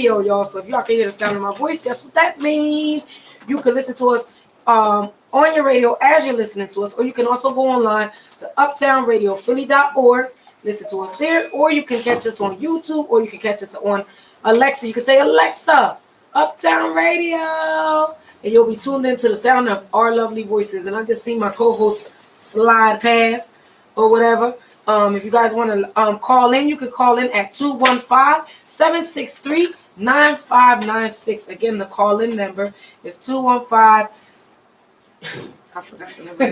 radio, y'all. So if y'all can hear the sound of my voice, guess what that means? You can listen to us on your radio as you're listening to us, or you can also go online to uptownradiophilly.org, listen to us there, or you can catch us on YouTube, or you can catch us on Alexa. You can say, Alexa, Uptown Radio, and you'll be tuned into the sound of our lovely voices. And I just see my co-host slide past or whatever. If you guys want to call in, you can call in at 215-763-9596. Again, the call-in number is 215. I forgot the number.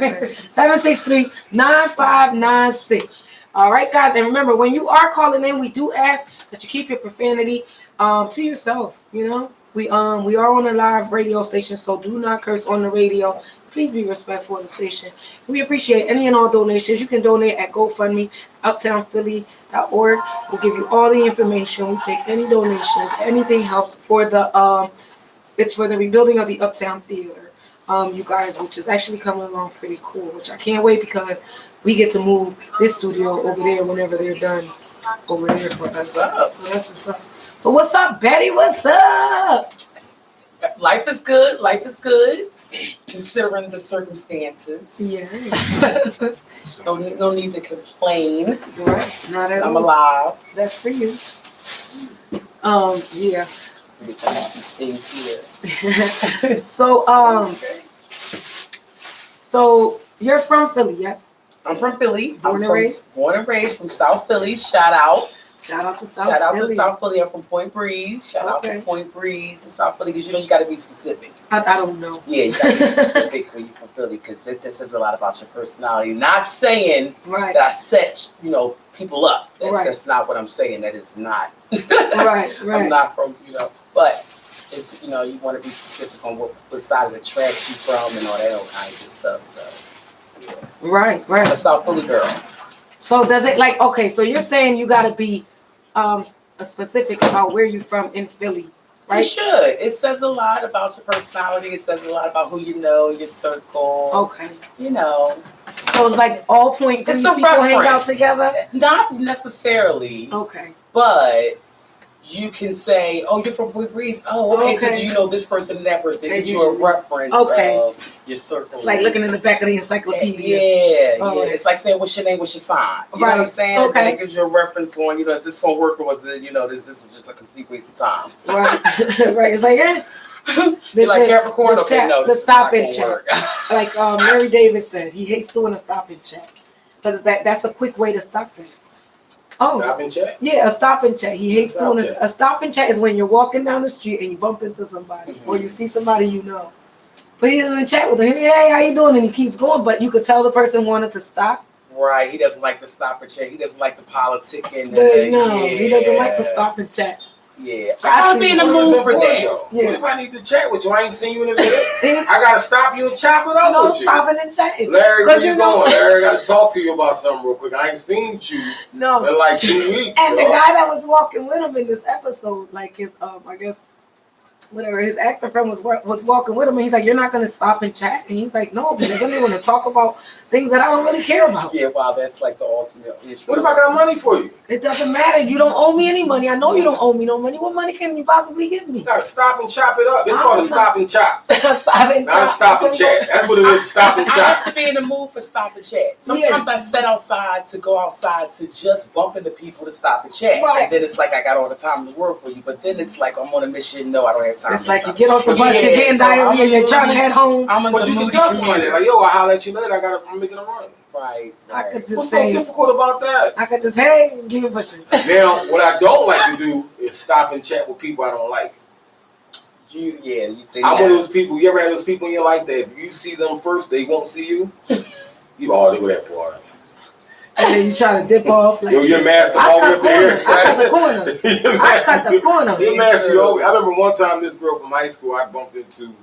763-9596. All right, guys. And remember, when you are calling in, we do ask that you keep your profanity to yourself. You know, we are on a live radio station, so do not curse on the radio. Please be respectful of the station. We appreciate any and all donations. You can donate at GoFundMe, uptownphilly.org. We'll give you all the information. We take any donations. Anything helps for the it's for the rebuilding of the Uptown Theater. You guys, which is actually coming along pretty cool, which I can't wait because we get to move this studio over there whenever they're done over there for us. So that's what's up. So what's up, Betty? What's up? Life is good. Life is good, considering the circumstances. Yeah. No need to complain. Right. Not at all. I'm alive. That's for you. Yeah. Things here. So so you're from Philly, yes? I'm from Philly. Born and raised from South Philly. Shout out to South to South Philly. I'm from Point Breeze. Shout out to Point Breeze in South Philly, because you got to be specific. I don't know. Yeah, you got to be specific when you're from Philly, because this says a lot about your personality. Not saying that I set people up. That's not what I'm saying. That is not. Right. I'm not from but if you want to be specific on what side of the tracks you from and all that old kind of stuff. So yeah. Right. I'm a South Philly girl. So does it so you're saying you got to be specific about where you're from in Philly, right? You should. It says a lot about your personality. It says a lot about who you know, your circle. Okay. So it's like all Point Breeze people hang out together? Not necessarily. Okay. But you can say, oh, you're from Point Breeze. Oh, okay. So do you know this person and that person? They give you a reference of your circle. It's like looking in the back of the encyclopedia. Yeah. It's like saying, what's your name? What's your sign? You know what I'm saying? Okay. And it gives you a reference on, is this going to work, or was it, this is just a complete waste of time. Right. Right. It's like, You're like Capricorn? The stop and check. Like Larry David said, he hates doing a stop and check. Because that's a quick way to stop that. Oh, stop and check? Yeah, a stop and check. He hates doing a stop and check is when you're walking down the street and you bump into somebody or you see somebody you know. But he doesn't chat with him. Hey, how you doing? And he keeps going, but you could tell the person wanted to stop. Right. He doesn't like the stop and check. He doesn't like the politicking. He doesn't like the stop and chat. Yeah. I gotta be in the mood for that. Yeah. What if I need to chat with you? I ain't seen you in a minute. I gotta stop you and chop it up with you. Stopping and chatting. Larry, where you going? Larry, I gotta talk to you about something real quick. I ain't seen you in like 2 weeks. And the guy that was walking with him in this episode, like his I guess whatever, his actor friend was walking with him, and he's like, you're not going to stop and chat? And he's like, no, because I'm going to talk about things that I don't really care about. Yeah, wow, that's like the ultimate issue. What if I got money for you? It doesn't matter. You don't owe me any money. I know you don't owe me no money. What money can you possibly give me? You got to stop and chop it up. It's called a stop and chop. Stop and chop. Not a stop and chat. That's what it is, stop and chop. I have to be in the mood for stop and chat. Sometimes I set outside to go outside to just bump into people to stop and chat. Right. And then it's like I got all the time to work for you. But then it's like I'm on a mission. No, I don't have time. It's like you get off the bus, you're getting diarrhea, you're trying to head home. But you can tell somebody, like, yo, I'll holler at you later. I'm making a run. Right. I could just What's say, so difficult about that? I could just, hey, give me a push. Now, what I don't like to do is stop and chat with people I don't like. You think I'm one of those people. You ever had those people in your life that if you see them first, they won't see you? You already with that part. And then you try to dip off. Like, yo, your mask is all up there. I cut the corner. I cut the corner. Your mask be over. I remember one time this girl from high school I bumped into,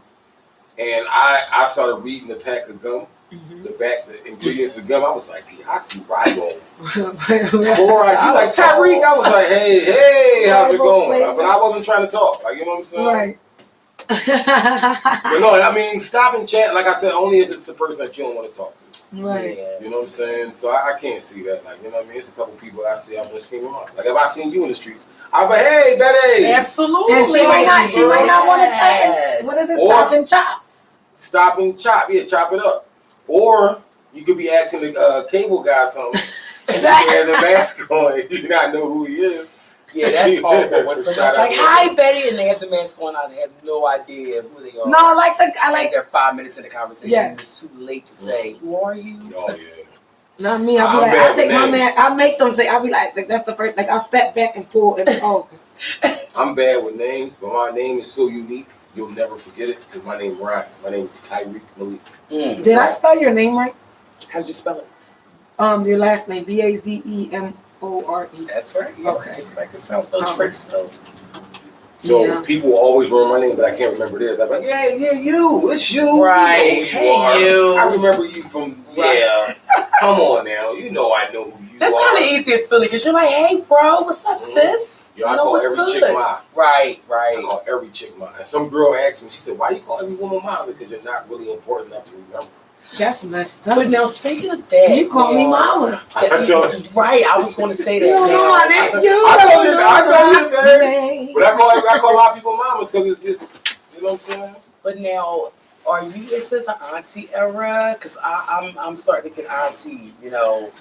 and I started reading the pack of gum. The ingredients of gum. I was like, deoxyribose. She's like, Tyreek. I was like, hey, how's it going? But I wasn't trying to talk. Like, you know what I'm saying? Right. But no, I mean, stop and chat. Like I said, only if it's the person that you don't want to talk to. Right. Yeah. You know what I'm saying? So I can't see that. Like, you know what I mean? It's a couple people I see I'm just screaming off. Like if I seen you in the streets, I'll be, hey, Betty. Absolutely. And she might not want to chat. Yes. What is it? Or- Stop and chop. Stop and chop. Yeah, chop it up. Or you could be asking the cable guy something. And he has a mask on. You not know who he is. Yeah, that's awful. When someone's like, "Hi, Betty," and they have the mask on, I have no idea who they are. No, I like. They're 5 minutes in the conversation. Yeah. And it's too late to say, "Who are you?" Oh yeah. Not me. I'll be I'm like, bad I take with my names. man. I make them take. I'll be like that's the first. Like I'll step back and pull and oh. I'm bad with names, but my name is so unique, you'll never forget it because my name rhymes. My name is Tyreek Malik. Did I spell your name right? How'd you spell it? Your last name Bazemore. That's right. Yeah. Okay. Just like it sounds, no trick spells. So Yeah. people always remember my name, but I can't remember theirs. I'm like, yeah, you, it's you. Right. You know who Hey, you are. you. I remember you from, yeah. Come on now. You know I know who you That's are. kind of easy in Philly because you're like, "Hey, bro, what's up, sis?" Yo, I You know call what's every good. chick Ma. Right. I call every chick Ma. And some girl asked me, she said, why you call every woman Ma? Because you're not really important enough to remember. That's messed up. But now, speaking of that, You call me now- mama. Right, I was going to say that. You don't know my now. name. You I don't know know you, my babe. name. But I call a lot of people mamas because it's this, you know what I'm saying? But now, are you into the auntie era? Because I'm starting to get auntie, you know.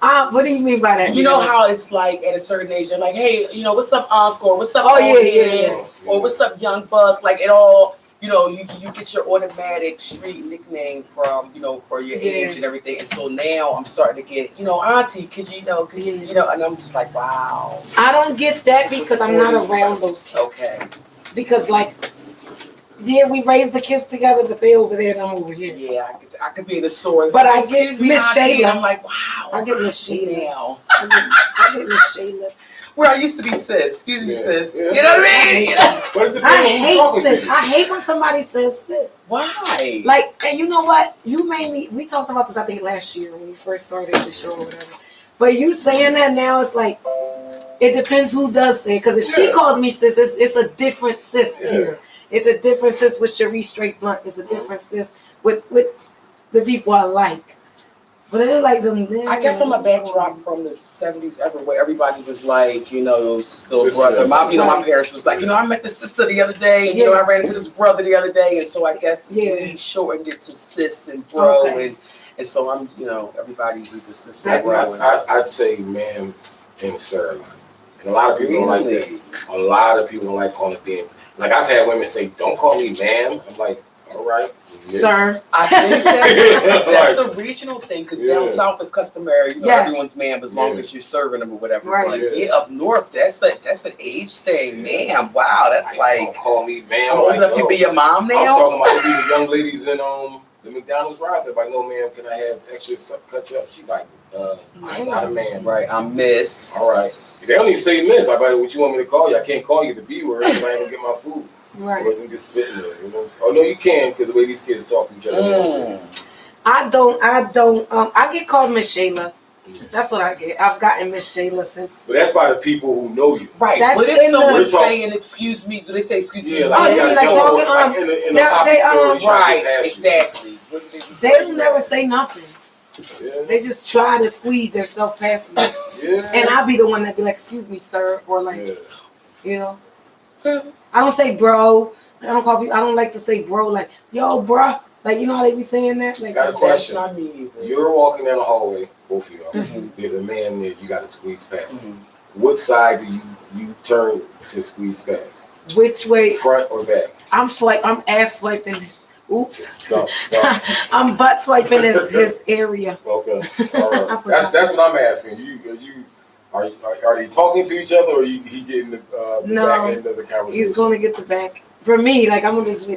What do you mean by that? You know how it's like at a certain age, they're like, "Hey, you know, what's up, uncle? Or what's up, Oh, old yeah, head? yeah. Or what's up, young buck?" Like it all, you know, you get your automatic street nickname from, you know, for your Yeah. age and everything. And so now I'm starting to get, you know, auntie, could you Yeah. know, and I'm just like, wow. I don't get that because I'm not around those kids. Okay. Because like, yeah, we raised the kids together, but they over there and I'm over here. Yeah, I could be in the store. and But say, I "Excuse get me, Miss auntie," Shayla. and I'm like, wow. I get Miss Shayla. Now. I get Miss Shayla. Where I used to be sis. Excuse me, Yeah. sis. Yeah. You know what I mean? But it depends I on who's hate talking sis. to you. I hate when somebody says sis. Why? Like, and you know what? You made me. We talked about this, I think, last year when we first started the show or whatever. But you saying that now, it's like it depends who does say it. Because if she Yeah. calls me sis, it's a different sis Yeah. here. It's a different sis with Cherie Straight Blunt. It's a different sis with the people I like. But it's like them. I guess I'm a backdrop from the 70s ever where everybody was like, you know, sister, Sister, brother. My right. parents was like, you know, I met the sister the other day, and you know, I ran into this brother the other day, and so I guess we shortened it to sis and bro, Okay. and so I'm, you know, everybody's either sister That or bro. makes And sense. I'd say ma'am and sir. Like, and a lot of people don't like that. Really? A lot of people don't like calling it being. Like I've had women say, "Don't call me ma'am." I'm like, all right, miss. Sir. I think that's a regional thing because Yeah. down south is customary. You know, Yes. everyone's ma'am as long Yeah. as you're serving them or whatever. Right. But Yeah. yeah, up north, that's an age thing, ma'am. Wow, that's Don't like call me ma'am. I'm old enough no. to be your mom I'm now. talking about these young ladies in the McDonald's drive-thru. Like, no ma'am, can I have extra ketchup? She like, I'm not a man. Right, I'm Miss. All right. They don't even say miss. I'm like, what you want me to call you? I can't call you the B word because I ain't gonna get my food. Right. Or them get spit in there. You know what I'm saying? Oh no, you can because the way these kids talk to each other. Mm. I get called Miss Shayla. That's what I get. I've gotten Miss Shayla since. But that's by the people who know you. Right. That's What in if the- someone's We're talk- saying excuse me? Do they say excuse me? Yeah, Oh, like, you you mean gotta like tell talking, them, like in a they- poppy they, store, you try to Right, get past exactly. They don't never say nothing. you. They just try to squeeze themselves past me. Yeah. And I'll be the one that be like, excuse me, sir. Or like, Yeah. you know. I don't say bro. I don't call people. I don't like to say bro. Like, yo, bruh. Like, you know how they be saying that? Like, Got a That's question. not me either. You're walking down the hallway, both of y'all. Mhm. There's a man there. You got to squeeze past him. Mhm. What side do you turn to squeeze past? which way? Front or back? I'm ass swiping. Oops. No. No. I'm butt swiping his area. Okay. All right. That's what I'm asking. Are they talking to each other or he getting the No. back end of the conversation? He's going to get the back. For me, like, I'm going to just.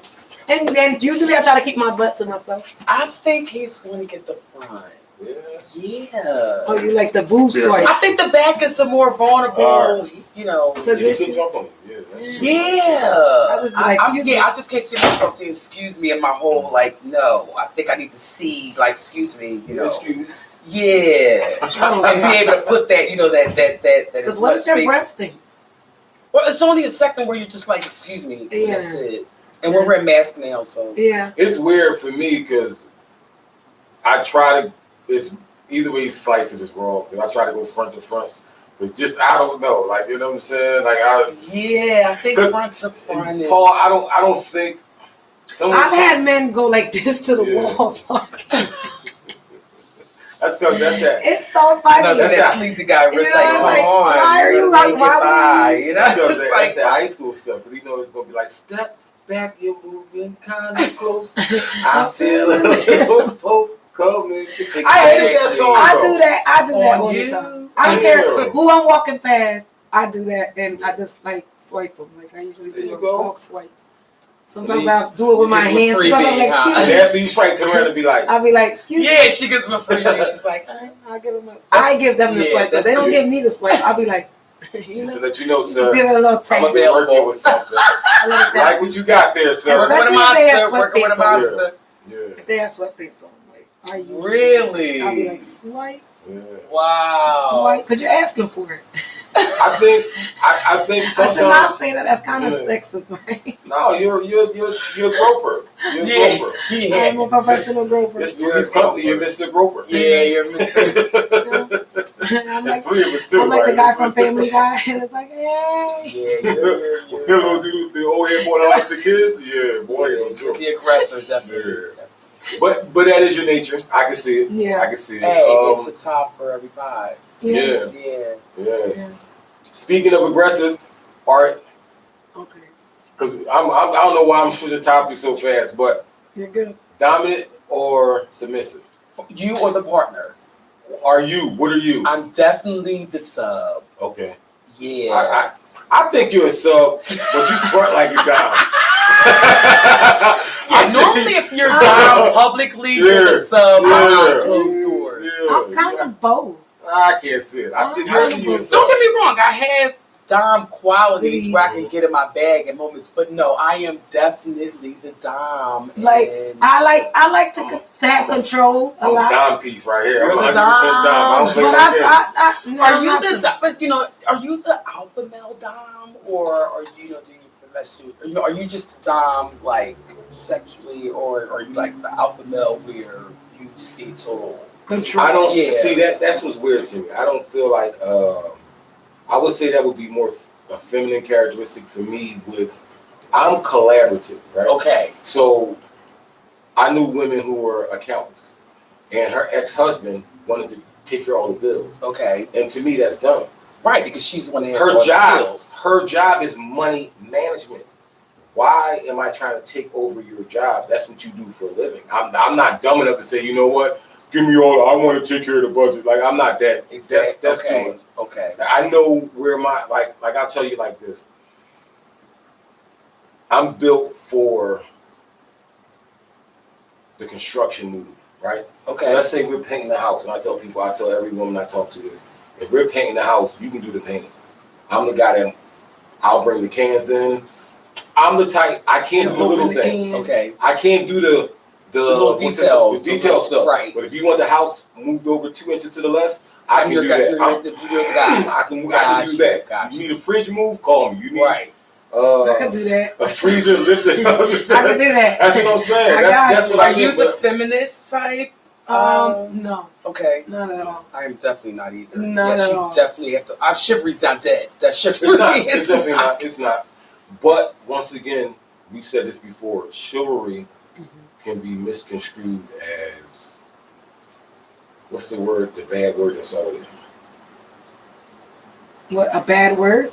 And usually I try to keep my butt to myself. I think he's going to get the front. Yeah. Yeah. Oh, you like the boob swipe? I think the back is the more vulnerable, All you know. You Position. can jump on it. Yeah. That's true. Yeah. I just be like, excuse me. I just can't see myself saying excuse me in my whole, like, no. I think I need to see, like, excuse me, you know. Excuse. Yeah. Oh, And be able to put that, you know, that Because is what's your space. breasting? Well, it's only a second where you're just like, excuse me. and Yeah. That's it. And we're wearing masks now, so Yeah. It's weird for me because I try to. It's either way you slice it is wrong. Because I try to go front to front. Because just I don't know, like you know what I'm saying. Like I think front to front. Paul, I don't think. I've had men go like this to the wall. That's because that's that. It's so funny. No, that sleazy guy was You like, know, come like, on. why are you like, why you know, That's it's like, that's that high school stuff. Because you know it's gonna be like step back, you're moving kind of close. I feel a little poke coming. I hate that song. I do that On all you. the time. I don't care who I'm walking past. I do that and I just like swipe them. Like I usually do a fork swipe. Sometimes I do it with my hands. Sometimes I'm like, excuse And me. after you swipe, turn around and be like, I'll be like, excuse me. Yeah, she gives them a freebie. She's like, I give them. I give them the swipe. They don't give me the swipe. I'll be like, just to let you know, just sir. give it a little tap. I'm available with something. Like what you got there, sir. Especially if they have sweatpants on. Yeah. If they have sweatpants on, like, are you really? I'll be like, swipe. Yeah. Wow. Swipe, because you're asking for it. I think sometimes I should not say that. That's kind of sexist, right? No, you're a groper. You're a groper. Yeah. I'm a professional groper. It's Three's company. You're Mr. Groper. Yeah, you're Mr. I'm like, three of us too. I'm like the right? guy from Family Guy, and it's like, hey. Yeah, The little dude, the old head boy that likes the kids. Yeah, boy, don't joke. The aggressors, definitely. But that is your nature. I can see it. Yeah. I can see it. Hey, it's a top for every pie. Yeah. Yeah. Yes. Yeah. Speaking of aggressive, art. Okay. Because I don't know why I'm switching topics so fast, but You're good. dominant or submissive? You or the partner? Are you? What are you? I'm definitely the sub. Okay. Yeah. I think you're a sub, but you front like you're down. Normally, if you're down publicly, you're the sub behind closed doors. Yeah. I'm kind of both. I can't see it. I see you a sub. Don't get me wrong. I have dom qualities where I can get in my bag at moments, but no, I am definitely the dom. Like I like to have control a lot. Dom piece right here. You're I'm 100% the dom. I don't play But that game. Are you are you the alpha male dom, or are you do you finesse you? Are you just dom like sexually, or are you like the alpha male where you just need total control? I don't see that. That's what's weird to me. I don't feel like. I would say that would be more a feminine characteristic for me. I'm collaborative, right? Okay. So I knew women who were accountants, and her ex-husband wanted to take care of all the bills. Okay. And to me, that's dumb. Right, because she's the one that has Her all the job. skills. Her job is money management. Why am I trying to take over your job? That's what you do for a living. I'm not dumb enough to say, you know what? Give me all. I want to take care of the budget. Like I'm not that. Exactly. That's too much. Okay. I know where my like I'll tell you like this. I'm built for the construction movement, right? Okay. So let's say we're painting the house, and I tell every woman I talk to this: if we're painting the house, you can do the painting. I'm the guy that I'll bring the cans in. I'm the type I can't do the little things. Okay. I can't do the little details, the detail stuff. Right. But if you want the house moved over 2 inches to the left, I can do that. You're the guy. I can do that. Gotcha. You need a fridge move? Call me. You need Right. I can do that. a freezer lifted. I can do that. That's what I'm saying. That's what Are I you do. the feminist type? No. Okay. Not at all. I am definitely not either. Not at all. Definitely have to. I'm chivalry's not dead. That chivalry It's definitely not. It's not. But once again, we've said this before. Chivalry can be misconstrued as what's the word? The bad word that's all in. What, a bad word?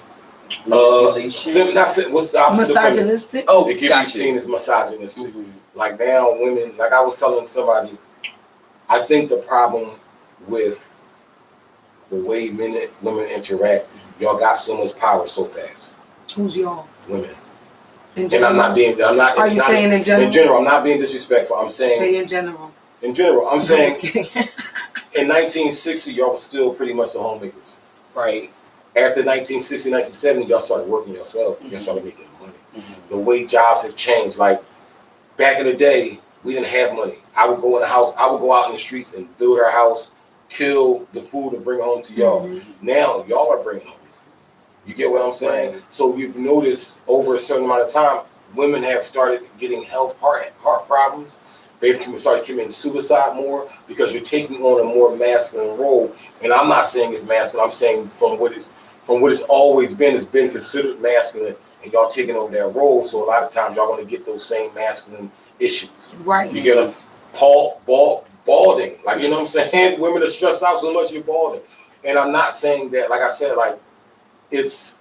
What's the opposite? Misogynistic? Oh, it can be seen as misogynistic. Like now, women. Like I was telling somebody, I think the problem with the way women interact, y'all got so much power so fast. Who's y'all? Women. In general? And I'm not. Are you saying in general? In general, I'm not being disrespectful. I'm saying. Say in general. In general, I'm saying. Just kidding. In 1960, y'all was still pretty much the homemakers. Right. After 1960, 1970, y'all started working yourself. Y'all started making money. The way jobs have changed. Like back in the day, we didn't have money. I would go in the house. I would go out in the streets and build our house, kill the food, and bring it home to y'all. Now y'all are bringing home the food. You get what I'm saying? Right. So you've noticed over a certain amount of time, women have started getting heart problems. They've started committing suicide more because you're taking on a more masculine role. And I'm not saying it's masculine. I'm saying from what it's always been, it's been considered masculine, and y'all taking over that role. So a lot of times y'all going to get those same masculine issues. Right. You get a balding. Like, you know what I'm saying? Women are stressed out so much you're balding. And I'm not saying that, like I said, like it's,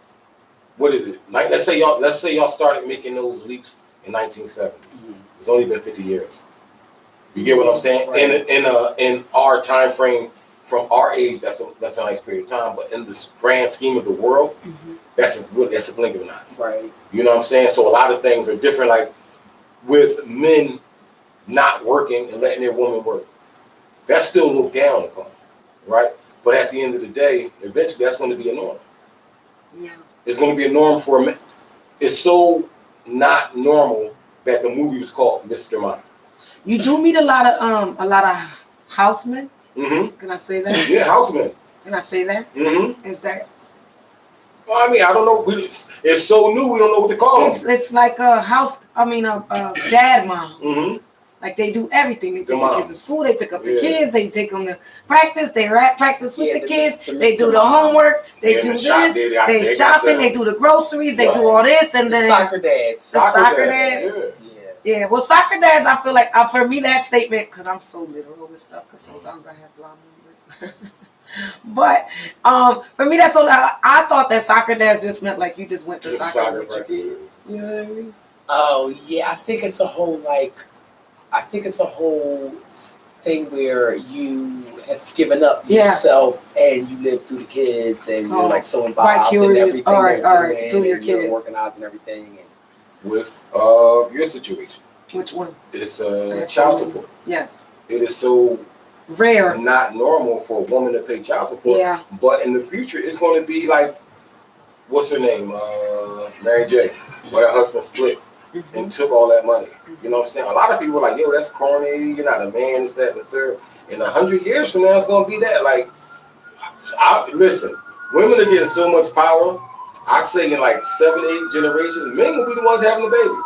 what is it? Like, let's say y'all started making those leaps in 1970. It's only been 50 years. You get what I'm saying? Right. In our time frame, from our age, that's a nice period of time. But in the grand scheme of the world, that's a blink of an eye. Right. You know what I'm saying? So a lot of things are different. Like with men not working and letting their woman work, that's still looked down upon, right? But at the end of the day, eventually that's going to be a norm. Yeah. It's going to be a norm for men. It's so not normal that the movie was called Mr. Mime. You do meet a lot of housemen. Mm-hmm. Can I say that? Yeah, housemen. Can I say that? Mm-hmm. Is that? Well, I mean, I don't know. It's so new, we don't know what to call them. It's like a house. I mean, a dad mom. Mm-hmm. Like they do everything. They take the kids to moms. school. They pick up the Yeah. kids. They take them to practice. They practice with the kids. They do Mr. the Moms. homework. They Yeah, do the shop, this. They got shopping. the- They do the groceries. They Right. do all this, and The then soccer dads. the soccer dad. dads. Yeah. Yeah, well, soccer dads, I feel like, for me, that statement, because I'm so literal with stuff, because sometimes I have blonde moments. But for me, that's so. I thought that soccer dads just meant like you just went to Just soccer with your practice. kids. You know what I mean? Oh yeah, I think it's a whole thing where you have given up Yeah. yourself and you live through the kids and you're like so involved in vicarious. everything All right, they're doing through your and you're kids. organizing everything. With your situation, Which one? it's Absolutely. child support. Yes. It is so Rare. not normal for a woman to pay child support. Yeah. But in the future, it's going to be like, what's her name? Mary J. Where her husband split Mm-hmm. and took all that money. You know what I'm saying? A lot of people are like, yo, that's corny. You're not a man. This, that, and the third. In 100 years from now, it's going to be that. Like, listen, women are getting so much power. I say in like 7, 8 generations, men will be the ones having the babies.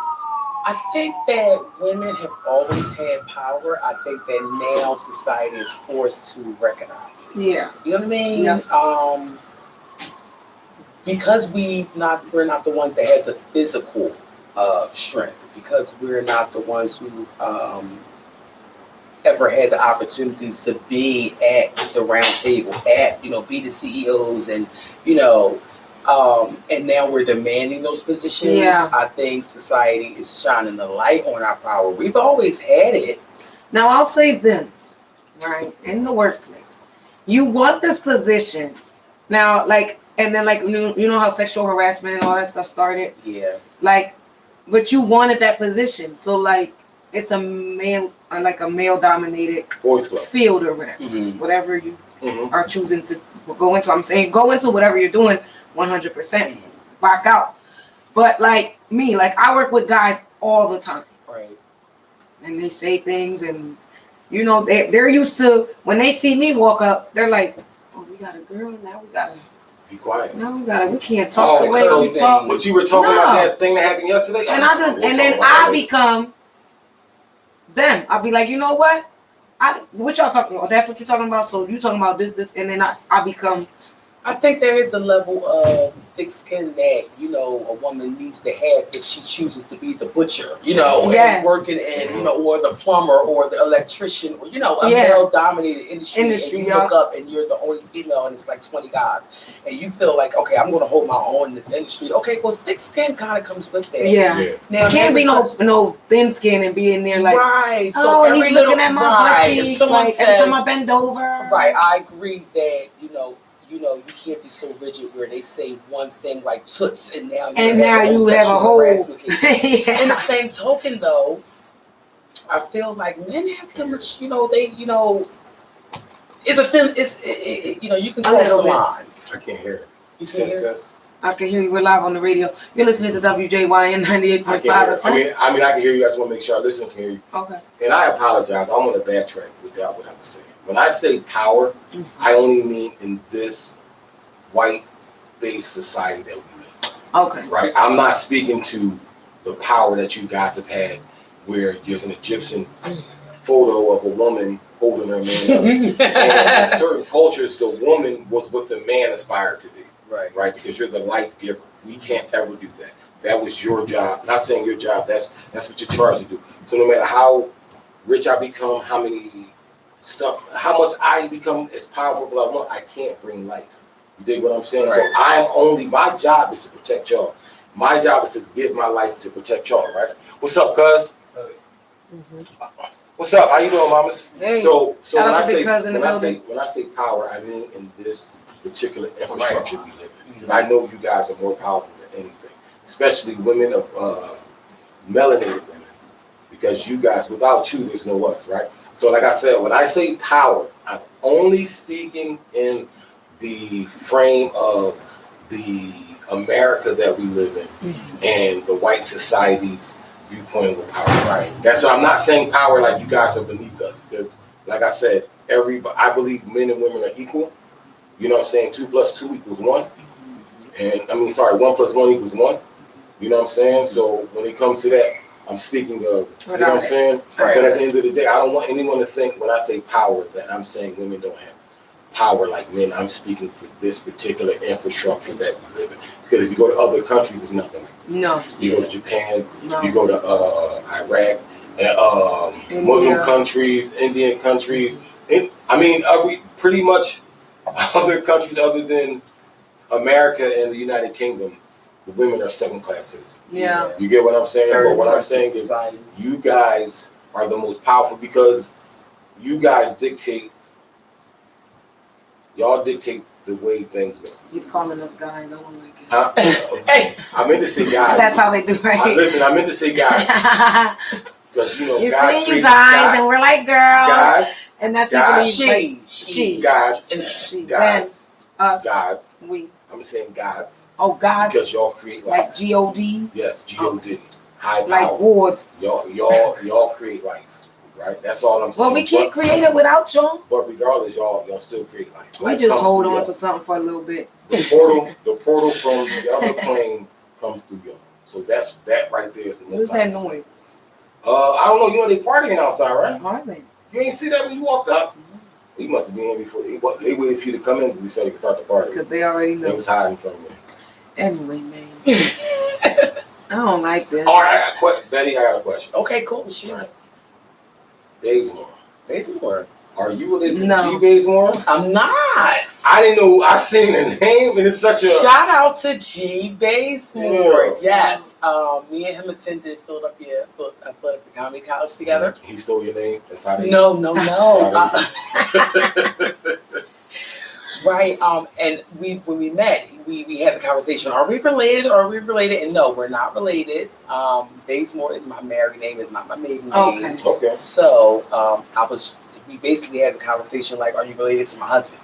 I think that women have always had power. I think that now society is forced to recognize it. Yeah. You know what I mean? Yeah. Because we're not the ones that have the physical strength, because we're not the ones who've ever had the opportunities to be at the round table, be the CEOs and, and now we're demanding those positions. Yeah. I think society is shining a light on our power. We've always had it. Now I'll say this, right? In the workplace, you want this position. Now, like, and then like you know how sexual harassment and all that stuff started. Yeah. Like, but you wanted that position, so like it's a male dominated Boys club. field or whatever, Mm-hmm. whatever you Mm-hmm. are choosing to go into. I'm saying go into whatever you're doing, 100%, rock out. But like me, like I work with guys all the time. Right. And they say things, and they're used to when they see me walk up, they're like, "Oh, we got a girl now. We gotta Be quiet. we can't talk the way we talk." But you were talking about that thing that happened yesterday? And then I become them. I'll be like, you know what? What y'all talking about? That's what you're talking about. So you talking about this, and then I become. I think there is a level of thick skin that, a woman needs to have if she chooses to be the butcher, Yes. and working in, or the plumber or the electrician, or, a male-dominated industry and you look up and you're the only female and it's like 20 guys. And you feel like, okay, I'm going to hold my own in the industry. Okay, well, thick skin kind of comes with that. Yeah. Now, Can't be no thin skin and be in there like, right. So every he's looking at my butt cheeks, like every time I bend over. Right, I agree that, you can't be so rigid where they say one thing like toots and now you have a whole Yeah. In the same token though, I feel like men have too much, it's a thin, you can cross the line. I can't hear it. You can't hear it? I can hear you. We're live on the radio. You're listening to WJYN 98.5. I mean, I can hear you. I just want to make sure our listeners can hear you. Okay. And I apologize. I want to backtrack without what I was saying. When I say power, I only mean in this white-based society that we live in. Okay. Right? I'm not speaking to the power that you guys have had, where there's an Egyptian photo of a woman holding her man up. And in certain cultures, the woman was what the man aspired to be, right? Because you're the life giver. We can't ever do that. That was your job. Not saying your job. That's what you're charged to do. So no matter how rich I become, how much I become as powerful as I want, I can't bring life. You dig what I'm saying? Right. So my job is to protect y'all. My job is to give my life to protect y'all, right? What's up, cuz? What's up? How you doing, mamas? Hey. So Shout when out I to say Big Cuz in the building. when I say power, I mean in this particular infrastructure we live in. Because I know you guys are more powerful than anything, especially women of melanated women. Because you guys, without you, there's no us, right? So like I said, when I say power, I'm only speaking in the frame of the America that we live in and the white society's viewpoint of power. Right. That's why I'm not saying power like you guys are beneath us, because like I said, I believe men and women are equal. You know what I'm saying? 2 + 2 = 1. And 1 + 1 = 1. You know what I'm saying? So when it comes to that, I'm speaking of, you know what I'm saying? Right. But at the end of the day, I don't want anyone to think when I say power that I'm saying women don't have power like men. I'm speaking for this particular infrastructure that we live in. Because if you go to other countries, it's nothing like that. No. You go to Japan, No. you go to Iraq, and Muslim countries, Indian countries. Pretty much other countries other than America and the United Kingdom, the women are second-class citizens. Yeah. You get what I'm saying? Very But what I'm saying is, you guys are the most powerful because you guys dictate. Y'all dictate the way things go. He's calling us guys. I don't like it. Huh? Hey. I meant to say guys. That's how they do, right? I meant to say guys. Because You're God saying you created guys, and we're like girls. Guys. And that's Guys. usually She. Gods. she. Gods. Then us. Gods. We. I'm saying gods. Oh, gods. Because y'all create life. Like GODs. Yes, GOD. High power. Like wards. Y'all create life. Right? That's all I'm saying. Well, we can't create it without y'all. But regardless, y'all still create life. We just hold on to something for a little bit. The portal from the other plane comes through y'all. So that right there is the most. What's that noise? I don't know. You know they partying outside, right? Hardly. You ain't see that when you walked up? You must have been here before. They waited for you to come in to so they could start the party. Because they already know. They was hiding from you. Anyway, man. I don't like that. All right, Betty, I got a question. Okay, cool. Shit. Right. Bazemore. Bazemore. Are you related to No. G Bazemore? I'm not. I didn't know. I seen the name, and it's such a. Shout out to G Bazemore. Yeah. Yes. Me and him attended Philadelphia Comedy College together. He stole your name. That's how they. No. Right. And when we met, we had a conversation. Are we related? And no, we're not related. Bazemore is my married name. It's not my maiden name. Okay. So we basically had the conversation like, are you related to my husband?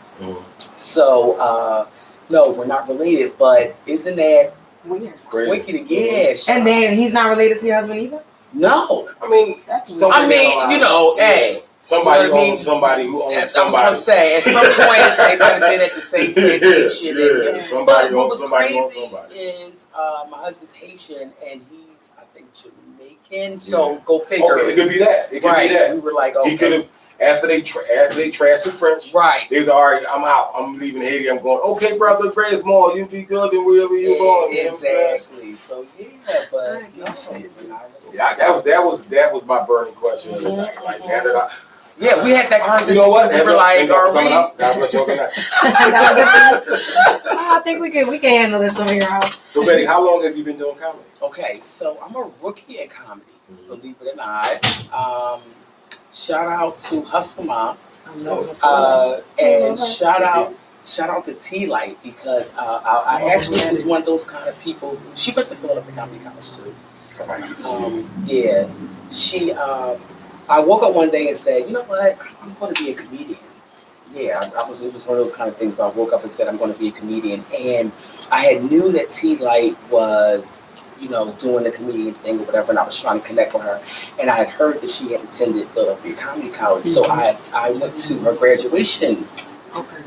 So no, we're not related. But isn't that Weird. wicked? Yeah. And then he's not related to your husband either? No. I mean, That's weird. somebody hey. Somebody You know what I mean? owns somebody who owns I was somebody. gonna say, at some point they might have been at the same plantation. Yeah. Somebody But what owns was somebody crazy owns somebody. is my husband's Haitian and he's, I think, Jamaican. So go figure. Okay, it could be that. It could be that. We were like, okay. He could have after they trashed the French. Right. They was all right. I'm out. I'm leaving Haiti. I'm going. Okay, brother, Bazemore, you be good and wherever you're going. You know what I'm saying? Exactly. So yeah, but Yeah, that was my burning question of the night. Like that. Yeah, we had that conversation. You know what? We were like, are we? God bless you. Okay. I think we can handle this over here. So Betty, how long have you been doing comedy? Okay, so I'm a rookie in comedy, believe it or not. Shout out to Hustle Mom. And shout out to T Light because I actually was one of those kind of people. She went to Philadelphia Comedy College too. Yeah, she. I woke up one day and said, you know what, I'm going to be a comedian. Yeah, it was one of those kind of things. But I woke up and said I'm going to be a comedian, and I had knew that T Light was, doing the comedian thing or whatever, and I was trying to connect with her. And I had heard that she had attended Philadelphia Comedy College, so I went to her graduation. Okay.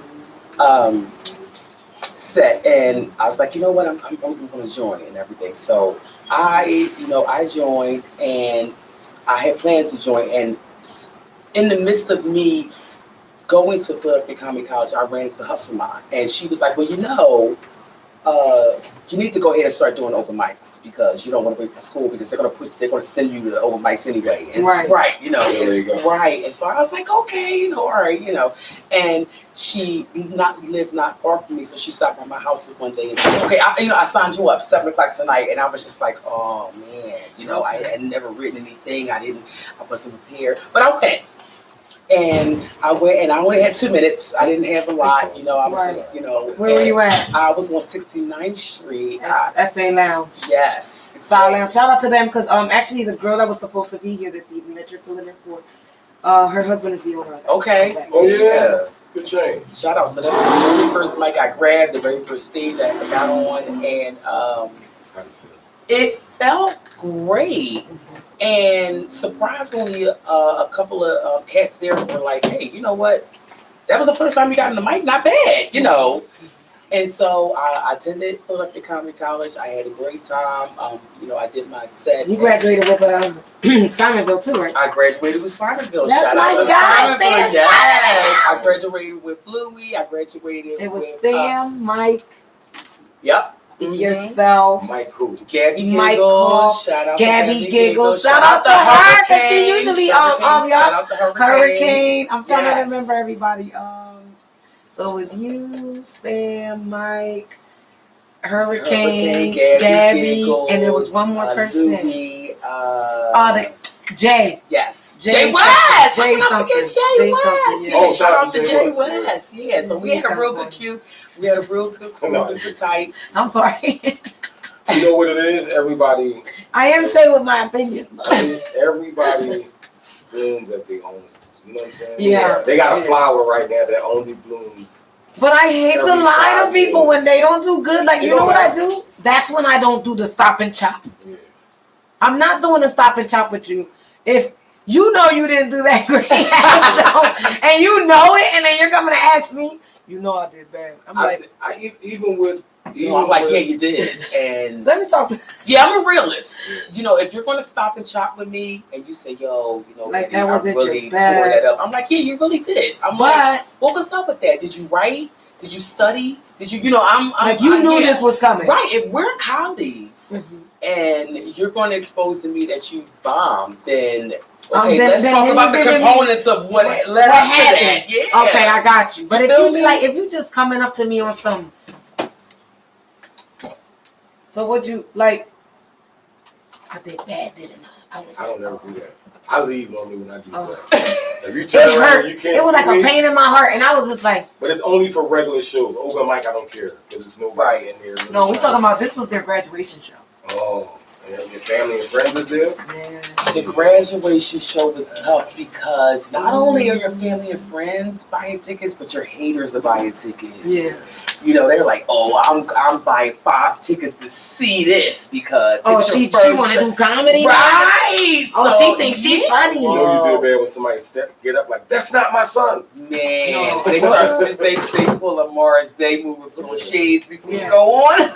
set, and I was like, you know what, I'm going to join and everything. So I joined, and I had plans to join, and in the midst of me going to Philadelphia Comedy College, I ran into Hustlemon, and she was like, well, you need to go ahead and start doing open mics because you don't want to wait for school because they're gonna send you to the open mics anyway. And Right. There you go. Right. And so I was like, okay, all right, And she lived not far from me, so she stopped by my house one day and said, okay, I signed you up 7:00 tonight, and I was just like, oh man, I had never written anything, I wasn't prepared, but I went. And I went, and I only had 2 minutes. I didn't have a lot, I was just, Where were you at? I was on 69th Street. SA Lounge. Yes. Style Lounge. Shout out to them because actually the girl that was supposed to be here this evening that you're filling in for, her husband is the owner of that. Okay. Oh yeah. Good change. Shout out. So that was the very first mic I grabbed, the very first stage I ever got on, and How do you feel? it felt great. And surprisingly, a couple of cats there were like, hey, you know what? That was the first time you got in the mic, not bad, And so I attended Philadelphia Comedy College. I had a great time. I did my set. You graduated with Simonville too, right? I graduated with Simonville. That's Shout my out to guy, Simonville. Sam. Yes. I graduated with Louie. I graduated It was with Sam, Mike, Yep. yourself, Mike who? Gabby Mike Giggles. Hall, Shout out Gabby to Giggles. Shout out to her because she Hurricane. usually Shout out to Hurricane. I'm trying to Yes. remember everybody. So it was you, Sam, Mike, Hurricane, Gabby, Giggles, and there was one more person. Louie, Jay. Yes. Jay Jay West. Jay How can I something. forget Jay Jay West? something, Yeah. yeah. Oh, Shout out to Jay West. West. Yeah. So we He's had a real kinda good queue. We had a real good crew. No. We were tight. I'm sorry. You know what it is? Everybody, I am saying with my opinions. everybody blooms at their own. You know what I'm saying? Yeah. They got a Yeah. flower right now that only blooms. But I hate to Every lie to 5 people years. when they don't do good. Like, You you know know what I what? do? That's when I don't do the stop and chop. Yeah. I'm not doing the stop and chop with you. If you know you didn't do that great at show, and you know it, and then you're coming to ask me, you know I did bad. I'm like, Even with, I'm like, yeah, you did. And let me talk to yeah, I'm a realist. If you're gonna stop and chop with me, and you say, yo, Like, baby, that wasn't I really your tore best. that up. I'm like, yeah, you really did. I'm like, but what was up with that? Did you write? Did you study? Did you, I'm like you knew yeah. this was coming. Right. If we're colleagues Mhm. and you're going to expose to me that you bombed, then okay, then- let's then talk you about the giving me- components of what led what up to happened. that. Yeah. Okay, I got you. But You if feel you me? like, if you just coming up to me on some, so would you like? I did bad, didn't I? I don't ever do that. I leave normally when I do Oh. that. If you It turn around hurt. and you can't It was see like me, a pain in my heart, and I was just like, but it's only for regular shows. Open mic, I don't care because there's nobody in there. no, we talking about this was their graduation show. Oh, and your family and friends is there. Yeah. The graduation show was tough because not only are your family and friends buying tickets, but your haters are buying tickets. Yeah. They're like, oh, I'm buying 5 tickets to see this because Oh, it's your she first want to show. do comedy? Right. Oh, So, she thinks she yeah. funny. You know you do bad when somebody get up like, that's not my son. Man, No. they start they pull a Morris Day move and put on shades before Yeah. you go on. Yeah.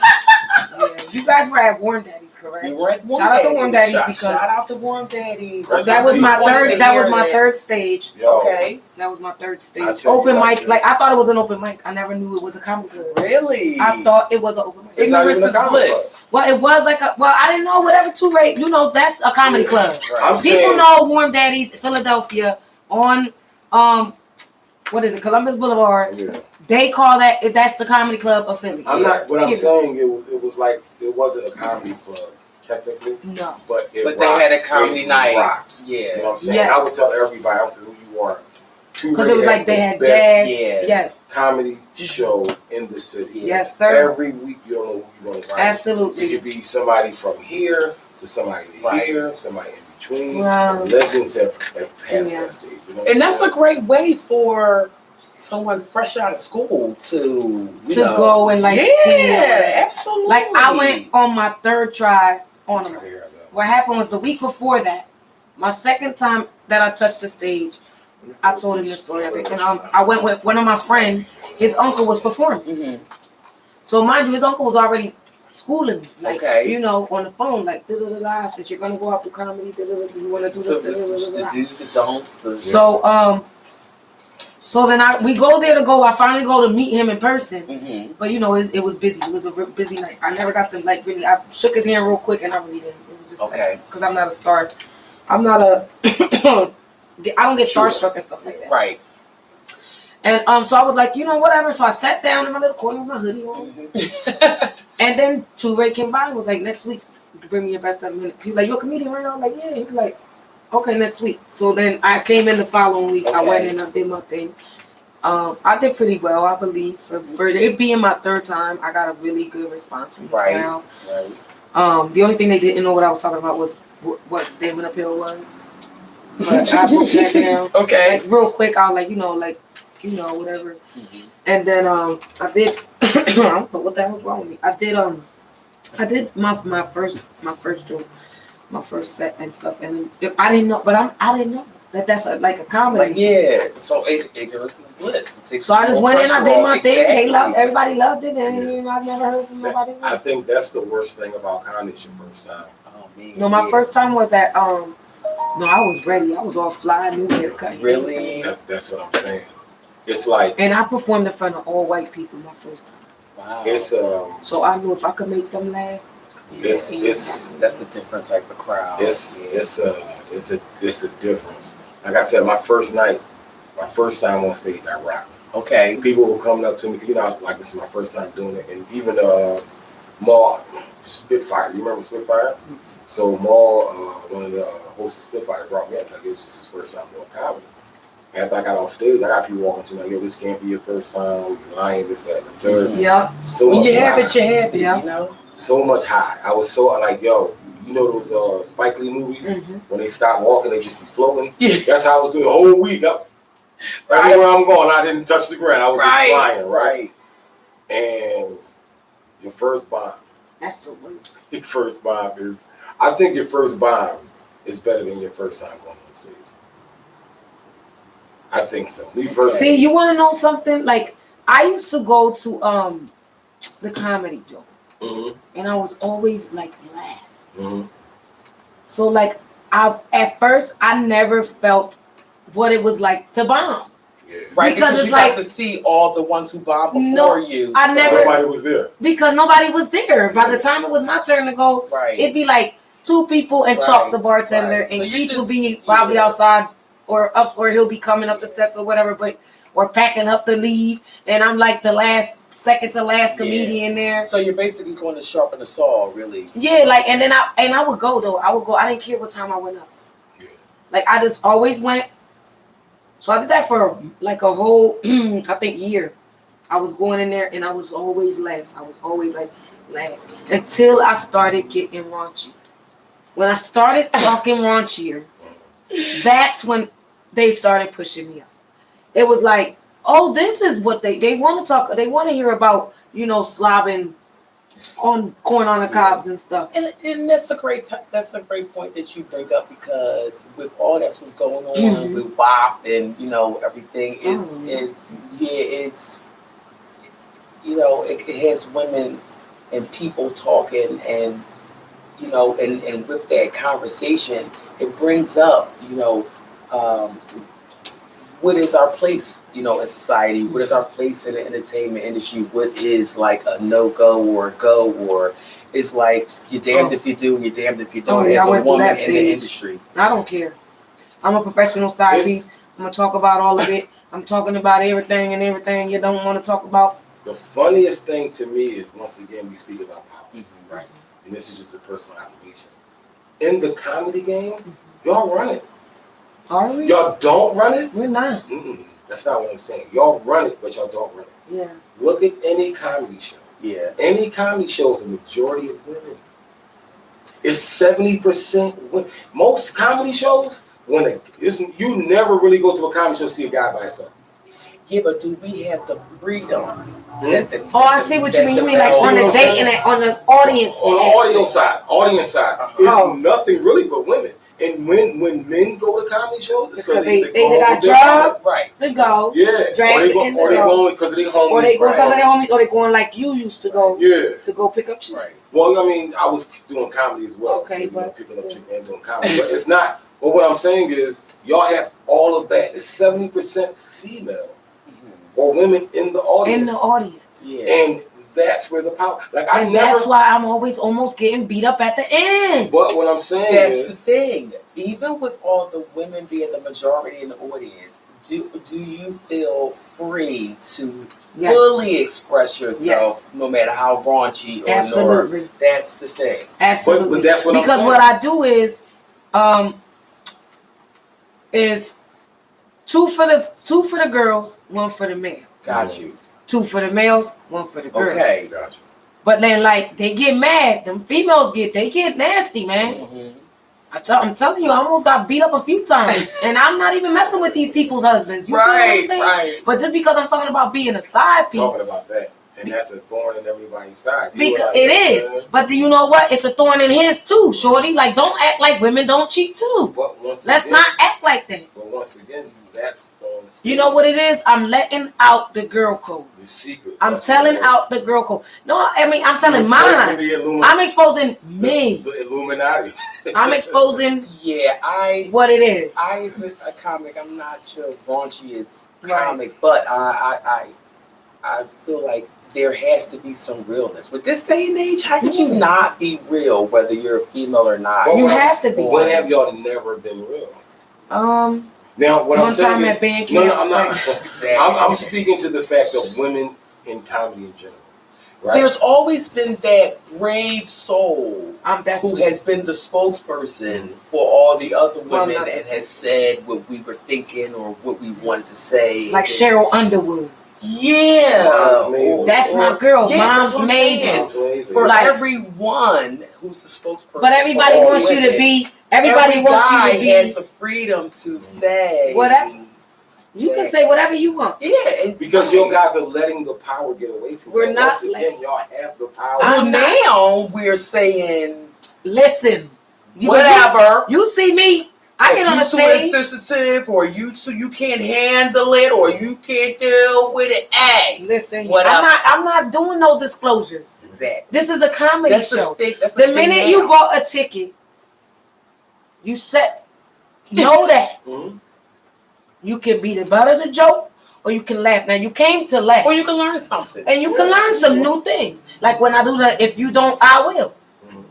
You guys were at Warm Daddies, correct? We were at Warm Shout out to Daddies. Warm Daddies Shout because out to Warm Daddies. That was my Wanted third. to That was hear my that. third stage. Yo, Okay. That was my third I stage. tell you Open like mic. this. Like I thought it was an open mic. I never knew it was a comedy club. Really? I thought it was an open mic. It's not Ignorance even a is comedy bliss. Well, it was like a. Well, I didn't know whatever two rate. That's a comedy Yeah. club. I'm People saying- know Warm Daddies, Philadelphia, on what is it, Columbus Boulevard. Yeah. They call that's the comedy club of Philly. I'm not. What I'm Period. saying, it was like it wasn't a comedy club technically, No. but it But they rocked. had a comedy It night. rocked. You Yeah. know what I'm saying? Yeah. I would tell everybody, I don't care who you are, Because it was like they had jazz. Yeah. Yes. comedy show in the city. Yes, sir. Every week you don't know who you're going to find. Absolutely. It could be somebody from here to somebody Right. here, somebody in between. Wow. Legends have passed Yeah. that stage. You know what And I'm that's a saying? great way for someone fresh out of school to Go and like see yeah, it. absolutely. Like I went on my third try on them. I hear that. What happened was the week before that, my second time that I touched the stage, I told him this story, I think, and I went with one of my friends. His uncle was performing. Mhm. So mind you, his uncle was already schooling me, like Okay. you know, on the phone, like da da da da. Since you're gonna go out to comedy, da da da. Do you want to do this? The do's, the don'ts. So then we go there to go. I finally go to meet him in person. Mm-hmm. But you know, it was busy. It was a busy night. I never got to like really. I shook his hand real quick and I really didn't. It was just Okay. Because I'm not a star. I'm not a. I don't get starstruck and stuff like that. Right. And so I was like, you know, whatever. So I sat down in my little corner with my hoodie on. Mm-hmm. And then Ray came by and was like, next week, bring me your best 7 minutes. He was like, you're a comedian right now? I'm like, yeah. He was like, okay, next week. So then I came in the following week. Okay. I went in, I did my thing. I did pretty well, I believe. For it being my third time, I got a really good response from the crowd. Right. The only thing they didn't know what I was talking about was what Stamina Pill was. But I broke that down. Okay. Like real quick, I was like, whatever. Mm-hmm. And then I did. I don't know what the hell was wrong with me. I did my first joke, my first set and stuff. And I didn't know, but I didn't know that's like a comedy. Like, yeah. So ignorance is bliss. So I just went in, I did my thing. Exactly. Everybody loved it, and I've never heard from nobody. I think that's the worst thing about comedy. It's your first time. Oh man. No, my first time was at No, I was ready. I was all fly, new haircut. Really? That's what I'm saying. It's like, And I performed in front of all white people my first time. Wow. it's So I knew if I could make them laugh. That's a different type of crowd. it's a difference. Like I said, my first time on stage, I rocked. Okay. People were coming up to me, like this is my first time doing it, and even Maul Spitfire. You remember Spitfire? So Maul, one of the hosts of Spitfire, brought me up. Like it was just his first time doing comedy. After I got on stage, I got people walking to me like, "Yo, this can't be your first time. You're lying, this, that, and the third." Yeah. So When much you have high. it, you have it. Yeah. You know. So much high. I was so like, yo, you know those Spike Lee movies Mm-hmm. when they stop walking, they just be floating. Yeah. That's how I was doing the whole week. Everywhere I'm going, I didn't touch the ground. I was just flying, right? And your first bomb. That's the worst. Your first bomb is. I think your first bomb is better than your first time going on stage. I think so. Me personally. See, you want to know something? Like I used to go to the comedy joint, Mm-hmm. and I was always like last. Mm-hmm. So like at first I never felt what it was like to bomb. Yeah. Right, Because because it's you like- got to see all the ones who bombed before No, you. I never- Nobody was there. Because nobody was there. By the time it was my turn to go, Right. it'd be like 2 people and Right, Chalk the bartender, right. So and you Keith just- would be probably yeah. outside or up, or he'll be coming up the steps or whatever, or packing up to leave, and I'm like the second to last comedian there. So you're basically going to sharpen the saw, really. Yeah, like, and then I would go though. I didn't care what time I went up. Yeah. Like I just always went. So I did that for like a whole, I think, year. I was going in there and I was always last. I was always like last until I started getting raunchy. When I started talking raunchier, that's when they started pushing me up. It was like, oh, this is what they want to talk. They want to hear about, slobbing on corn on the cobs and stuff. And that's a great point that you bring up, because with all that's what's going on Mhm. with WAP and everything Oh, it has women and people talking, and and with that conversation it brings up what is our place in society, what is our place in the entertainment industry, what is like a no-go or a go, or it's like you're damned if you do, you're damned if you don't, yeah, I as a went through woman that in the stage. industry. I don't care. I'm a professional side piece. I'm gonna talk about all of it. I'm talking about everything and everything you don't want to talk about. The funniest thing to me is, once again, we speak about power, Mm-hmm. right? And this is just a personal observation. In the comedy game, y'all run it. Are we? Y'all don't run it? We're not. That's not what I'm saying. Y'all run it, but y'all don't run it. Yeah. Look at any comedy show. Yeah. Any comedy show is a majority of women. It's 70% women. Most comedy shows, you never really go to a comedy show to see a guy by himself. Yeah, but do we have the freedom? Oh, I see what you mean. You mean like on the date and on the audience. On the audience side, it's Oh. nothing really but women. And when men go to comedy shows, it's Because because they go got with their job. family. Right. To go. Yeah. Drag Or they the end or they of going because of their homies. Or they go because of right? their homies, or they going like you used to go Yeah. to go pick up chicks. Right. Well, I mean, I was doing comedy as well. Okay, so, you know, but picking up still. chicks and doing comedy. But it's not. But what I'm saying is, y'all have all of that. It's 70% female or women in the audience. In the audience. Yeah. And that's where the power. Like I And never. that's why I'm always almost getting beat up at the end. But what I'm saying That's the is, thing. Even with all the women being the majority in the audience, do you feel free to Yes. fully express yourself, no matter how raunchy or Absolutely. nor? That's the thing. Absolutely. But that's what I'm because saying. what I do is two for the girls, one for the male. Got you. Two for the males, one for the girls. Okay. gotcha. But then like they get mad. Them females get nasty, man. Mhm. I'm telling you, I almost got beat up a few times. And I'm not even messing with these people's husbands. You feel what I'm saying? Right. But just because I'm talking about being a side piece, Talking about that, and that's a thorn in everybody's side. because it is. But do you know what? It's a thorn in his too, shorty. Like, don't act like women don't cheat too. But Let's not act like that. But once again, that's on the You know what it is? I'm letting out the girl code. The secret. I'm telling out the girl code. No, I mean I'm telling mine. The I'm exposing me. The Illuminati. I'm exposing Yeah, what it is. I as a comic, I'm not your raunchiest Right. comic, but I feel like there has to be some realness. With this day and age, how could you not be real, whether you're a female or not? Well, You have to be. When have y'all never been real? Now, what One I'm saying time is, at band no, camp. I'm not. Exactly. I'm speaking to the fact of women in comedy in general. Right? There's always been that brave soul That's who has been the spokesperson for all the other Well, women not and the has said what we were thinking or what we wanted to say. like Cheryl Underwood. Yeah. Mom's Maven. That's my girl. Yeah, that's Mom's what I'm saying. Maven. Mom's For Like- everyone who's the spokesperson. But everybody for all wants you to women, be. Everybody every wants guy you to be. has the freedom to say Whatever. You can say whatever you want. Yeah, and Because you guys are letting the power get away from you. We're not Once again, y'all have the power. I'm not- now we're saying Listen. whatever. You see me. I get on the you too stage. insensitive, or you can't handle it, or you can't deal with it. Hey, Listen. Whatever. I'm not doing no disclosures. exactly. This is a comedy That's show. the minute you bought a ticket, you said, know that Mhm. you can be the butt of the joke or you can laugh. Now you came to laugh. or you can learn something. And you can learn some new things. Like when I do the if you don't, I will. Mhm.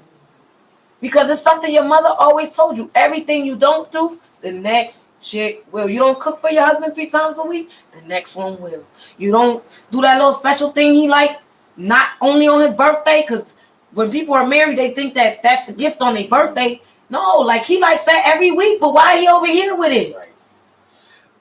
Because it's something your mother always told you. Everything you don't do, the next chick will. You don't cook for your husband 3 times a week, the next one will. You don't do that little special thing he like, not only on his birthday, because when people are married, they think that that's a gift on their birthday. No, like he likes that every week, but why he over here with it? Right.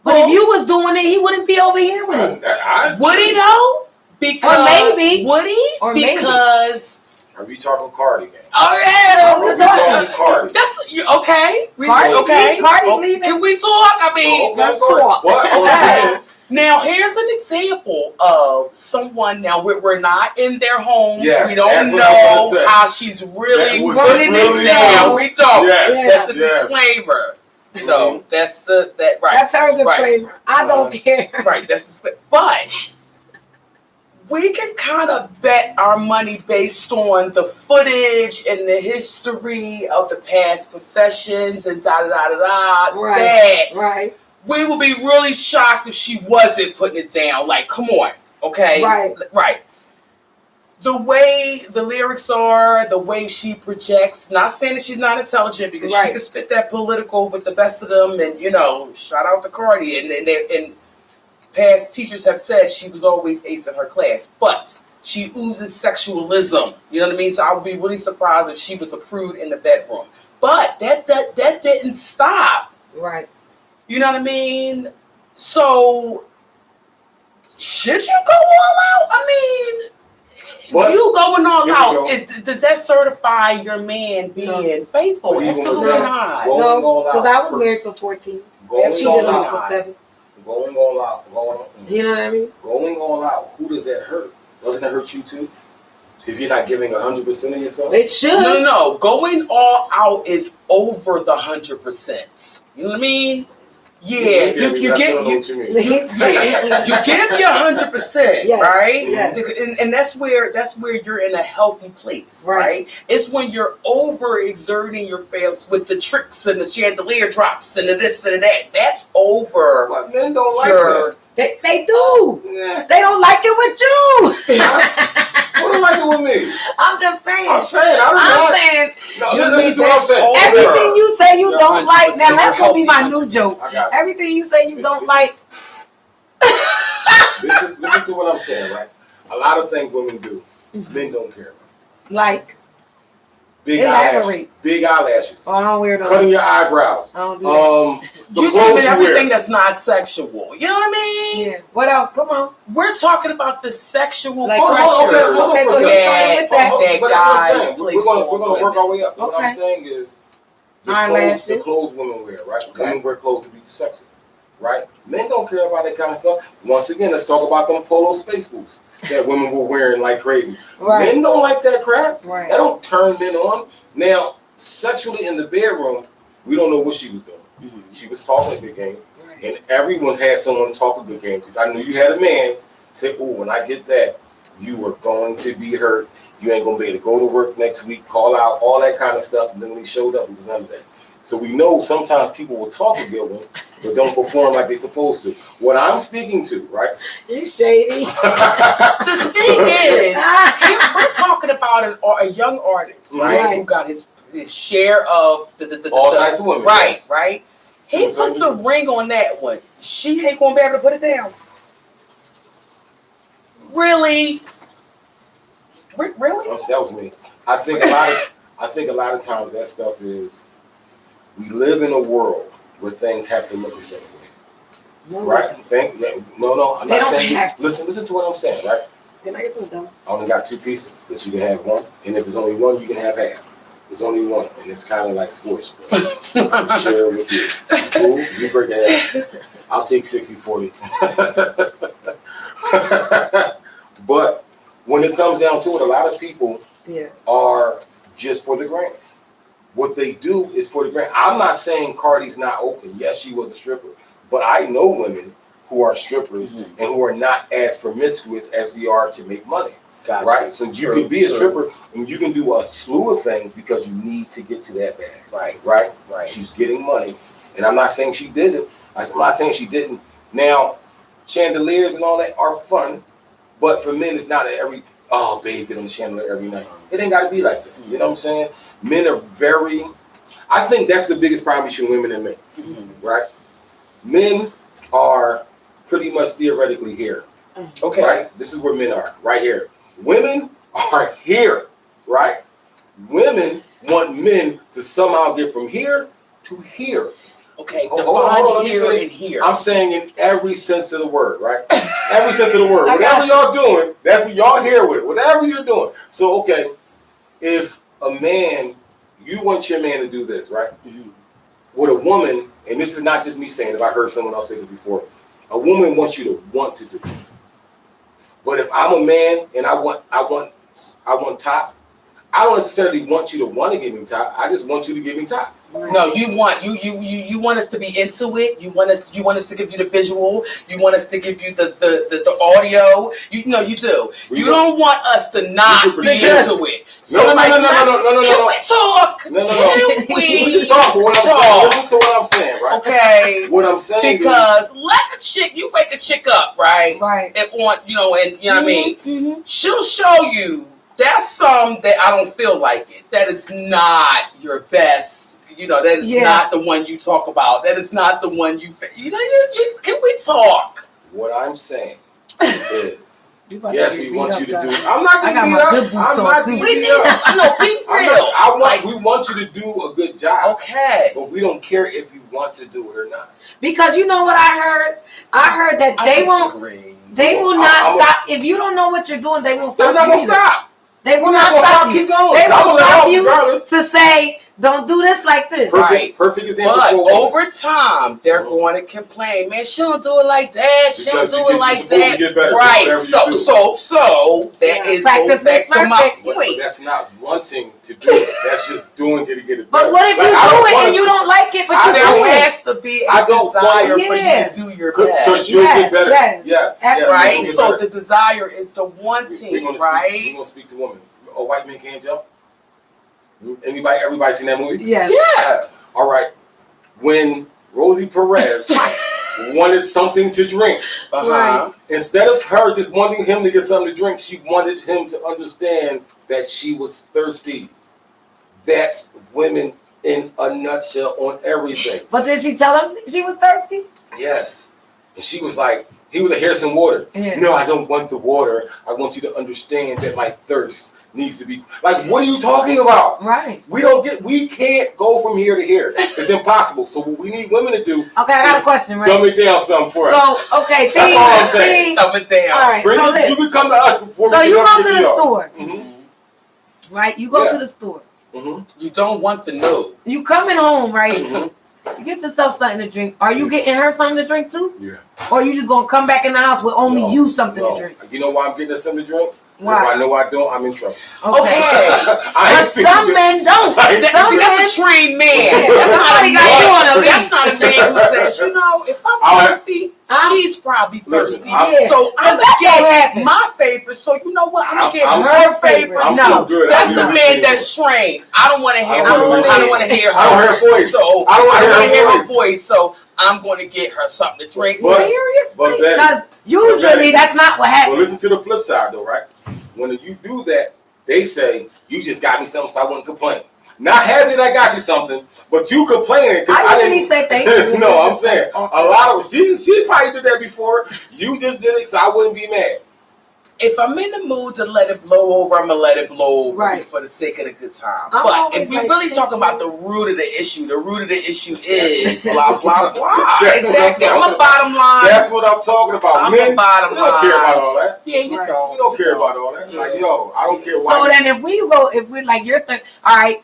But if you was doing it, he wouldn't be over here with it. Would he though? Because Or maybe. Would he? Or maybe. Because Are we talking Cardi now? oh Are yeah, we talking Cardi? that's okay. Cardi, Okay. Cardi's Oh, leaving. Can we talk? I mean, let's talk. What? Now, here's an example of someone. Now, we're not in their homes. Yes, we that's don't what I was know gonna say. how she's really That was running this really down. good. We don't. Yes, That's a yes. disclaimer. Mhm. No, that's right. That's her disclaimer. I don't care. Right. That's the but we can kind of bet our money based on the footage and the history of the past professions and da da da da da. Right. That Right. we would be really shocked if she wasn't putting it down. Like, come on, okay? Right. The way the lyrics are, the way she projects, not saying that she's not intelligent, because she Right. can spit that political with the best of them, and shout out to Cardi, and past teachers have said she was always ace in her class, but she oozes sexualism. You know what I mean? So I would be really surprised if she was a prude in the bedroom. But that didn't stop. Right. You know what I mean? So should you go all out? I mean, But- you going all Here we out, go. does that certify your man being faithful? What are you Absolutely gonna do? not. Going No, all because out I was first. married for 14. Going Cheated all on out. for 7. Going all out. You know what I mean? Going all out. Who does that hurt? Doesn't it hurt you too? If you're not giving 100% of yourself? It should. No. Going all out is over the 100%. You know what I mean? Yeah, you give your 100%, Yes, right? yes. And that's where you're in a healthy place, right? It's when you're overexerting your face with the tricks and the chandelier drops and the this and the that. That's over. But men don't like that. They do. Yeah. They don't like it with you. What don't like it with me? I'm just saying. I'm saying. No, Listen to what I'm saying. everything you say you You're don't like. Now 100% that's gonna be my healthy, new joke. I got it. Everything you say you don't like. Listen to what I'm saying, right? A lot of things women do, men don't care about. Like. Big Elaborate. eyelashes. Oh, I don't wear those. Cutting your eyebrows. I don't do that. The You clothes doing you everything wear. that's not sexual. You know what I mean? Yeah. What else? Come on. We're talking about the sexual Like, pressure hold on, Okay, so for a you're second. starting with that. that But that's what I'm guys saying. place We're on gonna work our way up. But what Okay. I'm saying is the Eyelashes. clothes women wear, right? Okay. Women wear clothes to be sexy, right? Men don't care about that kind of stuff. Once again, let's talk about them polo space boots that women were wearing like crazy. Right. Men don't like that crap. Right. That don't turn men on. Now, sexually in the bedroom, we don't know what she was doing. She was talking a good game, and everyone had someone talk a good game. Because I knew you had a man say, "Oh, when I get that, you are going to be hurt. You ain't gonna be able to go to work next week, call out, all that kind of stuff." And then when he showed up, it was none of that. So we know sometimes people will talk a good one, but don't perform like they're supposed to. What I'm speaking to, right? You shady. The thing is, we're talking about a young artist, right? Right. Who got his share of the All types of women. right, yes. right. He To a certain puts a ring on that one. She ain't gonna be able to put it down. Really? Really? That was me. I think a lot of times that stuff is we live in a world where things have to look a certain way. Right? No, I'm They not don't saying have to. listen to what I'm saying, right? Can I get some dumb? I only got two pieces, but you can have one. And if it's only one, you can have half. There's only one, and it's kind of like sports. But I'll share it with you. Cool? You break it half. I'll take 60-40. But when it comes down to it, a lot of people Yes. are just for the gram. What they do is for the gram. I'm not saying Cardi's not open. Yes, she was a stripper. But I know women who are strippers and who are not as promiscuous as they are to make money. Gotcha. Right? So you can be a stripper and you can do a slew of things because you need to get to that bag. Right? She's getting money. And I'm not saying she didn't. I'm not saying she didn't. Now, chandeliers and all that are fun. But for men, it's not every, oh, babe, get on the chandelier every night. It ain't got to be like that. You know what I'm saying? Men are very, I think that's the biggest problem between women and men, right? Men are pretty much theoretically here. Okay. Right? This is where men are, right here. Women are here, right? Women want men to somehow get from here to here. Okay, Hold on, define here and here. I'm saying in every sense of the word, right? Every sense of the word. Whatever y'all doing, that's what y'all here with it. Whatever you're doing. So, okay, if a man, you want your man to do this, right? With a woman, and this is not just me saying, if I heard someone else say this before, a woman wants you to want to do it. But if I'm a man and I want top, I don't necessarily want you to want to give me top. I just want you to give me top. No, you want us to be into it. You want us to give you the visual. You want us to give you the audio. You do. You don't want us to not be into it. So No. Can we talk? No. Can we talk? Listen to what I'm saying, right? Okay. What I'm saying because you wake a chick up, right? Right. And want, and you know what I mean? She'll show you that's some that I don't feel like it. That is not your best. That is not the one you talk about. That is not the one you can we talk? What I'm saying is, yes, we want you to do. That. I'm not going to beat up. I'm not going to beat up. I know, be real. We want you to do a good job. Okay. But we don't care if you want to do it or not. Because you know what I heard? I heard that they will not stop. If you don't know what you're doing, they won't stop. They're not going to stop. They will not stop you. Keep going. They will stop you regardless. to say, Don't do this like this. Perfect example. But for a woman. over time, they're going to complain. Man, she don't do it like that. She don't Because do you it get- like you're supposed to get that. better Right. whatever you So that Yeah. is Practice goes back makes to my perfect. But point. that's not wanting to do it. That's just doing it to get it better. But what if Like, you I don't do it wanna- and you don't like it, but I you don't- do There it? has to be I a don't desire for you Yeah. to do your Because best. you'll Yes, get better. yes. Yes. Absolutely. Right? you'll get So better. the desire is the We're wanting, gonna right? We're gonna speak to women. A white man can't jump. Everybody seen that movie? Yes. Yeah. All right. When Rosie Perez wanted something to drink, Uh-huh. instead of her just wanting him to get something to drink, she wanted him to understand that she was thirsty. That's women in a nutshell on everything. But did she tell him she was thirsty? Yes. And she was like, he was like, here's some water. Yeah. No, I don't want the water. I want you to understand that my thirst needs to be like, what are you talking about? Right. We can't go from here to here. It's impossible. So what we need women to do, Okay, I got a question, right? dumb it down some for us. So, okay, see, That's all I'm saying. see. Dumb it down. All right, Bring so it, you this. can come to us before So we you get go up to the yard. store, Mm-hmm. right? You go Yeah. to the store. Mm-hmm. You don't want the no. You coming home, right? Mm-hmm. You get yourself something to drink. Are you getting her something to drink too? Yeah. Or you just gonna come back in the house with only No, you something no. to drink? You know why I'm getting her something to drink? Why? If I know I don't, I'm in trouble. Okay. I But ain't speaking some to- men don't. I ain't Some speaking- men. That's a trained man. Yeah. That's not Somebody a got man. you on a That's leash. not a man who says, you know, if I'm All right. thirsty, I'm- she's probably Listen, thirsty. I'm- So I'm that don't gonna happen. get my favorite. So you know what? I'm gonna get I'm her favorite. favorite. I'm No. so good. That's I the don't man listen that's trained. I don't want to hear I her. don't wanna I hear don't want to hear her. I don't hear her voice. So I don't wanna wanna hear her her voice. So I'm going to get her something to drink. But- Seriously? but that- Because usually that's not what Well, happens. listen to the flip side though, right? When you do that, they say, you just got me something so I wouldn't complain. Not happy that I got you something, but you complaining because I I usually didn't. say thank you. No, I'm saying a lot of she probably did that before. You just did it, so I wouldn't be mad. If I'm in the mood to let it blow over, I'm gonna let it blow over Right. for the sake of the good time. I'm But always if we like, really thank talking about you. the root of the issue is Yes. blah blah blah. That's what Exactly. I'm I'm talking a bottom line. That's what I'm talking about. I'm Men, a bottom we don't care about line. all that. Yeah, you Right. don't. We don't care about all that. Like, yo, I don't care So why. then if we're like, all right,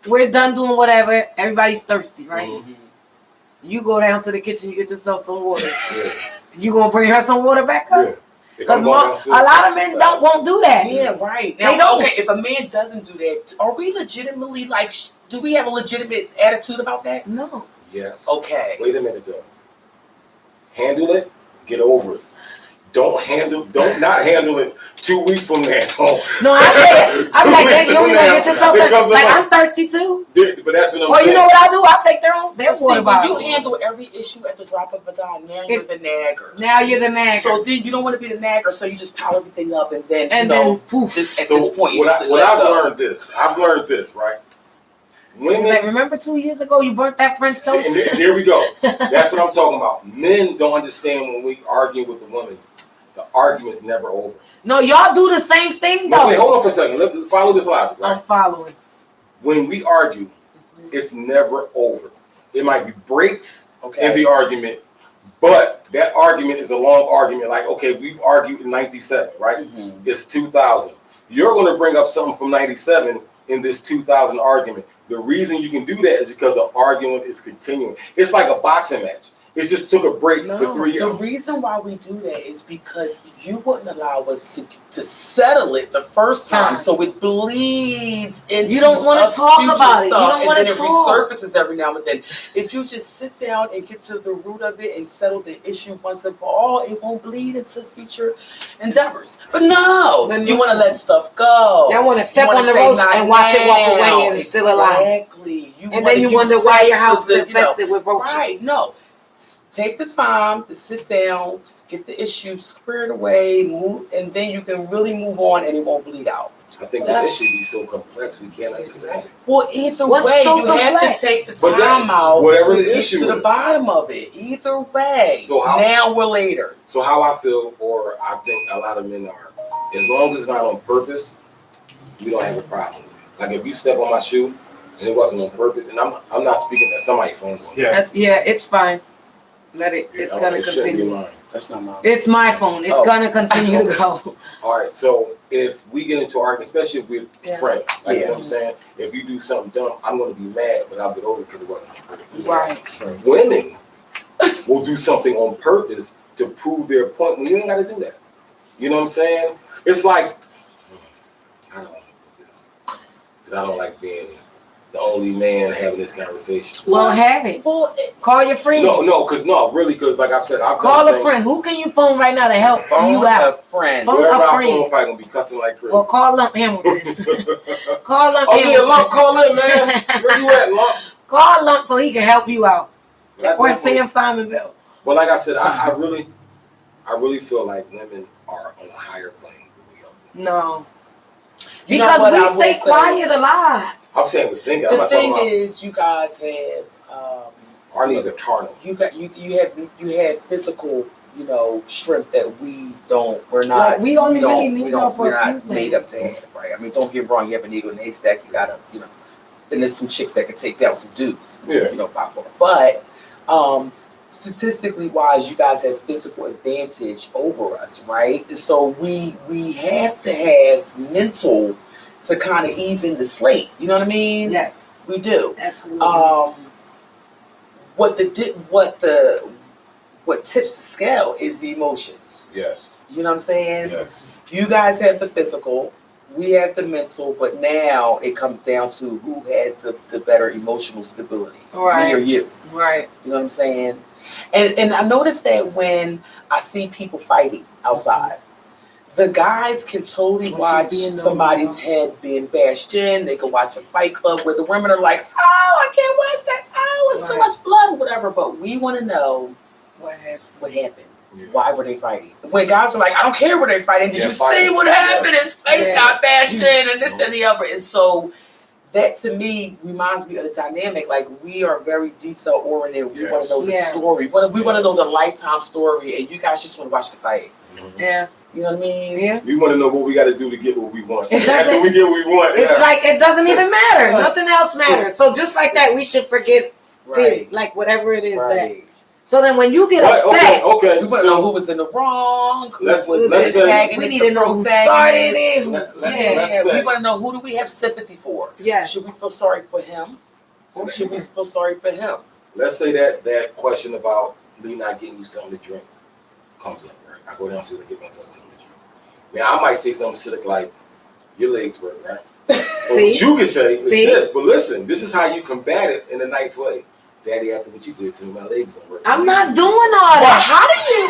we're done doing whatever, everybody's thirsty, right? Mhm. You go down to the kitchen, you get yourself some water. Yeah, You gonna bring her some water back up? yeah. If Because I'm going a downstairs, lot of men won't do that. Yeah, right. They Now, don't. okay, if a man doesn't do that, are we legitimately like? Do we have a legitimate attitude about that? No. Yes. Okay. Wait a minute though. Handle it, get over it. Don't not handle it 2 weeks from now. No, I say, I'm like, weeks you only from gonna now, get yourself it some, comes like, along. I'm thirsty too. But that's what I'm Well, saying. you know what I'll do? I'll take their But see, water when bottle. you handle every issue at the drop of a dime, now you're the nagger. Now you're the nagger. So then you don't want to be the nagger, so you just pile everything up, and then and you know, then poof. at So this point, you what just I've let go. learned this, right? Women, Like, remember 2 years ago you burnt that French toast? and here we go. That's what I'm talking about. Men don't understand when we argue with a woman, the argument's never over. No, y'all do the same thing No, though. wait, hold on for a second. Follow this logic, right? I'm following. When we argue, it's never over. It might be breaks in Okay. the argument, but that argument is a long argument. Like, okay, we've argued in 97, right? Mhm. It's 2000. You're going to bring up something from 97 in this 2000 argument. The reason you can do that is because the argument is continuing. It's like a boxing match. It just took a break for 3 The years. reason why we do that is because you wouldn't allow us to settle it the first time, so it bleeds into You don't wanna other talk future about it. You stuff, don't and wanna then talk. it resurfaces every now and then. If you just sit down and get to the root of it and settle the issue once and for all, it won't bleed into future endeavors. But no, But you no. want to let stuff go. Y'all want to step You wanna on the say, roach "Not and watch it walk now." away and it's still alive. Exactly. And then you wonder why your house is infested with roaches. Right, no. Take the time to sit down, get the issue squared away, move, and then you can really move on and it won't bleed out. I think the issue is so complex we can't understand it. Well, either What's way, so you have complex? to take the But that- time out whatever to the get issue to the is. bottom of it. Either way, So how- now we're later. So how I feel, or I think a lot of men are, as long as it's not on purpose, we don't have a problem with it. Like if you step on my shoe and it wasn't on purpose, and I'm not speaking to somebody's phone. Yeah. It's fine. Let it. It's gonna It shouldn't be continue. mine. That's not mine. It's my phone. It's Oh. gonna continue to go. All right, so if we get into argument, especially if we're Yeah. friends, like you Yeah. know what I'm saying. If you do something dumb, I'm gonna be mad, but I'll get over it because it wasn't on purpose. Right. Women will do something on purpose to prove their point when you ain't got to do that. You know what I'm saying? It's like I don't want to do this because I don't like being the only man having this conversation. Well, have it. Well, Call your friend. Really, because like I said, I've Call done a things- friend. Who can you phone right now to help phone you a out? friend. Phone Whoever a I friend. phone probably gonna be cussing like crazy. Or call Lump Hamilton. Call Lump Oh yeah, Hamilton. Lump, call in, man. Where you at, Lump? Call Lump so he can help you out. But Or I definitely- Sam Simonville. But like I said, I really feel like women are on a higher plane than we are. No. You know Because what I we will stay say? quiet a lot. I'm saying we're thinking. I'm The not talking thing about is, you guys have our needs are carnal. you have physical, strength that we don't. We're not. Like, we only don't- really need don't- her for we're a few not made up to things. have, right? I mean, don't get me wrong. You have a needle in a haystack. You gotta, and there's some chicks that can take down some dudes. Yeah. By far. But statistically wise, you guys have physical advantage over us, right? So we have to have mental to kind of even the slate. You know what I mean? Yes, We do. absolutely. What tips the scale is the emotions. Yes. You know what I'm saying? Yes. You guys have the physical, we have the mental, but now it comes down to who has the better emotional stability. Me or Right. you. Right. You know what I'm saying? And I noticed that when I see people fighting outside, the guys can totally When she's watch being nosy, somebody's huh? head being bashed in. They can watch a fight club where the women are like, oh, I can't watch that. Oh, it's too Right. much blood or whatever. But we want to know What happened? what happened. Yeah. Why were they fighting? When guys are like, I don't care where they're fighting. Did Yeah, you fighting. see what happened? His face Yeah. got bashed in and this and the other. And so that to me reminds me of the dynamic. Like we are very detail oriented. We want to know the Yeah. story. We want to know Yes. the lifetime story. And you guys just want to watch the fight. Yeah. You know what I mean? Yeah. We want to know what we got to do to get what we want. It doesn't- After we get what we want, It's yeah. like it doesn't even matter. Nothing else matters. So just like that, we should forget Right. like whatever it is that. Right. So then when you get Right, upset, okay. We want to know who was in the wrong, who Let's- was let's the say- antagonist, we need the to know who protagonist. started it. Who, Let's Yeah, say- we want to know who do we have sympathy for. Yes. Should we feel sorry for him, or should we feel sorry for him? Let's say that question about me not getting you something to drink comes up, right? I go downstairs and get myself something to drink. Now I might say something silly like, "Your legs work, right?" But See? what you can say is See? this. But listen, this is how you combat it in a nice way. Daddy, after what you did to me, my legs don't work. I'm not doing all Well, that. how do you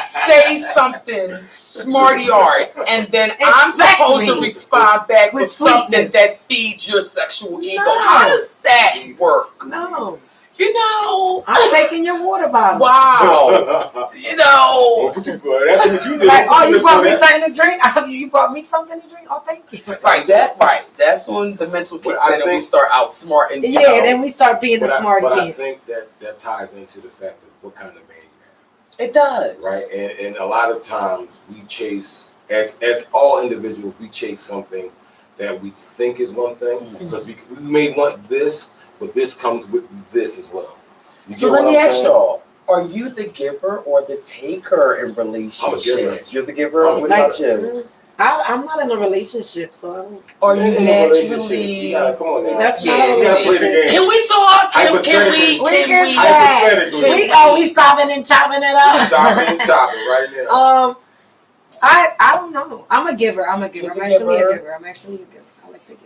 say something smarty art and then I'm Expect supposed me. to respond back With with something sweetness. that feeds your sexual ego? No. How does that work? No, I'm taking your water bottle. wow. Well, That's that's what you did. Like, oh, you did brought me that. something to drink? You brought me something to drink? Oh, thank you. right. That's when the mental But kicks I in and we think- start outsmarting. Yeah, then we start being the smart But I kids. think that ties into the fact of what kind of man you It does. have, right? And a lot of times we chase, as all individuals, we chase something that we think is one thing Mhm. because we may want this, but this comes with this as well. You So get let what me I'm ask saying? y'all: are you the giver or the taker in relationships? You're the giver. I'm a What giver. about you? I'm not in a relationship, so I don't. Are you In a relationship, naturally? you gotta, come on now. That's Yeah, not a You gotta play the relationship. game. Can we talk? Can we? Hypothetically. We can we? chat. Hypothetically. We stopping and chopping it up. Stopping and chopping right now. I don't know. I'm a giver. I'm You're the actually giver. a giver. I like to give.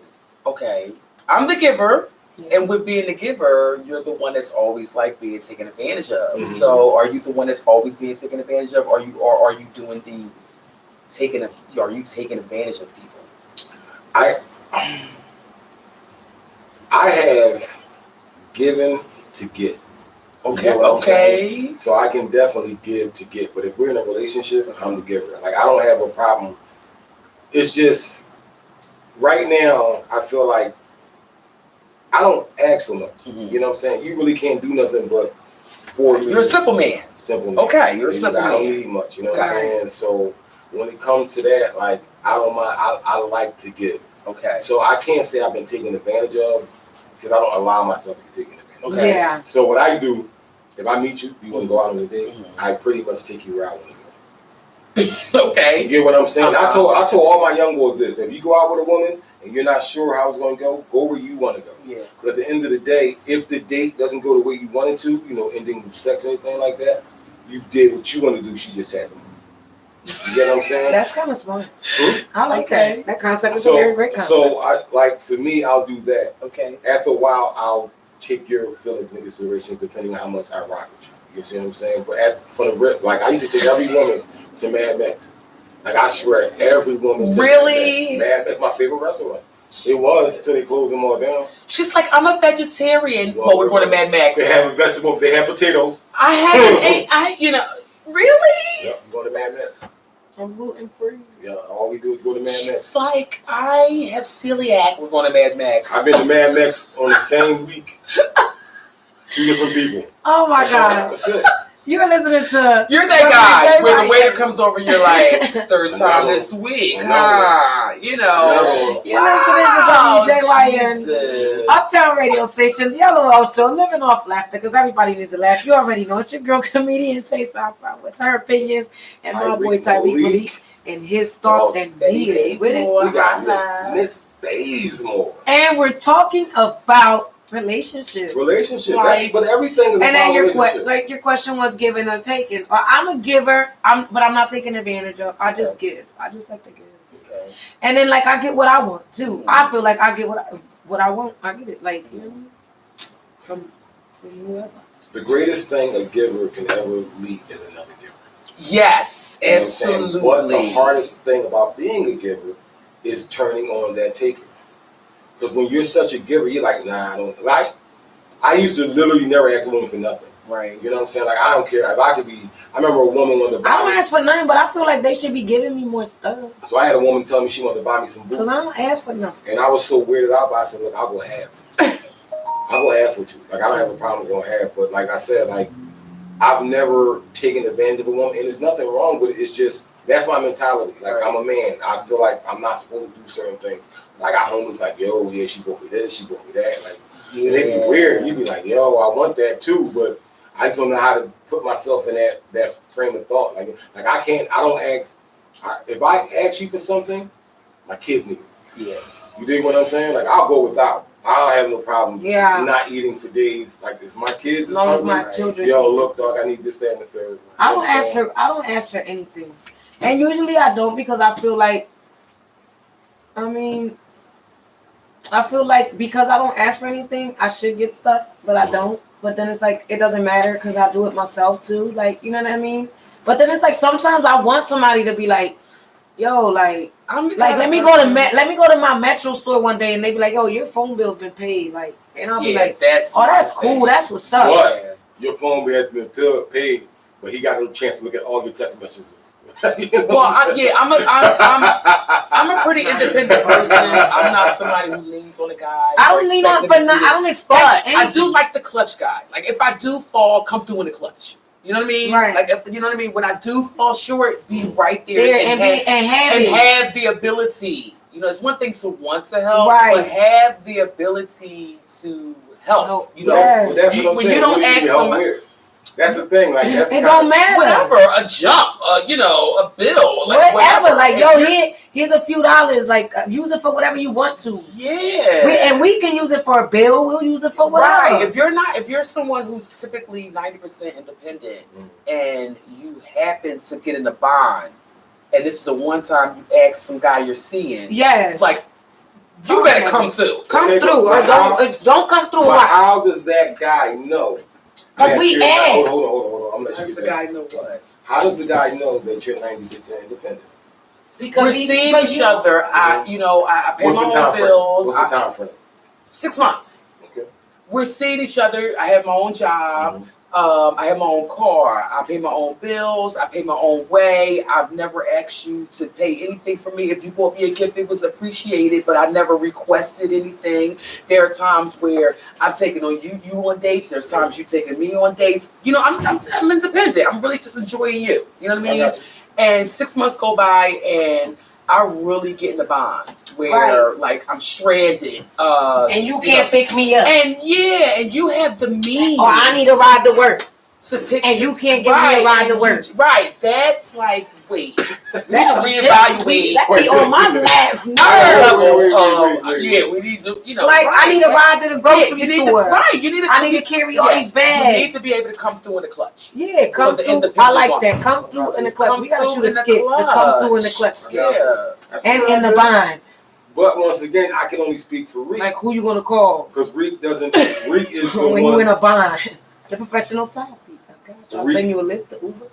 Okay, I'm the giver, Yeah. and with being the giver, you're the one that's always like being taken advantage of. Mhm. So, are you the one that's always being taken advantage of? Or are you doing the taking? Are you taking advantage of people? I have given to get. Okay, get what I'm okay. So I can definitely give to get. But if we're in a relationship, I'm the giver. Like I don't have a problem. It's just right now I feel like I don't ask for much. Mhm. You know what I'm saying? You really can't do nothing but for me. You're a simple man. Simple man. Okay, you're a simple I don't man. need much. You know what I'm Okay. saying? So when it comes to that, like I don't mind. I like to give. Okay. So I can't say I've been taken advantage of because I don't allow myself to be taken advantage of. Okay. Yeah. So what I do, if I meet you, you want to go out on a date, Mhm. I pretty much take you where I want to go. Okay. You get what I'm saying? Uh-huh. I told all my young boys this: if you go out with a woman and you're not sure how it's going to go where you want to go. Yeah. Because at the end of the day, if the date doesn't go the way you wanted to, ending with sex or anything like that, you did what you want to do. She just happened. You get what I'm saying? That's kind of smart. I like Okay. that. That concept is a very great concept. So for me, I'll do that. Okay. After a while, I'll take your feelings into consideration depending on how much I rock with you. You see what I'm saying? But from the rip, like I used to take every woman to Mad Max. Like I swear, every woman. Really? Mad Max my favorite restaurant. It was until they closed them all down. She's like, I'm a vegetarian. Well, we're going to Mad Max. They have vegetables. They have potatoes. I haven't ate. Really? Yep, going to Mad Max. I'm gluten free. Yeah, all we do is go to Mad Max. She's like, I have celiac. We're going to Mad Max. I've been to Mad Max on the same week. 2 different people. Oh my God. That's it. You're listening to. You're that guy where the waiter comes over, you're like, third time this week. No. You're listening to WJYN Uptown Radio Station, the LOL Show, living off laughter because everybody needs to laugh. You already know it's your girl comedian Shay Sasa with her opinions and my boy Tyreek Malik and his thoughts and views with it. We got Miss Bazemore. And we're talking about relationships. Relationship. Like, but everything is and about then relationship. your question was giving or taking. Well, I'm a giver, but I'm not taking advantage of. I just give. I just like to give. Okay. And then like I get what I want too. I feel like I get what I want. I get it. Like from whoever. The greatest thing a giver can ever meet is another giver. Yes, You know what I'm saying? absolutely. But the hardest thing about being a giver is turning on that taker. Because when you're such a giver, you're like, nah, I don't. Like, I used to literally never ask a woman for nothing. Right. You know what I'm saying? Like, I don't care. If I could be, I remember a woman wanted to buy I don't ask for nothing, but I feel like they should be giving me more stuff. So I had a woman tell me she wanted to buy me some boots. Because I don't ask for nothing. And I was so weirded out by it. I said, look, I'll go half. I'll go half with you. Like, I don't have a problem going half. But like I said, like, I've never taken advantage of a woman. And there's nothing wrong with it. It's just, that's my mentality. Like, I'm a man. I feel like I'm not supposed to do certain things. Like, I homies like, yo, yeah, she bought me this, she bought me that. Like, and it'd be weird. You'd be like, yo, I want that too. But I just don't know how to put myself in that frame of thought. Like I don't ask. If I ask you for something, my kids need it. Yeah. You dig what I'm saying? Like, I'll go without. I don't have no problem not eating for days. Like, it's my kids. As long as my children. Yo, look, dog, I need this, that, and the third. I don't ask for anything. And usually I don't because I feel like, because I don't ask for anything, I should get stuff, but I don't. But then it's like, it doesn't matter because I do it myself too. Like, you know what I mean? But then it's like, sometimes I want somebody to be like, yo, like, let me go to my Metro store one day and they be like, yo, your phone bill's been paid. Like, and I'll be like, that's cool. That's what's up. But your phone bill has been paid, but he got a chance to look at all your text messages. Well, I'm a pretty independent person. I'm not somebody who leans on a guy. I don't lean on for nothing. I don't expect anything. I do like the clutch guy. Like, if I do fall, come through in the clutch. You know what I mean? Right. Like, if you know what I mean. When I do fall short, be right there and have the ability. You know, it's one thing to want to help, but have the ability to help. You know, that's what I'm saying. You don't ask somebody. That's the thing. Like, that's it don't matter. Whatever, a jump, a bill, like whatever. Like, yo, here's a few dollars. Like, use it for whatever you want to. Yeah. We can use it for a bill. We'll use it for whatever. Right. If you're someone who's typically 90% independent, and you happen to get in a bond, and this is the one time you ask some guy you're seeing, like, you better come through. Come through, or don't come through. But how does that guy know? Because we ask. Hold on. I'm gonna let you get that. Guy know what? How does the guy know that you're 90% independent? Because we're seeing each other. I pay my own bills. What's the time frame? 6 months. Okay. We're seeing each other. I have my own job. I have my own car. I pay my own bills. I pay my own way. I've never asked you to pay anything for me. If you bought me a gift, it was appreciated, but I never requested anything. There are times where I've taken on you on dates. There's times you've taken me on dates. You know, I'm independent. I'm really just enjoying you. You know what I mean? And 6 months go by, and I really get in a bond where, like, I'm stranded. And you can't pick me up. And you have the means. Or I need a ride to work. to pick, and you can't give me a ride to work. Right, that's like, wait, we need to That reevaluate. be on my last nerve. Wait. Yeah, we need to, you know, Like, right, I need a ride to the grocery you need store. you need to. I need to carry all these bags. You need to be able to come through in the clutch. Yeah, come the through. independent I like woman. that. Come through in the clutch. Come We gotta through shoot a in the skit. To come through in the clutch. clutch skit. Yeah. And in the bind. But once again, I can only speak for Reek. Like, who you gonna call? Because Reek is the when one. you in a bind. The professional side piece. I got you. I'll Reek. send you a lift, the Uber.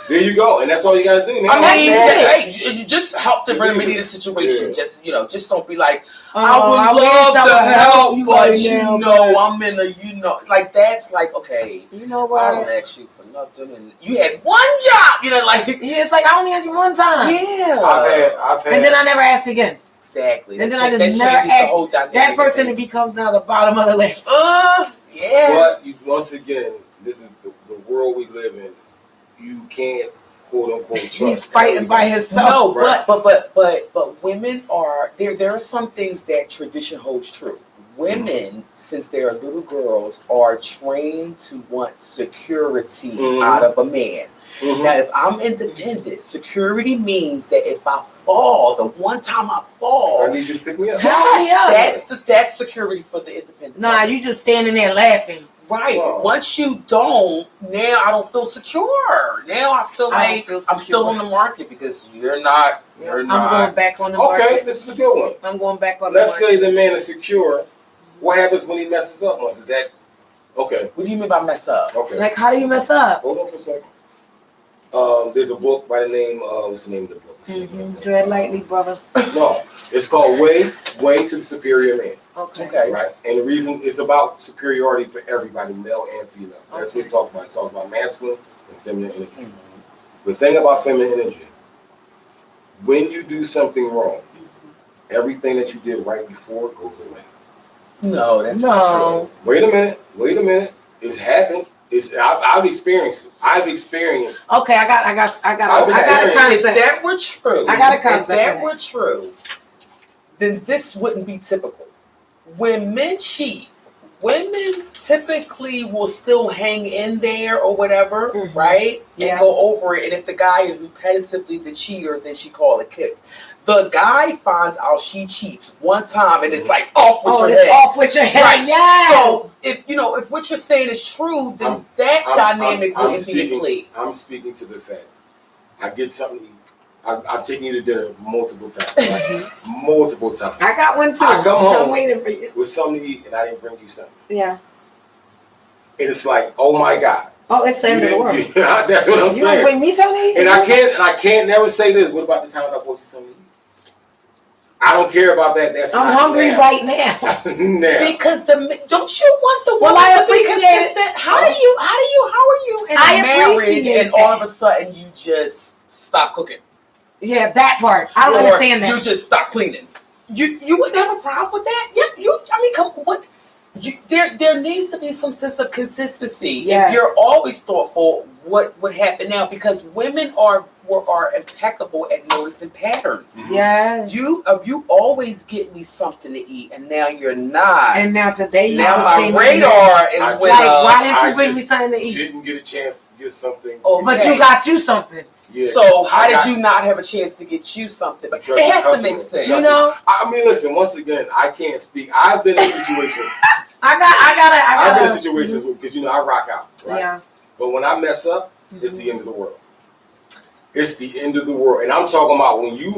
There you go, and that's all you gotta do. Man. I mean, That's hey, you just help to remedy the situation. Yeah. Just, you know, just don't be like, Oh, I would love to help, but right you now, know, but- I'm in a, you know, like that's like, okay, You know I don't what? ask you for nothing, and you had one job, you know, like, Yeah, it's like I only asked you one time. yeah, I've had, And then I never ask again. exactly, And that then I cha- just that never changes the asked whole dynamic That of person things. it becomes now the bottom of the list. Yeah. But you, once again, this is the world we live in. You can't quote unquote trust. He's fighting by everybody. himself. No, Right. but women are there. There are some things that tradition holds true. Women, since they are little girls, are trained to want security Mhm. out of a man. Mhm. Now, if I'm independent, security means that if I fall, the one time I I fall, need you to pick me up. Yeah. that's security for the independent. Nah, woman. you just standing there laughing. Right. Wow. Once you don't, now I don't feel secure. Now I feel I don't like feel I'm still secure. on the market because you're not. You're I'm not. going back on the Okay, market. this is a good one. I'm going back on the Let's market. say the man is secure. What happens when he messes up once? Is that okay? What do you mean by mess up? Okay. Like, how do you mess up? Hold on for a second. There's a book by the name. What's the name of the book? What's the name of the Tread lightly, brothers. book? No, it's called Way to the Superior Man. Okay. Okay. Right, and the reason it's about superiority for everybody, male and female. That's what it talks about. It talks about masculine and feminine energy. The thing about feminine energy, when you do something wrong, everything that you did right before goes away. No, that's No. not Wait a minute. It's happened. I've experienced it. I've experienced. Okay, I got a If true. If concept. that were true, I got a concept If that for were true, then this wouldn't be typical. When men cheat, women typically will still hang in there or whatever, Mhm. right? Yeah. And go over it. And if the guy is repetitively the cheater, then she call it quits. The guy finds out she cheats one time and it's like off with Oh, your it's head. off with your head. Right. Yes. So if what you're saying is true, then that dynamic wouldn't be in place. I'm speaking to the fact. I get something to eat. I've taken you to dinner multiple times. Right? Multiple times. I got one too. I come home. I'm waiting for you. With something to eat and I didn't bring you something. Yeah. And it's like, oh my God. Oh, it's the end of the world. That's what I'm You don't saying. bring me something? And I can't never say this. What about the time I bought you something to eat? I don't care about that. That's I'm not hungry now. right now. That's now. Because don't you want the Well, woman I to be appreciate it. consistent? How are you in I a marriage appreciate and all that. of a sudden you just stop cooking? Yeah, that part. I don't Or understand that. You just stop cleaning. You wouldn't have a problem with that? Yeah, I mean, come what? There needs to be some sense of consistency. Yes. If you're always thoughtful, what would happen now? Because women are impeccable at noticing patterns. Yes. If you always get me something to eat, and now you're not. And now today you now just my came in radar is I- with Like, why didn't I you bring me just something to eat? Didn't get a chance to get something. Oh, But okay. you got you something. Yeah. So how I did got- you not have a chance to get you something? Because It has the to make customer- sense. You know? I mean, listen. Once again, I can't speak. I've been in situations. I I've been in gotta. situations because I rock out, right? Yeah. But when I mess up, it's the end of the world. It's the end of the world, and I'm talking about when you,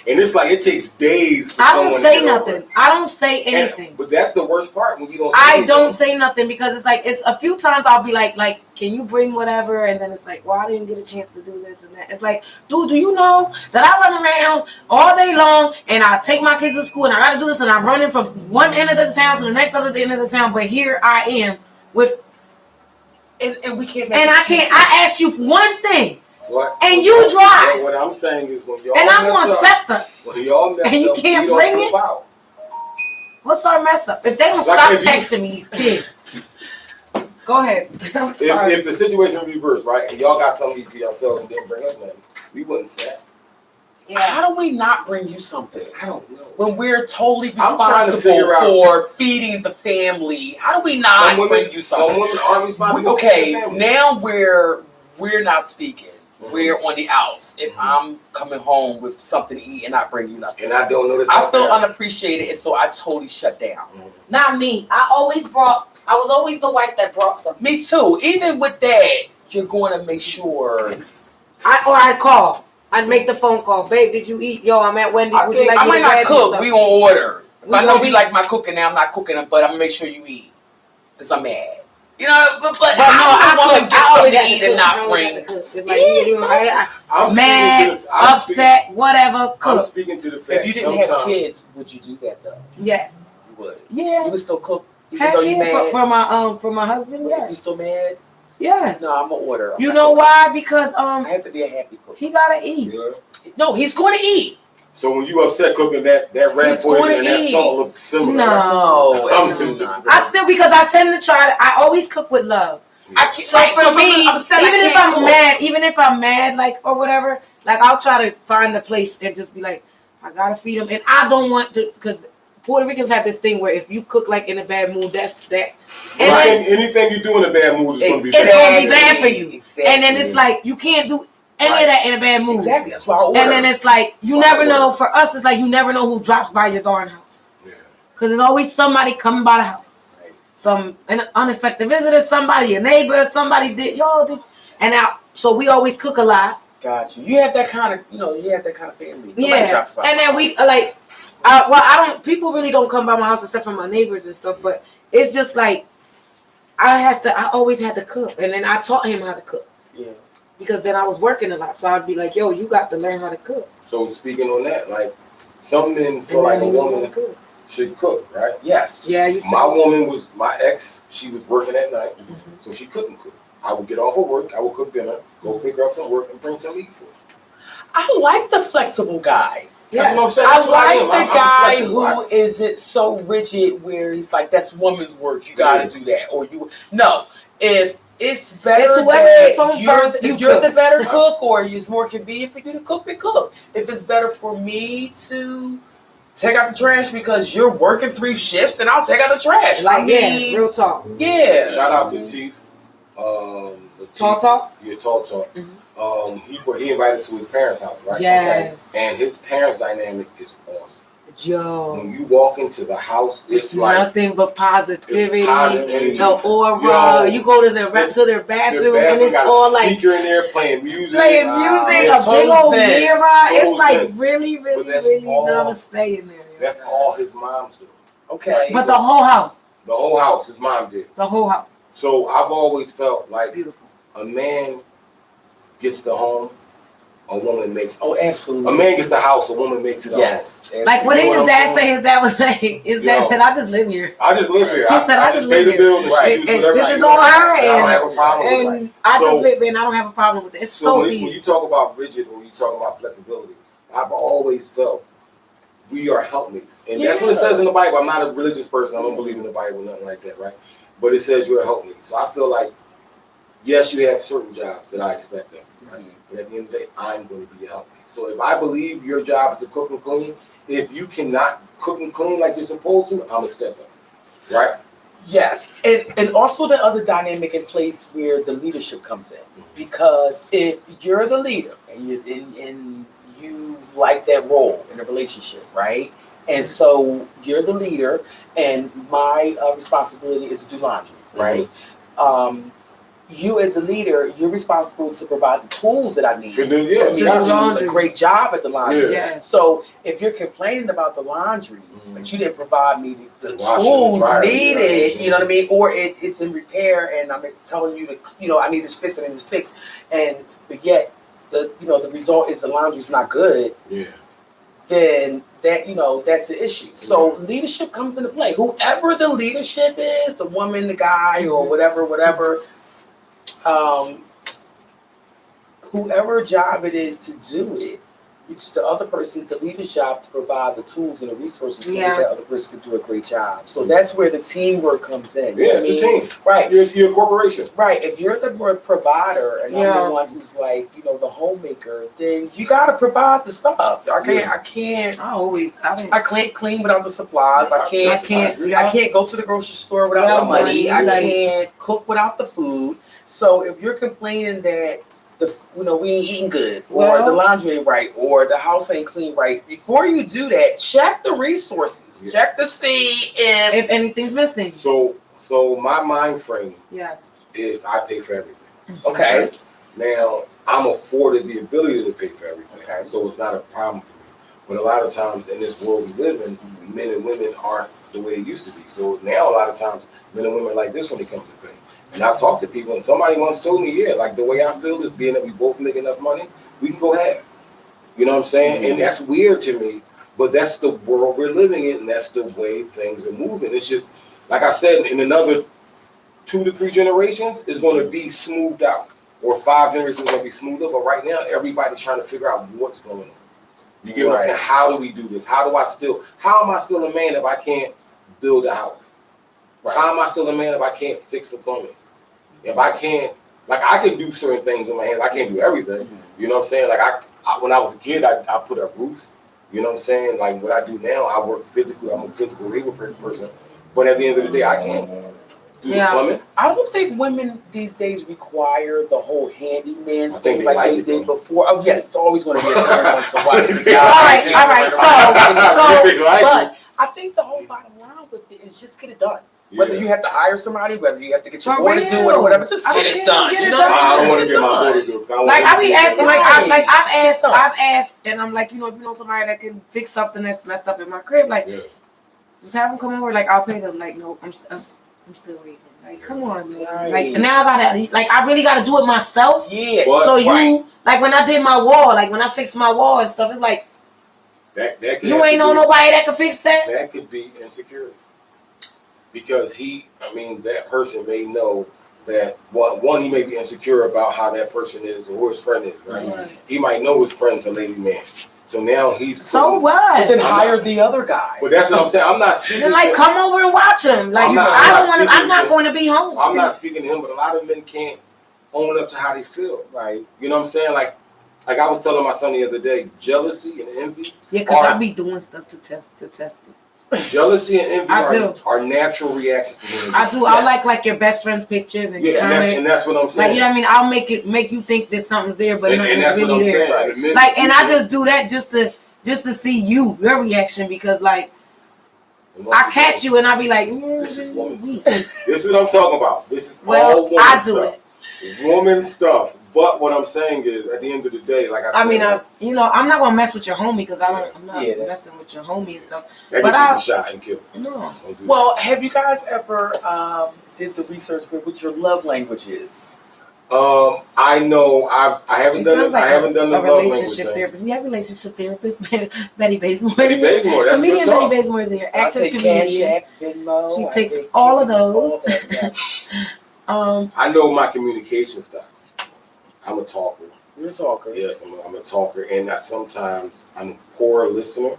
and it's like it takes days. For I don't someone say to get over nothing. it. I don't say And- anything. but that's the worst part when you don't. Say I anything. don't say nothing because it's like it's a few times I'll be like, can you bring whatever? And then it's like, well, I didn't get a chance to do this and that. It's like, dude, do you know that I run around all day long and I take my kids to school and I got to do this and I'm running from one end of the town to the next other end of the town, but here I am with, And we can't. and I asked you for one thing, What? and you drive, What I'm saying is when y'all and I'm mess on up, SEPTA. when y'all mess and you up, can't don't bring flip it? out. What's our mess up? If they don't Like stop if you- texting me, these kids. Go ahead. I'm sorry. If the situation reversed, right, and y'all got something for yourselves and didn't bring us nothing, we wouldn't say. Yeah. How do we not bring you something? I don't know. When we're totally I'm trying to responsible figure out- for feeding the family, how do we not bring you Some something? women are responsible. for Okay, their family. now we're not speaking. Mhm. We're on the outs. If Mhm. I'm coming home with something to eat and I bring you nothing, And I don't know this. I feel out there. unappreciated, and so I totally shut down. Mhm. Not me. I was always the wife that brought something. Me too. Even with that, you're going to make sure. I'd call. I'd make the phone call. Babe, did you eat? Yo, I'm at Wendy's. Would you like I me might to not grab you cook. something? We gonna order. If We I know gonna you eat. like my cooking now, I'm not cooking, but I'm gonna make sure you eat. Cause I'm mad. You know, but But no, I I want to cook. get I always something to had to eat cook. and I not always had bring. to cook. It's like you know, I'm mad, speaking to the, I'm upset, whatever. I'm Cook. speaking to the fact. If you didn't have sometimes- kids, would you do that though? Yes. You would. Yeah. You would still cook even Heck though you yeah, mad. for my husband. If you Yes. still mad, Yes. no, I'm gonna order. I'm You not know cooking. why? Because I have to be a happy cook. he gotta eat. Yeah. No, he's going to eat. So when you upset cooking, that red He's poison gonna and that eat. salt look similar. No. No, I'm it's just- not. I still because I tend to try to. I always cook with love. I can't, So right, for if me, I'm upset, I even if can't I'm cook. mad, like or whatever, like I'll try to find the place and just be like, I gotta feed him, and I don't want to because Puerto Ricans have this thing where if you cook like in a bad mood, that's that, and then Anything you do in a bad mood is gonna be It's bad. gonna be bad for you. Exactly. and then it's like you can't do any Right. of that in a bad mood. Exactly. That's why I order. And then it's like you That's why I never know. order. For us, it's like you never know who drops by your darn house Yeah. because there's always somebody coming by the house. Right. An unexpected visitor, somebody, a neighbor, somebody did, and now, so we always cook a lot. Got you. You have that kind of, you have that kind of family. Nobody Yeah, drops by. and then we people really don't come by my house except for my neighbors and stuff, but it's just like, I always had to cook, and then I taught him how to cook, Yeah. because then I was working a lot, so I'd be like, yo, you got to learn how to cook. So speaking on that, like some men And feel like a then he knows how to woman cook. should cook, right? Yes. Yeah, I used to. My woman was my ex. She was working at night, Mhm. so she couldn't cook. I would get off of work. I would cook dinner, go pick her up from work, and bring some eat for her. I like the flexible guy. That's what I'm saying. I That's what I like am. the I'm guy flexible. who isn't so rigid where he's like, that's woman's work. You got to do that. Or you, no. If it's better It's whoever that gets home first, you you're the cook. better cook, or it's more convenient for you to cook, then cook. If it's better for me to take out the trash because you're working 3 shifts, and I'll take out the trash. Like, I mean, yeah, real talk. yeah. Shout out to Teeth. Tall talk? Yeah, Tall Talk. Mhm. He invited us to his parents' house, right? Yes. Okay. And his parents' dynamic is awesome. Yo. When you walk into the house, It's it's like nothing but positivity, it's positive energy. the aura. Yo, You go to their bathroom, and it's got all a like speaker in there playing music. playing music, It's a big old Zen. mirror. It's So like zen. really, But really, that's really all- namaste in there. That's all his mom's do. Okay. But the whole house, The whole house, his mom did. the whole house, So I've always felt like beautiful. a man gets the home, a woman makes. Oh, absolutely. A man gets the house, a woman makes it. Yes. Like what You did know his what dad I'm say? His dad was like, his dad Yo. said, "I just live here, I just live here. He said, I just pay live the here. bill and she It- use it's whatever just she as wants. on her I don't end. have a problem with and it. I So- just live here, and I don't have a problem with it. It's So so when you peace." talk about rigid or you talk about flexibility, I've always felt we are helpmates. And that's what it Yeah. says in the Bible. I'm not a religious person. I don't believe in the Bible, nothing like that, right? But it says you're a helpmate. So I feel like, yes, you have certain jobs that I expect of you, right? But at the end of the day, I'm going to be a helpmate. So if I believe your job is to cook and clean, if you cannot cook and clean like you're supposed to, I'm going to step up, right? Yes, and also the other dynamic in place where the leadership comes in, because if you're the leader and you like that role in a relationship, right? And so you're the leader, and my responsibility is to do laundry, right? You as a leader, you're responsible to provide the tools that I need Yeah, for me To to do do laundry. a great job at the laundry. Yeah. Yes. So if you're complaining about the laundry, but you didn't provide me the Washing and tools drying, needed, yeah. you know what I mean? Or it's in repair and I'm telling you to, I need this fixed and this fixed, but yet the result is the laundry's not good, Yeah. then that's an issue. So leadership comes into play. Whoever the leadership is, the woman, the guy, or whatever, whoever job it is to do it, it's the other person, the leader's job to provide the tools and the resources so Yeah. that other person can do a great job. So that's where the teamwork comes in. Yeah, it's the team. Right. You're a corporation. Right. If you're the provider and Yeah. I'm the one who's like, the homemaker, then you gotta provide the stuff. I can't I can't clean without the supplies. I can't go to the grocery store without Without my money. money, I like- can't cook without the food. So if you're complaining that we ain't eating good, or Well- the laundry ain't right, or the house ain't clean right, before you do that, check the resources. Yeah. Check to see If anything's missing. So my mind frame Yes. is I pay for everything. Okay. Now I'm afforded the ability to pay for everything, Okay. so it's not a problem for me. But a lot of times in this world we live in, men and women aren't the way it used to be. So now a lot of times men and women are like this when it comes to pay. And I've talked to people, and somebody once told me, yeah, like the way I feel is being that we both make enough money, we can go half. You know what I'm saying? And that's weird to me, but that's the world we're living in, and that's the way things are moving. It's just, like I said, in another 2 to 3 generations, it's going to be smoothed out. Or 5 generations is going to be smoothed out. But right now, everybody's trying to figure out what's going on. You get what I'm saying? How do we do this? How am I still a man if I can't build a house? Right. How am I still a man if I can't fix the plumbing? If I can't, like I can do certain things with my hands, I can't do everything. You know what I'm saying? Like I when I was a kid, I put up roofs. You know what I'm saying? Like what I do now, I work physically. I'm a physical labor person. But at the end of the day, I can't do the plumbing. I don't think women these days require the whole handyman I think thing they like like they it, did though. before. Oh yes, it's always going to be a turn on to watch the guy. All right. But I think the whole bottom line with it is just get it done. Whether you have to hire somebody, whether you have to get your boy to do it or whatever, just get it done. Get it You know done. what I I don't mean? want to Just get my it boy to done. do it. 'Cause I want Like him I to be do asking, something. I've asked, and I'm like, if you know somebody that can fix something that's messed up in my crib, like, Yeah. just have them come over. Like I'll pay them. Like no, I'm still waiting. Like come on, man. Right. Like now I really gotta do it myself. Yeah. But- So you Right. like when I did my wall, like when I fixed my wall and stuff, it's like That could you have ain't to know be- nobody that can fix that. That could be insecurity. Because that person may know that one, he may be insecure about how that person is or who his friend is, right? Right. He might know his friend's a lady man. So now he's So putting- what? But then I'm hire not- the other guy. But that's what I'm saying. I'm not speaking Then like to, come over and watch him. Like I'm not I'm not speaking going to be home. I'm not speaking to him, but a lot of men can't own up to how they feel. Right. You know what I'm saying? Like I was telling my son the other day, jealousy and envy. Yeah, because I be doing stuff to test it. Jealousy and envy I do. are natural reactions to human I beings. do. I'll like your best friend's pictures and Yeah, comment. and that's what I'm Like saying. you know what I mean? I'll make you think that something's there, but and nothing's that's what really I'm there. saying. Right. And the men- Like, and I just do that just to see your reaction because like and once I again, catch you and I be like, This is woman stuff. This is what I'm talking about. This is all well, woman I do stuff. it. Woman stuff. But what I'm saying is, at the end of the day, like I said, I mean, I'm not gonna mess with your homie because I'm not Yeah, that's- messing with your homie and stuff. that but get people shot and killed. No. Don't do Well, have you guys ever did the research with what your love language is? that. I know I haven't She done sounds it. like I haven't done the a love language relationship thing. therapist. We have relationship therapists. Betty Bazemore. Betty Bazemore, that's Comedian good talk. Betty Bazemore is here. So I Actress, take Cash comedian. App, Venmo. She I takes take all of Giphy, those. all that, yeah. I know my communication style. I'm a talker. You're a talker. Yes, I'm a talker, and sometimes I'm a poor listener.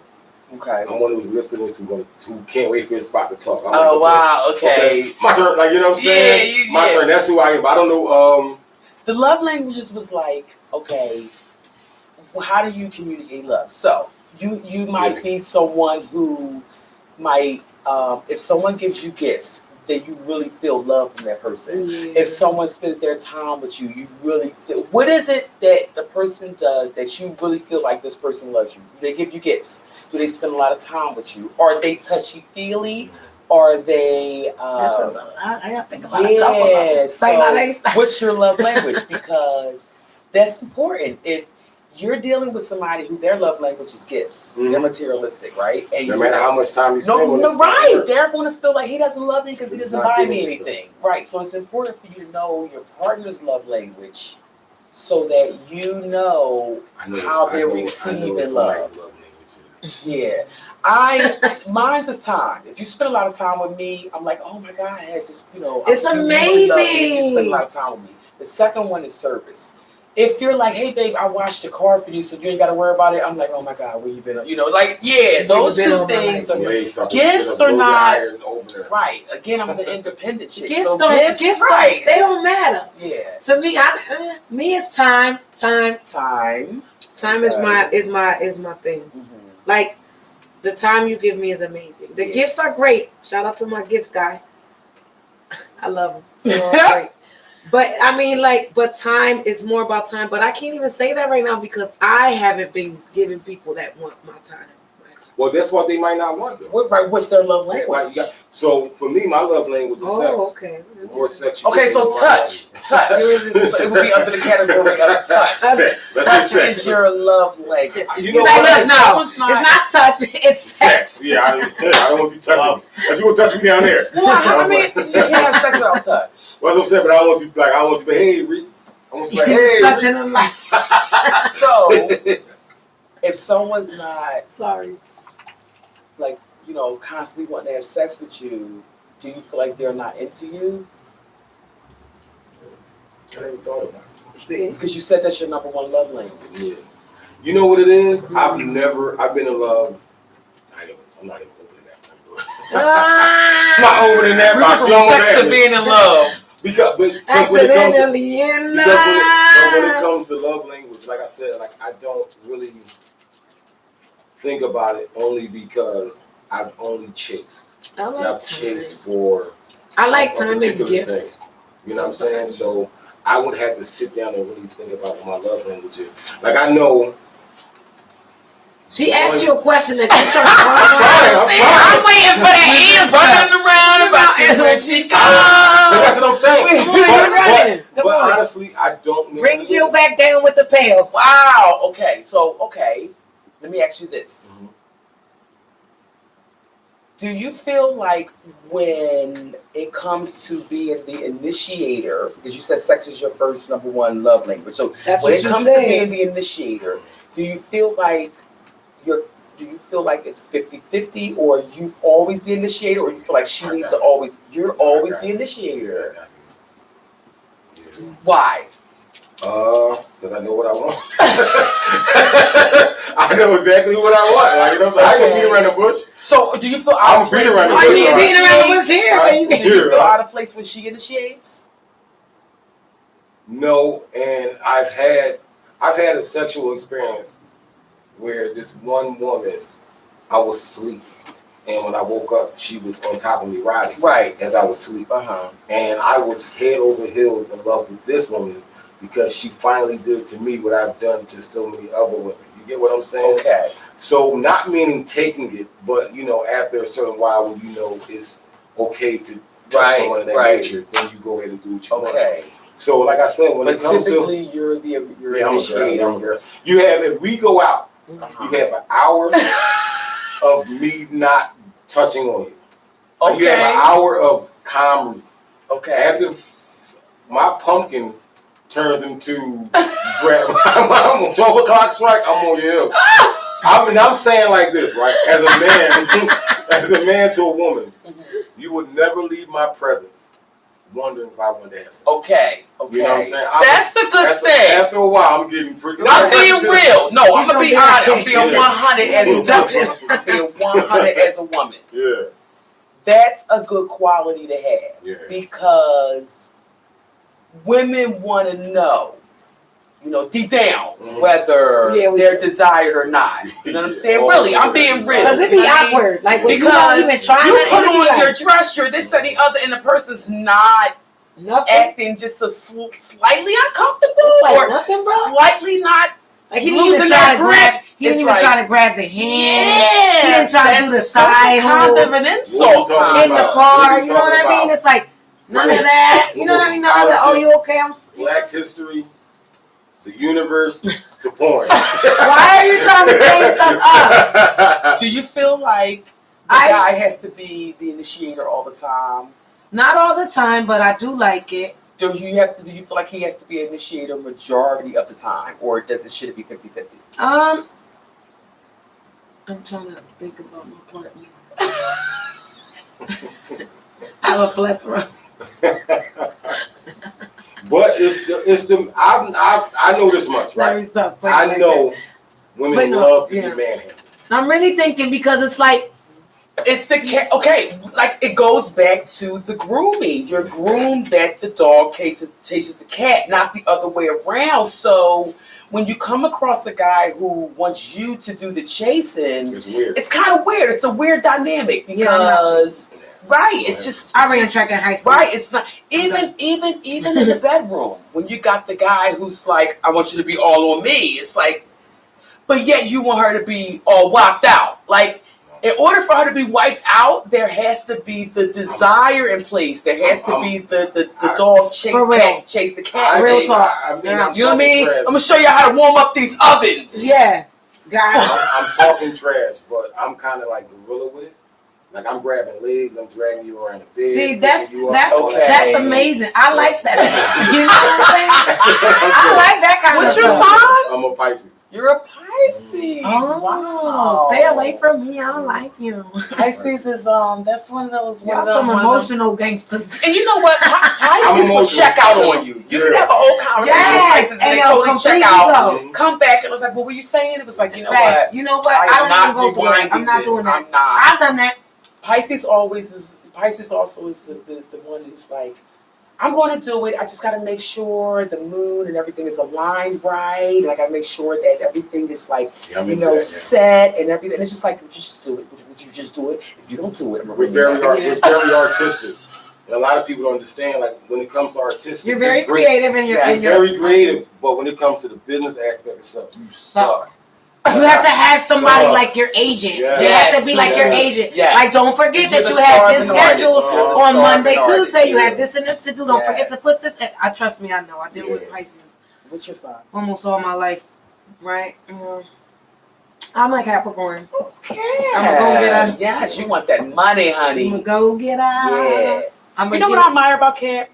Okay. I'm one of those listeners who can't wait for his spot to talk. I'm Oh like, wow. Okay. my turn. Like you know what I'm saying? My turn. That's who I am. But I don't know. The love languages was like, okay, well, how do you communicate love? So you might be someone who might, if someone gives you gifts, then you really feel love from that person. If someone spends their time with you, you really feel. What is it that the person does that you really feel like this person loves you? Do they give you gifts? Do they spend a lot of time with you? Are they touchy-feely? Are they? I gotta think about a couple of them. Yeah. So, what's your love language? Because that's important. If you're dealing with somebody who their love language is gifts, they're materialistic, right? And no matter how much time you spend with no, them, right? They're going to feel like he doesn't love me because he He's doesn't not buy giving me you anything, right? So it's important for you to know your partner's love language, so that you know how they're receiving love. Yeah, mine's is time. If you spend a lot of time with me, I'm like, oh my God, I had this, It's you really love me if you spend a amazing. lot of time with me. The second one is service. if you're like, hey babe, I washed the car for you, so you ain't got to worry about it. I'm like, oh my God, where you been? You know, like, yeah, those been two all my things are Gifts are not over right. Again, I'm the independent chick. Gifts So don't. gifts, Gifts right? don't. They don't matter. Yeah. To me, me it's time. Time Okay. is my thing. Mhm. Like the time you give me is amazing. The Yeah. gifts are great. Shout out to my gift guy. I love him. They're all great. But I mean, like, but time is more about time. But I can't even say that right now because I haven't been giving people that want my time. Well, that's what they might not want, though. What's their love Like, language? so for me, my love language is sex. Okay. More sexual. Okay, so touch. So it would be under the category of touch. Sex. Touch is your love language. You Know know what? what? No, it's not touch. It's sex. Yeah, I don't want you touching me. But you want to touch me down there. Well, I mean, you can't have sex without touch. That's what I'm saying, but I don't want you I want you to be, hey, Reed. I want you to be, He's hey, touching them like. So, if someone's not Sorry. like, you know, constantly wanting to have sex with you, do you feel like they're not into you? I never thought about it. See. Because you said that's your number one love language. Yeah. You know what it is? I've been in love. I'm not even opening that. I'm not opening that. We're from sex to being in love. Because when Accidentally in love. it comes to love language, like I said, like I don't really think about it only because I've only chased. I And like I've time. chased for I like a time and particular gifts. thing. You know what I'm saying? So I would have to sit down and really think about what my love language is. Like I know. She asked you a question that you're trying I'm waiting for the answer. Running around about it when she But comes. that's what I'm saying. Come on, you're running. Come But on. honestly, I don't know. Bring Jill back down with the pail. Wow. Okay. So, let me ask you this. Mhm. Do you feel like when it comes to being the initiator, because you said sex is your first number one love language, so That's when what it you comes said. to being the initiator, do you feel like it's 50-50, or you've always the initiator, or you feel like she needs to always, you're always the initiator? Why? Because I know what I want. I know exactly what I want. Like, you know, I can beat around the bush. So, do you feel I'm out of place beating around the Why bush. you beating around the bush here? Do you feel out of place when she initiates? No, and I've had a sexual experience where this one woman, I was asleep, and when I woke up, she was on top of me riding Right. as I was asleep. And I was head over heels in love with this woman because she finally did to me what I've done to so many other women. You get what I'm saying? Okay. So not meaning taking it, but you know, after a certain while, when you know it's okay to touch someone in that nature, then you go ahead and do what you want. Okay. So like I said, when But it comes typically, to you're I'm a initiator. girl. You have, if we go out, Uh-huh. you have an hour of me not touching on you. Okay. You have an hour of calm. Okay. After my pumpkin turns into I'm 12 o'clock strike, I'm on your hill. I'm saying like this, right? As a man to a woman, you would never leave my presence wondering if I wanted to have sex. Okay. You know what I'm saying? That's a good thing. After a while, I'm getting pretty. I'm being real. No, I'm gonna be honest. I'm being Yeah. 100 as a woman. I'm being 100 as a woman. Yeah. That's a good quality to have. Yeah. Because women want to know, you know, deep down, whether they're desired or not. You know what I'm saying? Yeah. Really, I'm being real. Because it be awkward. Like when you don't even try you to put on your dress, you're this and the other, and the person's not acting just slightly uncomfortable or nothing, bro. Slightly not. Like he didn't even try to grab. He didn't even try to grab the hand. Yeah, he didn't try to do the side kind of an insult in the car. You know what I mean? It's like none of that. You know what I mean? None of that. Oh, you okay? Black history, the universe, to porn. Why are you trying to change stuff up? Do you feel like the guy has to be the initiator all the time? Not all the time, but I do like it. Do you feel like he has to be an initiator majority of the time, or should it be 50-50? I'm trying to think about my partners. I have a plethora. Both But I know this much, Let right? me stop. I know women But no, love to yeah. get manhandled. I'm really thinking because it's like It's the cat. Okay, like it goes back to the grooming. You're groomed that the dog chases the cat, not the other way around. So when you come across a guy who wants you to do the chasing, It's weird. it's kind of weird. It's a weird dynamic Yeah, I'm not because right, it's just I it's ran just- track in high school. Right, it's not even in the bedroom when you got the guy who's like, I want you to be all on me. It's like, but yet you want her to be all wiped out. Like, in order for her to be wiped out, there has to be the desire in place. There has to be the dog chase the cat. Real thing. talk. I'm You know what I talking mean? trash. I'm gonna show you how to warm up these ovens. Yeah, guys. I'm talking trash, but I'm kind of like gorilla with it. Like I'm grabbing legs, I'm dragging you around the bed. See, that's picking you up, all okay. that. that's amazing. I like that. You know what I'm saying? I like that kind What's of your stuff. sign? I'm a Pisces. You're a Pisces. Oh, Wow. stay away from me. I don't like you. Pisces is that's one of those. Y'all some emotional gangsters. And you know what? Pisces will emotional. check out on you. You can Yeah. have a whole conversation with Yes, Pisces and and they they'll totally check completely out. go. Come back and it was like, what were you saying? It was like, you know Facts. what? You know what? I I am don't even not go through it. I'm rewinding not this. doing that. I'm not. I've done that. Pisces also is the one who's like, I'm going to do it. I just got to make sure the moon and everything is aligned right. Like I make sure that everything is like, Yeah, I'm you into know, that, yeah. set and everything. It's just like, would you just do it? Would you just do it? If you don't do it, I'm We're gonna very, bring you back. we're very artistic. And a lot of people don't understand, like, when it comes to artistic, You're very great. creative in your. Yeah, in your Very creative, but when it comes to the business aspect of stuff, you suck. You have to have somebody Suck. like your agent. Yes. You have to be like your Yes. agent. Yes. Like, don't forget You're that the you have this starving artist. schedule You're the on starving Monday, artist. Tuesday. You Yeah. have this and this to do. Don't forget to Yes. put this. I trust me. I know. I deal with Yeah. Pisces What's your sign? almost all my life, right? I'm like Capricorn. Okay. I'ma go get her. Yes, you want that money, I'm honey. gonna go get out. Yeah. I'm You gonna know what I admire about Cap?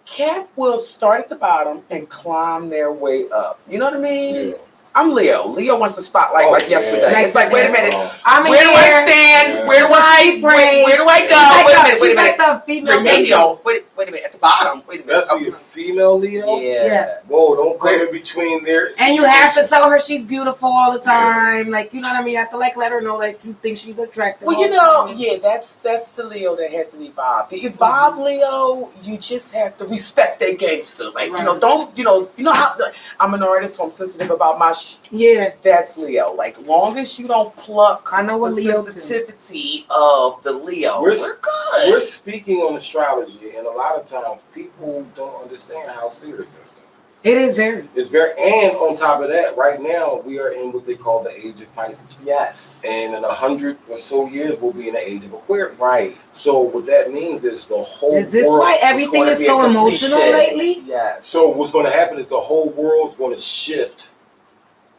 Cap will start at the bottom and climb their way up. You know what I mean? Yeah. I'm Leo. Leo wants the spotlight Oh, like yesterday. yeah. It's like, wait a minute. I'm Where do I here. stand? Yeah. Where do I Praise. where do I She's go? like Wait a the- minute, wait a she's minute. like the female. Leo. Wait a minute. At the bottom. Wait a minute. Especially a female Leo. Yeah. Whoa, don't come in between there. And you have to tell her she's beautiful all the time. Like, you know what I mean? You have to like let her know that you think she's attractive. Well, all you the know, time. yeah, that's the Leo that hasn't evolved. The evolved Leo, you just have to respect that gangster. Like, you know, Right. don't, you know how I'm an artist, so I'm sensitive about my Yeah, that's Leo. Like, long as you don't pluck I know the what Leo too. sensitivity of the Leo, We're- we're good. We're speaking on astrology, and a lot of times people don't understand how serious that stuff is. It is very. It's very, and on top of that, right now we are in what they call the age of Pisces, Yes. and in 100 or so years we'll be in the age of Aquarius. Right. So what that means is the whole. Is this world why is everything gonna is be so a complete emotional shift. lately? Yes. So what's going to happen is the whole world's going to shift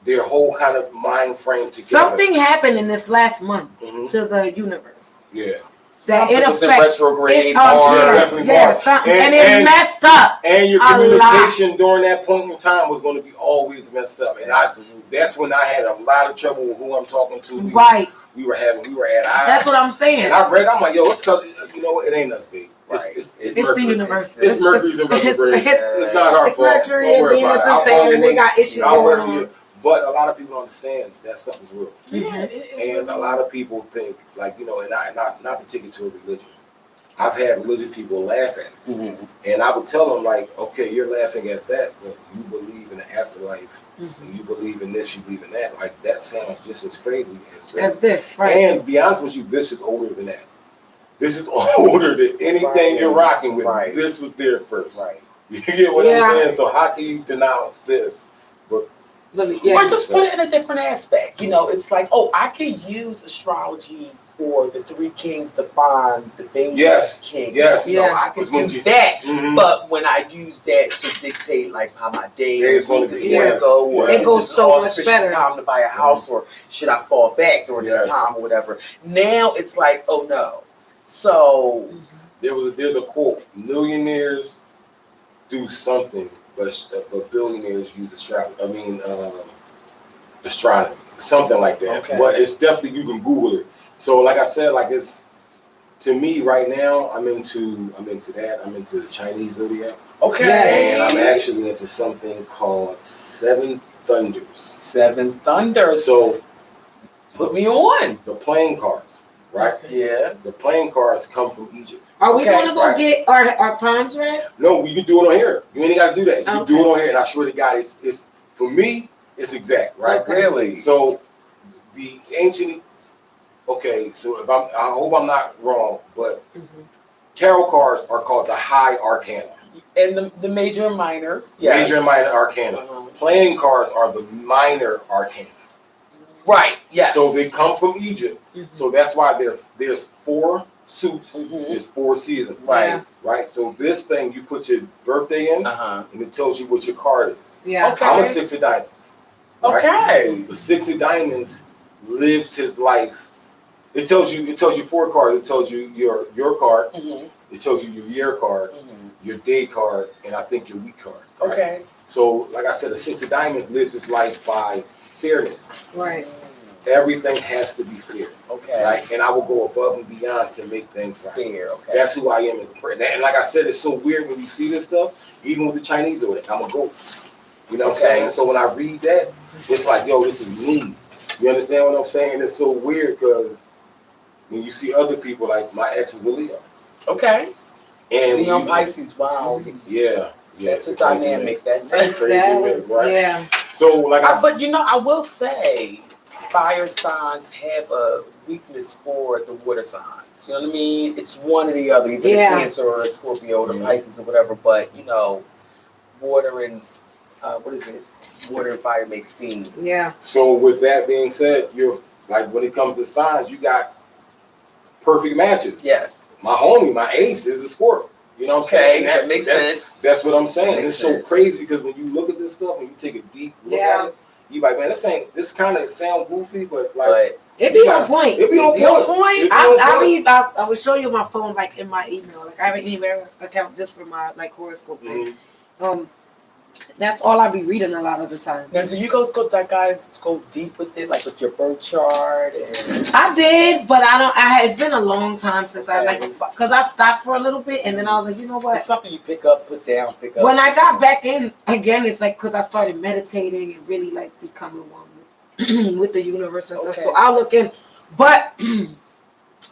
their whole kind of mind frame together. Something happened in this last month Mhm. to the universe. Yeah. That Something it was in affects. retrograde. Yeah, Mars. definitely yes, Mars. something, And- and it and- messed up. And your A lot. communication during that point in time was going to be always messed up. And Absolutely. that's when I had a lot of trouble with who I'm talking to. Right. We were at odds. That's what I'm saying. And I read, I'm like, yo, it's because, you know what, it ain't us, big. Right. It's It's the Mercury. universe. It's Mercury's in retrograde. It's not our It's fault. Mercury Don't and worry about Venus it. and I'll Saturn. always- They got issues I'll going work on. here. But a lot of people don't understand that stuff is real. Yeah, And a lot of people think, like, you know, and not to take it to a religion. I've had religious people laugh at it. Mhm. And I would tell them, like, okay, you're laughing at that, but you believe in the afterlife, and you believe in this, you believe in that. Like, that sounds just as crazy as As this, right? And to be honest with you, this is older than that. This is older than anything Right. you're rocking with. Right. This was there first. Right. You get what Yeah. I'm saying? So how can you denounce this? Yeah. Or just put it in a different aspect. You know, it's like, oh, I can use astrology for the three kings to find the baby Yes. king. Yes. You know, Yeah. I can Because when do you- that. Mhm. But when I use that to dictate like how my day Yeah, or it's gonna week be- is going to yes, go, or yes. It goes is so much auspicious better. time to buy a house, or should I fall back during Yes. this time or whatever. Now it's like, oh no. So There's a quote: millionaires do something, but billionaires use astronomy, something like that. Okay. But it's definitely, you can Google it. So like I said, like to me right now, I'm into that. I'm into the Chinese zodiac, Okay. and I'm actually into something called Seven Thunders. Seven Thunders. So Put me on. the playing cards, right? Yeah. The playing cards come from Egypt. Are we Okay, going to go right. get our palms read? No, you can do it on here. You ain't got to do that. You can Okay. do it on here, and I swear to God, it's for me, it's exact, right? Okay. Really? So the ancient. Okay, so I hope I'm not wrong, but tarot cards are called the high arcana. And the major and minor. Yes. Major and minor arcana. Uh-huh. Playing cards are the minor arcana. Right. Yes. So they come from Egypt. So that's why there's 4 suits. Mhm. There's 4 seasons. Right. Yeah. Right. So this thing you put your birthday in, and it tells you what your card is. Yeah. Okay. I'm a 6 of diamonds. Right? Okay. The 6 of diamonds lives his life. It tells you 4 cards. It tells you your card. Mhm. It tells you your year card, Mhm. your day card, and I think your week card. Right? Okay. So, like I said, the 6 of diamonds lives his life by fairness. Right. Everything has to be fair, Okay. right? And I will go above and beyond to make things right. Fair. Okay. That's who I am as a person. And like I said, it's so weird when you see this stuff, even with the Chinese or I'm a goat. You know what I'm Okay. saying? So when I read that, it's like, yo, this is me. You understand what I'm saying? It's so weird because when you see other people, like my ex was a Leo. Okay. And Leo you- Pisces. Wow. Yeah. That's a it's crazy dynamic. mix. That's Crazy That mix, was, right? yeah. So like But I will say, fire signs have a weakness for the water signs. You know what I mean? It's one or the other, either Yeah. the Cancer or a Scorpio or the Mhm. Pisces or whatever. But water and what is it? Water and fire make steam. Yeah. So with that being said, you're like when it comes to signs, you got perfect matches. Yes. My homie, my ace is a Scorpio. You know what I'm saying? Okay, that makes sense. That's what I'm saying. That And makes it's so sense. crazy because when you look at this stuff and you take a deep look Yeah. at it, you like, man, this kind of sound goofy, but like But It be on point. it be on It be on point. point. It be on point. I will show you my phone like in my email. Like I have an email account just for my like horoscope thing. Mhm. That's all I be reading a lot of the time. now, do you guys go deep with it, like with your birth chart and? I did, but I don't. It's been a long time since I Okay. like because I stopped for a little bit and then I was like, you know what? It's something you pick up, put down, pick up. When I got back in again, it's like because I started meditating and really like becoming one with the universe and stuff. Okay. So I'll look in, but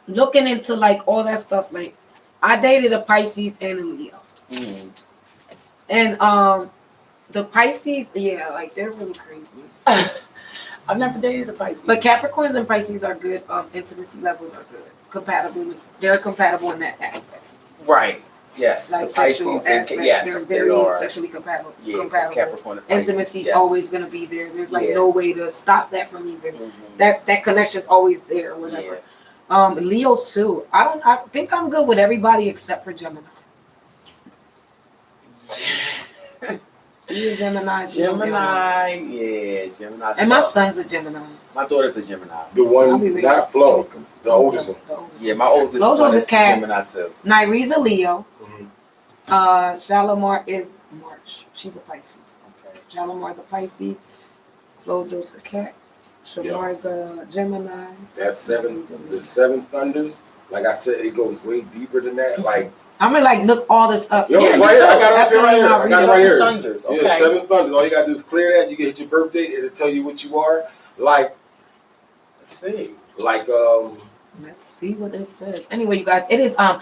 looking into like all that stuff, like I dated a Pisces and a Leo, and the Pisces, yeah, like they're really crazy. I've never dated a Pisces. But Capricorns and Pisces are good. Intimacy levels are good. They're compatible in that aspect. Right. Yes. Like the sexual Pisces and aspect, yes, they're they very are. sexually compatible. Yeah, Capricorn and Pisces. Intimacy's yes. always gonna be there. There's like Yeah. no way to stop that from even Mhm. that connection's always there. Or whatever. Yeah. Leos too. I think I'm good with everybody except for Gemini. You Gemini. Gemini. Yeah, Gemini. And my son's a Gemini. My daughter's a Gemini. The I'll be one, ready. not Flo, the oldest one. The oldest Yeah, one. my oldest Flo's one a is cat. Gemini too. Nyrie's a Leo. Mhm. Shalimar is March. She's a Pisces. Okay. Shalimar's a Pisces. Flojo's a cat. Shamar's a Gemini. That's the 7 thunders. Like I said, it goes way deeper than that. Like, I'm gonna like look all this up. yo, it's me right here. I too. got it That's up here right gonna be here. my I got it right reason. here. Thunders. Okay. Yeah, 7 thunders. All you gotta do is clear that. You can hit your birthday. It'll tell you what you are. Let's see. Like Let's see what it says. Anyway, you guys, it is 8:30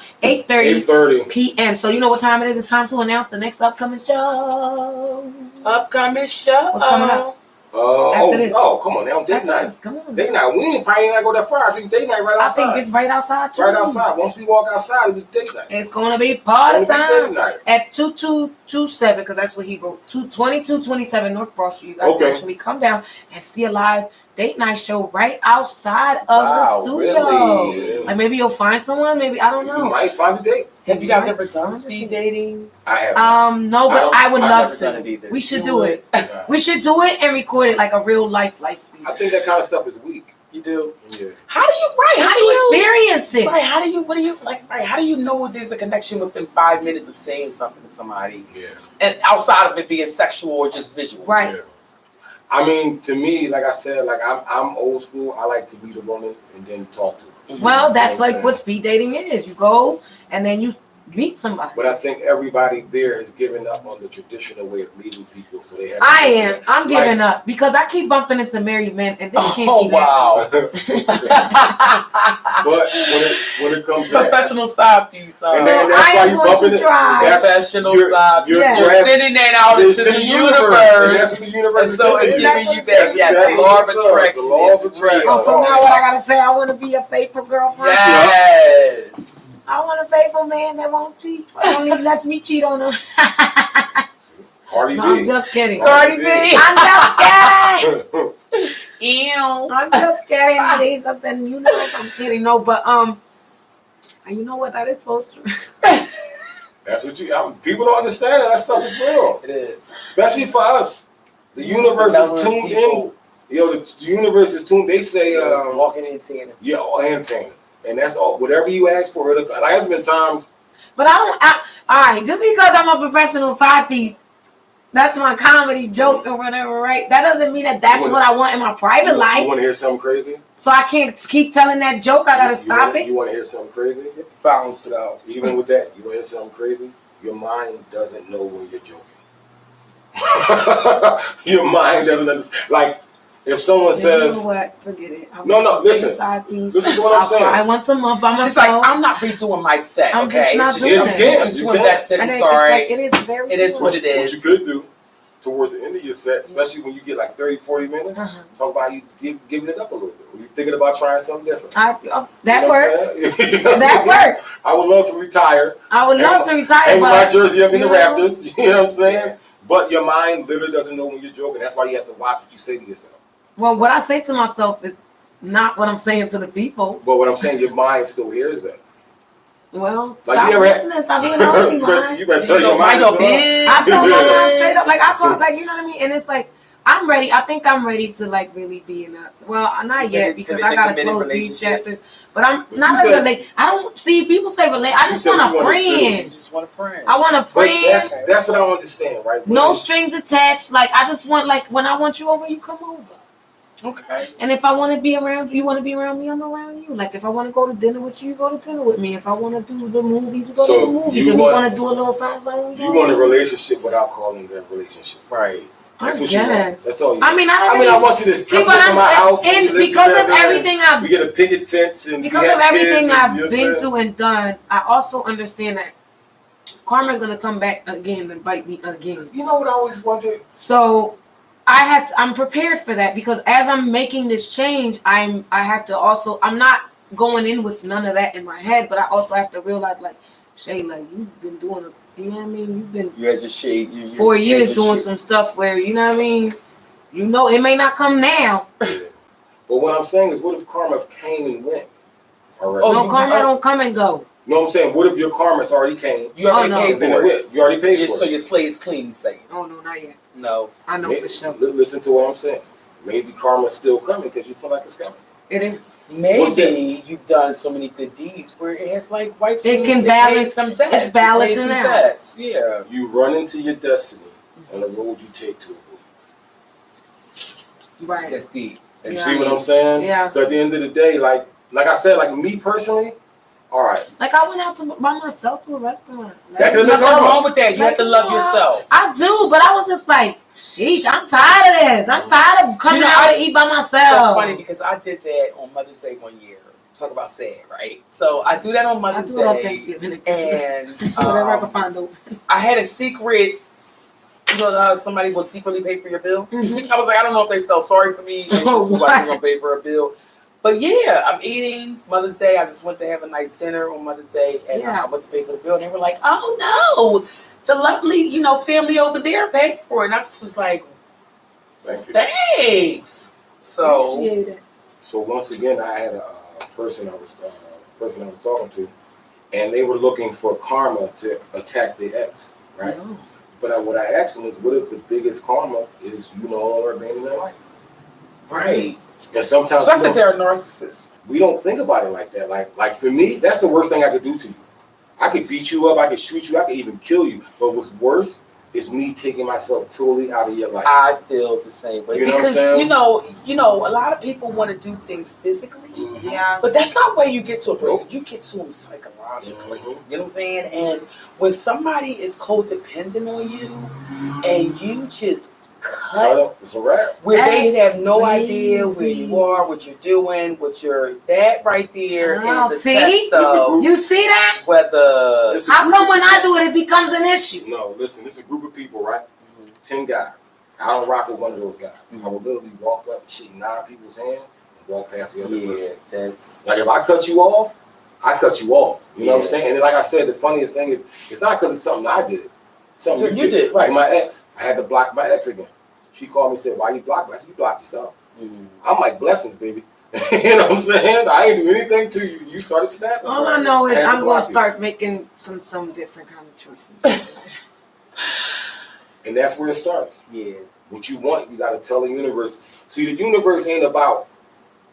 8:30. p.m. So you know what time it is? It's time to announce the next upcoming show. Upcoming show. What's coming up? Oh, this. oh, come on now. Date After night. this, come on. Date night. We ain't probably not go that far. I think date night right I outside. think it's right outside too. Right outside. Once we walk outside, it was date night. It's gonna be party It's gonna be time date night. at 2227 because that's what he wrote. 2227 North Broad Street. You guys can Okay. actually come down and see a live date night show right outside of the Wow, studio. really? Like maybe you'll find someone. Maybe I don't You know. might find a date. Have you guys Might ever done find speed it. dating? I have. No, but I would I've love never done it to. either. We should You do it. Nah. We should do it and record it like a real life speed. I think that kind of stuff is weak. You do. Yeah. How do you How How do do you you experience it? Right, how do you? What do you like? Right, how do you know there's a connection within 5 minutes of saying something to somebody, Yeah. and outside of it being sexual or just visual? Right. Yeah. I mean, to me, like I said, like I'm old school. I like to meet a woman and then talk to her. Well, that's You know what I'm like what speed dating is. You go and then you meet somebody. But I think everybody there has given up on the traditional way of meeting people, so they have. I am. I'm Like- giving up because I keep bumping into married men, and this can't Oh keep wow! But when it comes to that, Professional side piece. and then- that's I why am you going bumping to it. try. That's Professional you're- side you're piece. Yes. You're grab- sending that out it's into in the And universe. that's what the universe And so it's doing. giving you That's that. Yes, exactly the law of what it does. attraction. The law of is attraction. real. Oh, so now what I gotta say? I want to be a faithful girlfriend. Yes. I want a faithful man that won't cheat. Only lets me cheat on him. Cardi No, I'm B. just kidding. Cardi B. I'm just kidding. Ew. I'm just kidding, Jesus, and you know I'm kidding. No, but you know what? That is so true. That's what people don't understand. That stuff is real, It is. especially for us. The universe is tuned in. Yo, the universe is tuned. They say, Walking in tennis. yeah, all antennas, and that's all. Whatever you ask for, it'll. Like there's been times. But all right, just because I'm a professional side piece, that's my comedy joke or whatever, right? That doesn't mean that that's what I want in my private You life. want to hear something crazy? So I can't keep telling that joke. I gotta stop it. You want to hear something crazy? It's balanced it out. Even with that, you want to hear something crazy? Your mind doesn't know when you're joking. Your mind doesn't understand. Like, if someone You says, know what? Forget it. I'm No, just listen. a side piece. Listen to what I'm saying. I once a month by myself. She's like, I'm not redoing my set, I'm okay? just not It's doing I'm it. too, I'm too You can. invested. I'm And sorry. it is very It is true. what it is. what you could do towards the end of your set, especially when you get like 30, 40 minutes, Uh-huh. talk about you giving it up a little bit. When you're thinking about trying something different. That You know works. what I'm saying? You know what I That mean? works. I would love to retire, I would love to retire, hang with my but jersey up in the you know, Raptors. You know what I'm saying? But your mind literally doesn't know when you're joking. That's why you have to watch what you say to yourself. well, what I say to myself is not what I'm saying to the people. But what I'm saying, your mind still hears that. Well, Like, stop you ever- listening. Stop being nosy, You man. better tell your mind. your it's biz. I told my mind straight up, like I told, like you know what I mean. And it's like I'm ready. I think I'm ready to like really be in a. Well, not yet because I gotta close these chapters. But I'm But not you a said- relate. I don't see people say relate. I You just said want you a wanted to. You friend. just want a friend. I want a But friend. that's what I don't understand, right? No Women- strings attached. Like I just want like when I want you over, you come over. Okay. And if I want to be around you, want to be around me, I'm around you. Like if I want to go to dinner with you, you go to dinner with me. If I want to do the movies, we go So to the movies. you If we want- want to do a little something, we You go want a to- relationship without calling them a relationship. Right. That's I what you want. guess. That's all you I want. mean, I don't I mean, really I want you to see, come but to my house and we and live because of together and everything we get a picket fence and because we of have everything kids, I've you know what been I'm saying? through and done, I also understand that karma's gonna come back again and bite me again. You know what I always wondered? So I'm prepared for that because as I'm making this change, I have to also, I'm not going in with none of that in my head, but I also have to realize like, Shay, like you've been doing you know what I mean? You've been You as a shade. 4 years doing some stuff where, you know what I mean? You know, it may not come now. Yeah. But what I'm saying is, what if karma came and went already? Oh, No, you- karma don't come and go. You know what I'm saying? What if your karma's already came You already Oh, no. paid and then for it it. went? You already paid for So it. your slate is clean, you say? Oh no, not yet. No. I know Maybe- for sure. Listen to what I'm saying. Maybe karma's still coming because you feel like it's coming. It is. What's Maybe you've done so many good deeds where it has like wiped It can paid balance- some debts. it's It paid balancing some out. debts. Yeah. You run into your destiny on the road you take to it. Right. That's deep. You Yeah. see what I'm saying? Yeah. So at the end of the day, like I said, like me personally, all right. Like I went out by myself to a restaurant. That's There's in the nothing karma. wrong with that. You Like, have to love you know, yourself. I do, but I was just like, sheesh, I'm tired of this. I'm tired of coming You know, out I- to eat by myself. That's funny because I did that on Mother's Day one year. Talk about sad, right? So I do that on I Mother's do it on Day. Thanksgiving and Christmas. And Whatever I can find open. I had a secret. You know how somebody will secretly pay for your bill? Mhm. I was like, I don't know if they felt sorry for me. They just was like, What? they're gonna pay for a bill. But yeah, I'm eating Mother's Day. I just went to have a nice dinner on Mother's Day, and Yeah. I went to pay for the bill. And they were like, "Oh no, the lovely, family over there paid for it." And I just was like, Thank you. "Thanks." So Appreciate it. So once again, I had a person I was talking to, and they were looking for karma to attack their ex, right? No. But what I asked them is, what if the biggest karma is you no longer being in their life? right, And sometimes especially if they're a narcissist. we don't think about it like that. Like for me, that's the worst thing I could do to you. I could beat you up, I could shoot you, I could even kill you. But what's worse is me taking myself totally out of your life. I feel the same way You know what I'm because saying? you know, a lot of people want to do things physically, Yeah. but that's not where you get to a person. You get to them psychologically. Mhm. You know what I'm saying? And when somebody is codependent on you, and you just cut It's a wrap. where they That's have no idea where crazy. you are, what you're doing, that right there Oh, is a see? test of You see that? whether. It's a How group come of when I people. do it, it becomes an issue? No, listen, it's a group of people, right? 10 guys. I don't rock with one of those guys. I will literally walk up, shake 9 people's hand, and walk past the other person. That's Like if I cut you off, I cut you off. You know what I'm Yeah. saying? And then, like I said, the funniest thing is, it's not because it's something I did. Something You did, right. Like my ex, I had to block my ex again. She called me and said, "Why you blocked me?" I said, "You blocked yourself." I'm like, blessings, baby. You know what I'm saying? I ain't do anything to you. You started snapping. All I know is had to I'm going block to you. start making some different kind of choices. And that's where it starts. yeah. What you want, you got to tell the universe. See, the universe ain't about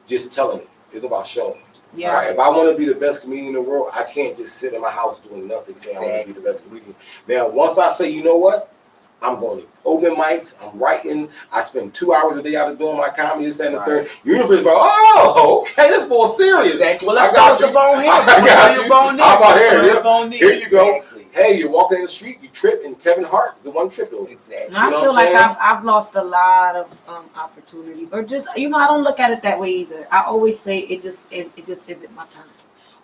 just telling me. It's about showing me. Yeah. All right? If I want to be the best comedian in the world, I can't just sit in my house doing nothing saying I want to be the best comedian. Now, once I say, you know what? I'm going to open mics. I'm writing. I spend 2 hours a day out of doing my comedy, this and the third. Universe go, oh, okay, this more serious. Exactly. Well, I let's got start the you. bone here. I got you. How about here? Yeah. Here you go. Exactly. Hey, you're walking in the street, you trip, and Kevin Hart is the one tripped over. Exactly. I You know feel what I'm like saying? I've lost a lot of opportunities, or just I don't look at it that way either. I always say it just isn't my time,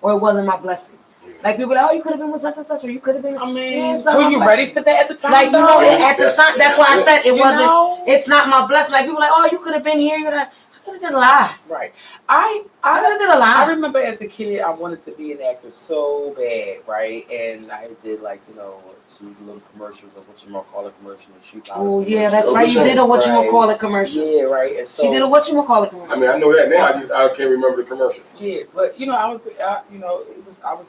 or it wasn't my blessing. Like people are like, oh, you could have been with such and such, or you could have been. I mean, Yeah, it's not were my you blessing. ready for that at the time? Like you know, though? at the time, that's why I said it You wasn't. know? It's not my blessing. Like people are like, oh, you could have been here. You're like, I could have did a lot. Right. I could have did a I lot. remember as a kid, I wanted to be an actor so bad, right? And I did like, 2 little commercials of what you might call a commercial and shoot. Oh yeah, that's Oh, right. You sure. did a what you Right. gonna call it commercial. Yeah, right. And so She did a what you gonna call it I commercial. mean, I know that now. I can't remember the commercial. Yeah, but I was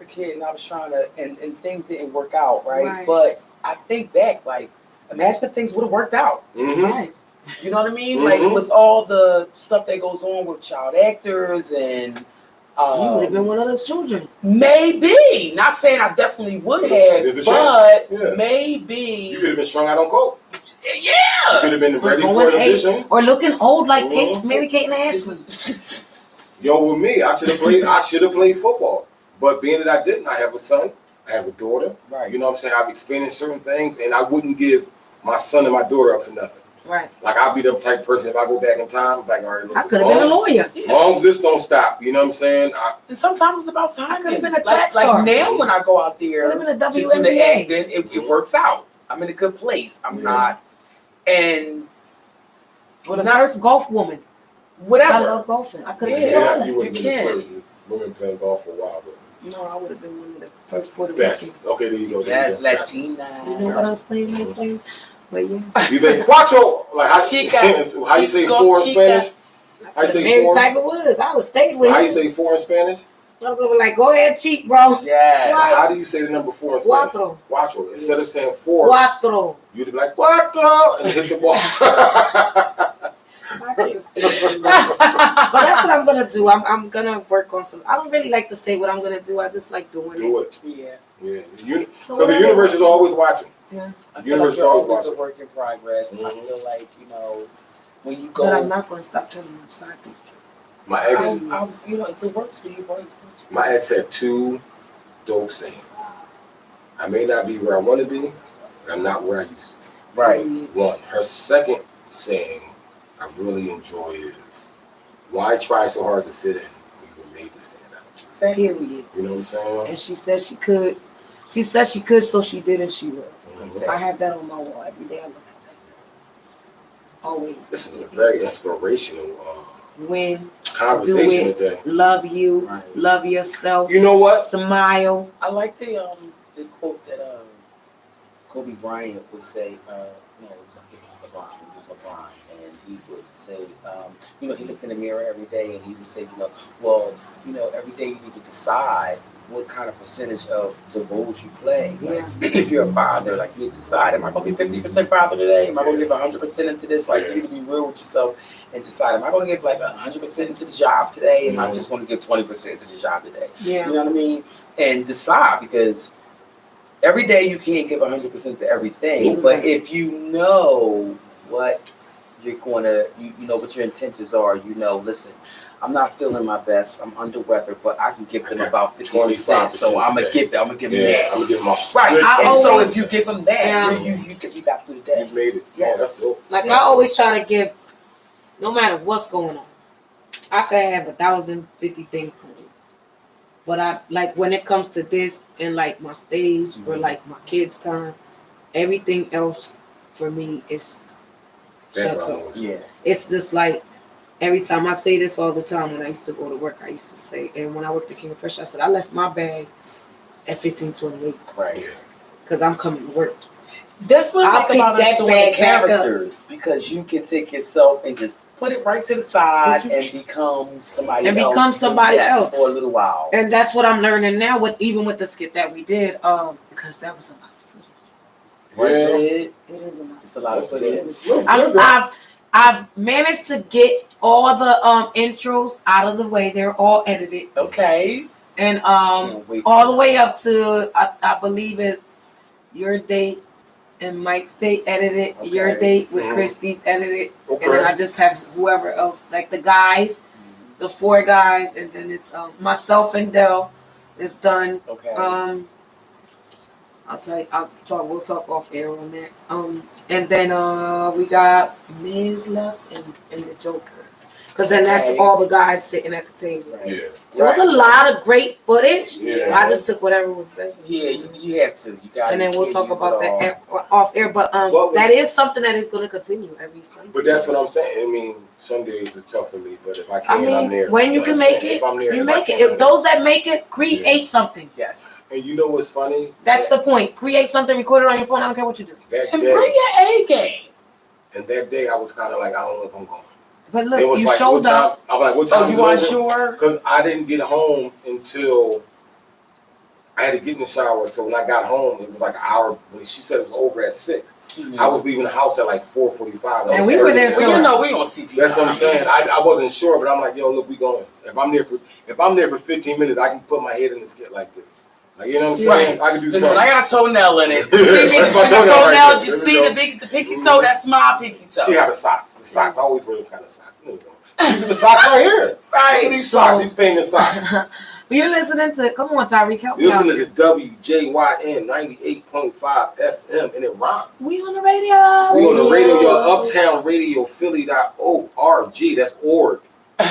a kid and I was trying to, and things didn't work out, right? Right. But I think back, like, imagine if things would have worked out. Mm-hmm. Right. You know what I mean? Mhm. Like with all the stuff that goes on with child actors and You would have been one of those children. maybe. Not saying I definitely would There's a have, but chance. Yeah. maybe. You could have been strung out on coke. You Yeah. could have been ready Or for an going audition. Or looking old like Mhm. Mary Kate and Ashley. Yo, with me, I should have played football. But being that I didn't, I have a son, I have a daughter. Right. You know what I'm saying? I've experienced certain things, and I wouldn't give my son and my daughter up for nothing. Right. Like I'll be the type of person if I go back in time, all right, look, I could have been a lawyer. Long as this don't stop, you know what I'm saying? And sometimes it's about timing. I could have been a track like star. now when I go out Could there have been a to do the WNBA. acting, it works out. I'm in a good place. I'm not, and Or the first golf woman. I whatever. love golfing. I could have Yeah. did all Yeah, that. you wouldn't You be the can. first. Women playing golf for a while, but No, I would have been one of the first Puerto best. Ricans. Okay, there you go. There Yes, you go. Latina. You know what I'm saying, my friend? But yeah. You think cuatro? Like how Chica. how you say Chico, four in chica. Spanish? I I could have say married four. Tiger Woods. I would have stayed with How you him. say 4 in Spanish? I would have like, go ahead, cheat, bro. Yes. Right. How do you say the number 4 in Spanish? Cuatro. Cuatro. Instead of saying 4, Cuatro. you'd be like cuatro and hit the ball. I can't stand it. But that's what I'm gonna do. I'm gonna work on some. I don't really like to say what I'm gonna do. I just like doing Do it. it. Yeah. Yeah. So Because the universe is always watching. I feel Universe like you're always always a watching. work in progress. I Mhm. feel like, when you But I'm go, not gonna stop telling you I'm sorry. My ex, if it works for you, boy. my ex had 2 dope sayings. I may not be where I want to be, but I'm not where I used to. Right. One. Her second saying I really enjoy is, why try so hard to fit in when you were made to stand out? Period. You know what I'm saying? And she said she could. She said she could, so she did, and she will. Mhm. I have that on my wall every day. I look at that. Always. This is a very inspirational Win. conversation Do today. Love you. Right. Love yourself. You know what? Smile. I like the quote that Kobe Bryant would say. It was LeBron. It was LeBron, and he would say, he looked in the mirror every day, and he would say, every day you need to decide what kind of percentage of the roles you play. Like, Yeah. if you're a father, like you need to decide, am I going to be 50% father today? Am I going to give 100% into this? Like, you need to be real with yourself and decide, am I going to give like 100% into the job today? Am I just going to give 20% into the job today? Yeah. You know what I mean? And decide, because every day you can't give 100% to everything, but if you know what you're gonna, you know what your intentions are. You know, listen, I'm not feeling my best. I'm under weather, but I can give them about 50%. So I'm gonna give them. I'm gonna give them that. I'm gonna give them all. Right. And so always- if you give them that, Yeah. you got through the day. You've made it. Yes. Oh, that's dope. Like I always try to give, no matter what's going on. I could have 1,050 things going on, but I like when it comes to this and like my stage or like my kids' time, everything else for me is shuts off. Yeah. It's just like every time I say this all the time when I used to go to work, I used to say, and when I worked at King of Pressure, I said I left my bag at 15:28 Right. because I'm coming to work. That's what I I'll like pick about us that doing bag the back up. characters, because you can take yourself and just put it right to the side Would you- and become somebody And else. become somebody else. For a little while. And that's what I'm learning now with even with the skit that we did, because that was a lot of footage. Was Yeah. it? It is a lot. It's a lot of footage. I've managed to get all the intros out of the way. They're all edited, Okay. and Can't wait all to- the way up to I believe it's your date and Mike's date edited. Okay. Your date with Mhm. Christie's edited, Okay. and then I just have whoever else, like the guys, the 4 guys, and then it's myself and Dell is done. Okay. I'll tell you. We'll talk off air on that. And then we got Miz left and the Joker, because then that's Okay. all the guys sitting at the table. Yeah. There was a lot of great footage. Yeah. I just took whatever was best. Yeah, you have to. You got. And then we'll talk about that. that off air. But What was- that is something that is going to continue every Sunday. But that's what I'm saying. I mean, Sundays is tough for me, but if I I can, I'm mean, there. when you know can what I'm make saying? it, If I'm there, you if I make it. can, If those that make it, create something. Yes. And you know what's funny? That's the point. Create something, record it on your phone. I don't care what you do. That And day, bring your A game. and that day, I was kind of like, I don't know if I'm going. But It look, was you like, showed what time? up. I'm like, what time? Oh, you aren't sure? Because I didn't get home until I had to get in the shower. So when I got home, it was like an hour. When she said it was over at 6, I was leaving the house at like 4:45. And we were there Well, till- you know we gonna see people. That's what I'm saying. I wasn't sure, but I'm like, yo, look, we going. If I'm there for 15 minutes, I can put my head in the skit like this. Like, you know what I'm saying? I can do Listen, something. I got a toenail in it. Yeah, See, that's the my toenail right toenail. there. You There we see go. the pinky toe? That's my pinky toe. She had the socks. The socks. I always wear them kind of socks. These are the socks right here. Look at Right. these socks. These famous socks. You're listening to. Come on, Tyreek, help me You out. listen to WJYN 98.5 FM, and it rhymes. We on the radio. We on the radio, your Uptown Radio Philly.org. That's org.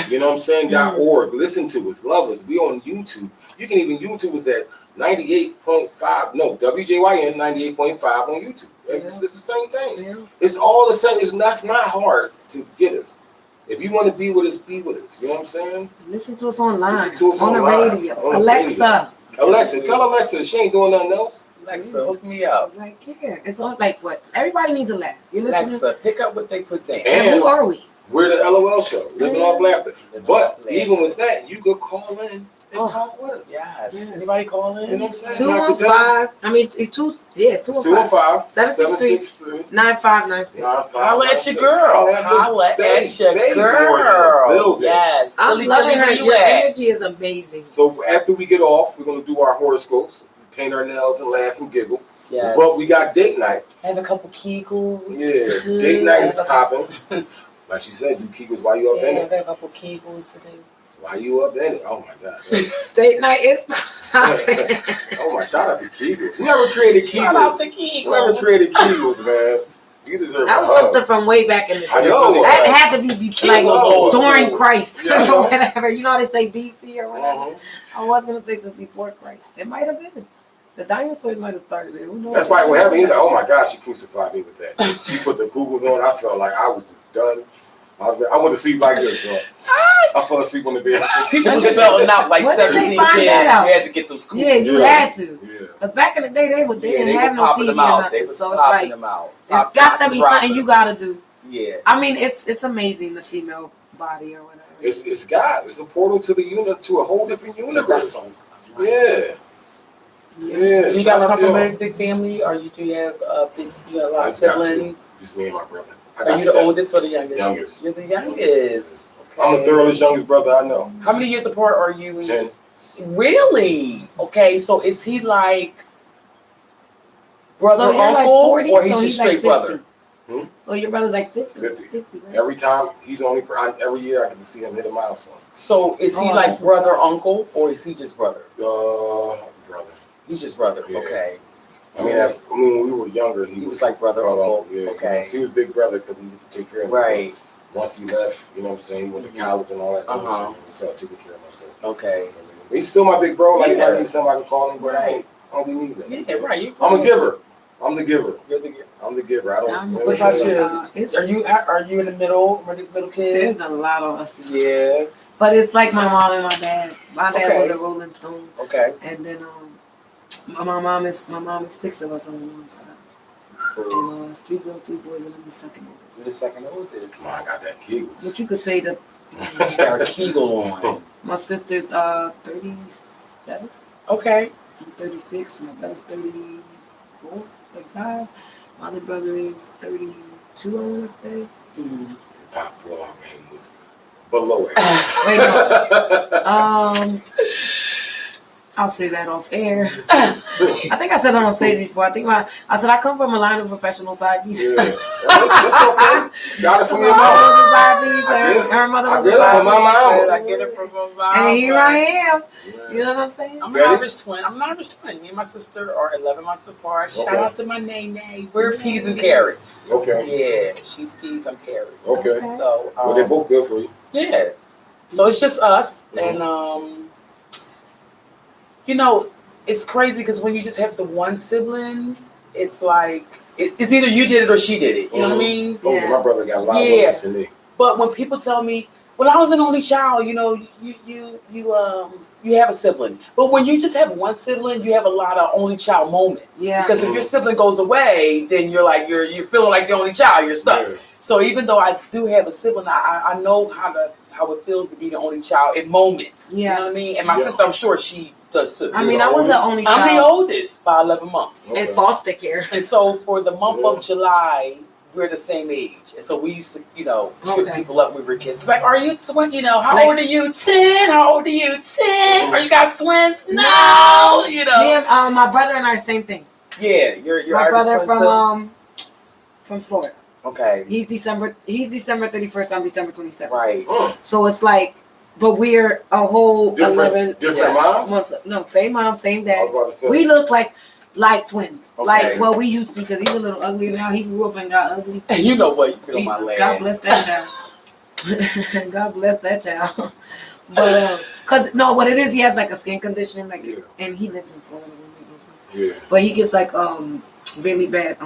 You know what I'm saying? .org. Listen to us, love us. We on YouTube. You can even YouTube us at 98.5. No, WJYN 98.5 on YouTube. It's the same thing. Yeah. It's all the same. That's not hard to get us. If you want to be with us, be with us. You know what I'm saying? Listen to us online. Listen to us on the online. radio. On the Alexa. Alexa, tell Alexa she ain't doing nothing else. Alexa, hook me up. Like, yeah. It's all like what? Everybody needs a laugh. You're listening. Alexa, pick up what they put down. And who are we? We're the LOL show, living off laughter. Living But off laughter. even with that, you could call in and Oh. talk with us. Yes. Yes. Anybody call in? You know what I'm saying? 215. I mean, it's 215. 205 763 9596. Holla at your girl. Holla at your girl. Yes. I'm Philly, loving Philly, her. where you Your at? energy is amazing. So after we get off, we're gonna do our horoscopes, paint our nails, and laugh and giggle. Yes. But we got date night. Have a couple kegels. Yeah, to do. date night is Have a- popping. Like she said, you keep us while you up in Yeah, it. have a couple kegels to do. While you up in it. Oh my God. Date night is. Oh my, shout out to Kegels. Whoever created Shout out Kegels. to kegels. Whoever created Kegels, man. You deserve That was a hug. something from way back in the day. I know. That had to be like old during school. Christ Yeah, I know. or whatever. You know how they say BC or whatever. Mhm. I was gonna say just before Christ. It might have been. The dinosaurs might have started it. Who knows? That's why what happened. He's like, oh my God, she crucified me with that. She put the Kugels on. I felt like I was just done. I went to sleep like this, bro. I fell asleep on the bed. People was spelling out like When did they 17 find kids. that out? You had to get those schools. Yeah, you Yeah. had to. Yeah. Because back in the day, they Yeah, didn't they have were no popping TV them or out. nothing. They was So it's popping like them out. there's Pop, got pop, to be drop something them. you got to do. Yeah. I mean, it's amazing, the female body or whatever. It's God. It's a portal to the unit, to a whole different That's universe. so. Yeah. Yeah. Do you Shout guys out come to from a y'all. big family, or you do have big, you got a lot I of just got two. siblings? Just me and my brother. I Are got you the step. oldest or the youngest? Youngest. You're the youngest. Okay. I'm the thoroughest youngest brother I know. How many years apart are you? 10. Really? Okay, so is he like Brother, So you're like uncle, 40, or he's so just he's like straight 50. brother? So your brother's like 50. 50. 50, right? Every time he's the only every year I get to see him hit a milestone. So is he Oh, like that's what's brother, up. uncle, or is he just brother? Brother. He's just brother. Yeah. Okay. I mean, when we were younger, He was like brother, uncle. Yeah, Okay. he was big brother because he used to take care of me. Right. Once he left, you know what I'm saying, he went to college and all that. Uh-huh. So I took care of myself. Okay. But he's still my big bro. Like, Yeah. if I need somebody to call him, but Right. I don't be needing it. Yeah, right. I'm a giver. I'm the giver. You're the giver. I'm the giver. I don't. What about you? It's, Are you in the middle kid? there's a lot of us. Yeah. But it's like my mom and my dad. My dad Okay. was a Rolling Stone. Okay. And then my mom is 6 of us on my mom's side. That's cool. And it's 3 girls, 3 boys, and I'm the second You're oldest. the second oldest. Come on, I got that kegels. But you could say that You got a Kegel on. my sister's 37. Okay. I'm 36. My brother's 34, 35. My other brother is 32, I want to say. Mm. Pop pull out game was below it. Wait, I'll say that off air. I think I said it on stage before. I said I come from a line of professional side pieces. Yeah, that's okay. Got it from your My mother mom. was a side piece. I get it. Her mother I was a get it side from my mom. piece. I get it from my mom. And here I am. You know what I'm saying? I'm an Irish twin. Me and my sister are 11 months apart. Shout Okay. out to my nene. We're peas and carrots. Okay. Yeah, she's peas, I'm carrots. Okay. So, Well, they're both good for you. yeah. So it's just us, Mhm. and you know, it's crazy because when you just have the one sibling, it's like it's either you did it or she did it. You know what I mean? Oh, Yeah. my brother got a lot of Yeah. love for me. But when people tell me, "Well, I was an only child," you know, you have a sibling. But when you just have one sibling, you have a lot of only child moments. Yeah. Because if your sibling goes away, then you're like you're feeling like the only child. You're stuck. Yeah. So even though I do have a sibling, I know how it feels to be the only child in moments. Yeah. You know what I mean? And my Yeah. sister, I'm sure she does too. I mean, I was the only I'm the child oldest by 11 months. Okay. in foster care. And so for the month Yeah. of July, we're the same age. And so we used to, trip Okay. people up when we were kids. It's like, are you twin? How Like- old are you? 10? How old are you? 10? Are you guys twins? No. Me and my brother and I, same thing. Yeah, you're My Irish brother twin from Florida. Okay. He's December 31st. I'm December 27th. Right. So it's like, but we're a whole 11 Different Yes. moms? months. No, same mom, same I dad. was about to say. We look like twins. Okay. Like, well, we used to, because he's a little uglier now. He grew up and got ugly. You know what? You get on my Jesus, last. God bless that child. God bless that child. But what it is, he has like a skin condition, like, Yeah. and he lives in Florida. Doesn't make no sense. Yeah. But he gets like really bad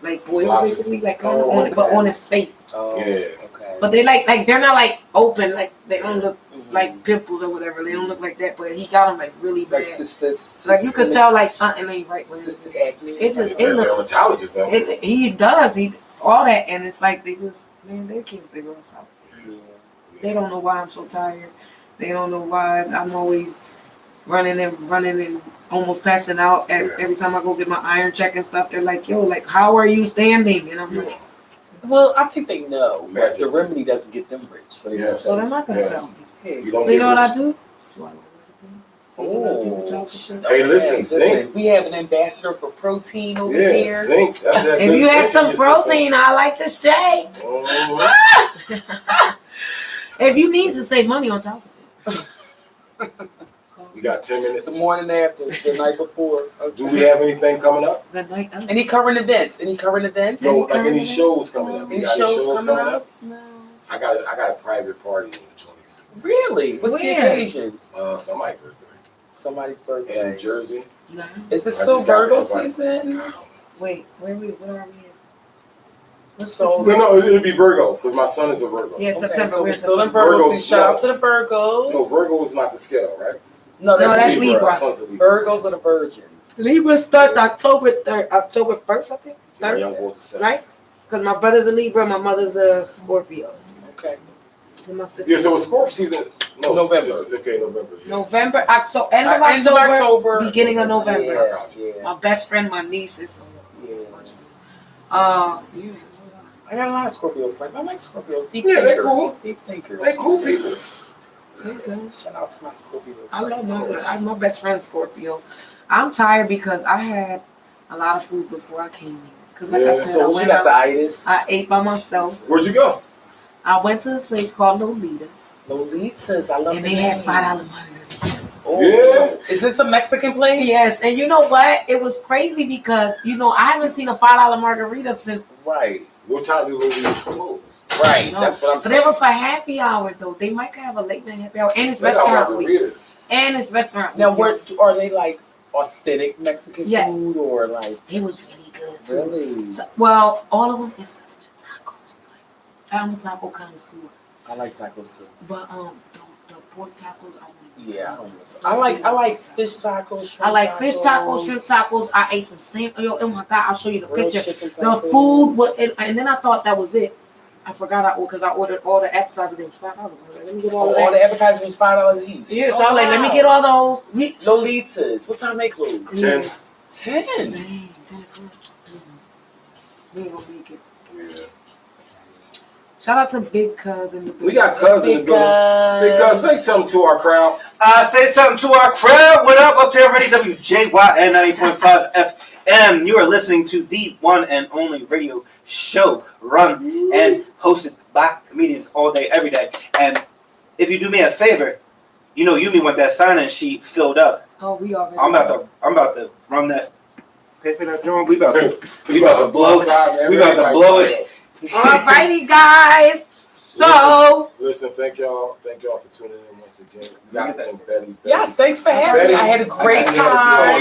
like boils Blotches. basically, like Oh, on it, but okay. on his face. Oh, Yeah. okay. But they like they're not like open, like they don't look Mhm. like pimples or whatever. They don't look like that. But he got them like really bad. like sisters. Like you could tell like something ain't right with Cystic him. acne. It's just- They're it looks- dermatologists, though. He does all that, and it's like they can't figure us out. Yeah. They don't know why I'm so tired. They don't know why I'm always running and almost passing out every time I go get my iron check and stuff. They're like, yo, like, how are you standing? And I'm Yeah. like, Well, I think they know, but Magic. the remedy doesn't get them rich. So they Yeah. don't so they're not gonna Yes. tell me. Hey, You don't So you know what I get do? Swallow everything. Hey, listen, zinc. We have an ambassador for protein over Yeah, here. zinc. That's that If good you have zinc some in your system. protein, I like to shake. Mhm. If you need to save money on child support. We got 10 minutes. The morning after, the night before. Do we have anything coming up? The night of. Any current events? No, Any like any current shows coming up? We Any got shows coming up? No. I got a private party on the 26th. Really? What's the Where? occasion? Somebody's birthday. Somebody's birthday. In Jersey. No. Is it I still just got Virgo the invite. season? Wait, what are we in? What's So- this? No, it'll be Virgo because my son is a Virgo. Yeah, Okay, September. so We're we're still in September. Virgo Virgos, season. Shout out no. to the Virgos. No, Virgo is not the scale, right? No, No, that's Libra. My son's a Libra. Virgos are the virgins. Libra starts October 3rd, October 1st, I think. My 3rd, young boy's a 7. right? Because my brother's a Libra, my mother's a Scorpio. Okay. And my sister. Yeah, so it's Scorpio season. No, November. Okay, November. Yeah. November, October, end of End of October, October. beginning of November. Yeah, yeah. My best friend, my niece is. Yeah. Yeah. I got a lot of Scorpio friends. I like Scorpio. Deep Yeah, they thinkers. cool. Deep thinkers. They cool people. Okay. Shout out to my Scorpio I love friends. my best friend Scorpio. I'm tired because I had a lot of food before I came here. Because like I Yeah. said, So I what went you got the out, itis? I ate by myself. Where'd you go? I went to this place called Lolita's. Lolitas, I love And the they had name. $5 margaritas. Oh. Yeah. Is this a Mexican place? Yes, and you know what? It was crazy because, I haven't seen a $5 margarita since. Right. What time do Lolitas close? Right. No. That's what I'm But saying. it was for happy hour, though. They might have a late night happy hour. And it's They got restaurant week. margaritas. And it's restaurant Now, week. what are they like? Authentic Mexican Yes. food or like It was really good, too. really? So, well, all of them except for the tacos. But I'm a taco connoisseur. I like tacos too. But the pork tacos, I want. Yeah, I don't listen. I like fish tacos. Shrimp I like fish tacos, shrimp tacos. I ate some steam. Oh my god! I'll show you the grilled picture. chicken The tacos. food was, and then I thought that was it. I forgot because I ordered all the appetizers. It was $5. I was like, let me get all of All that. the appetizers was $5 each. Yeah, so I was like, let me get all those. Lolitas. What time they close? 10. 10. Dang, 10 o'clock. We ain't gonna make it. Yeah. Shout out to Big Cuz and the We got Cuz in the building. Big Cuz, say something to our crowd. Say something to our crowd. What up there already? WJYN 90.5 FM. You are listening to the one and only radio show run and hosted by comedians all day, every day. And if you do me a favor, Yumi want that sign-in sheet filled up. Oh, we already. I'm about to run that. Paper that drum. We about to blow it. We about to blow it. Alrighty, guys. So Listen, thank y'all for tuning in once again. We got to thank Betty. Yes, thanks for having me. I had a great We had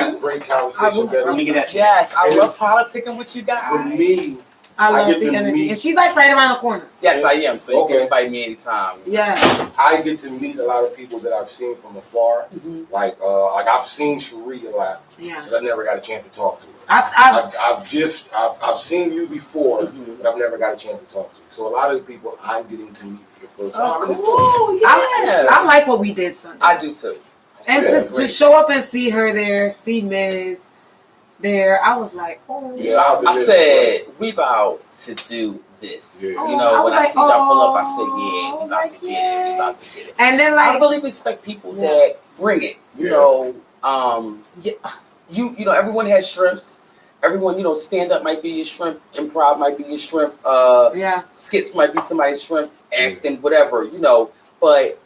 time. a great conversation, Let me Betty. get that. Yes, I And love politicking with you guys. For me, I I love get the to energy, meet- and she's like right around the corner. Yes, I am. So you Okay. can invite me anytime. Yeah. I get to meet a lot of people that I've seen from afar. Mhm. Like I've seen Cherie a lot, Yeah. but I've never got a chance to talk to her. I I've seen you before, Mhm. but I've never got a chance to talk to you. So a lot of the people I'm getting to meet for the first time. Oh, and it's dope. cool. Yeah. I like what we did Sunday. I do too. And Yeah, just to great. show up and see her there, see Miz there, I was like, oh. Yeah, I said we about to do this. Yeah. You I know, was when I like, see y'all pull up, I said, oh, yeah, I we was about like, to get it. We about to get it. And then I like, really respect people Yeah. that bring it. You Yeah. know, Yeah. you know, everyone has strengths. Everyone, stand up might be your strength, improv might be your strength, yeah, skits might be somebody's strength, acting, whatever, but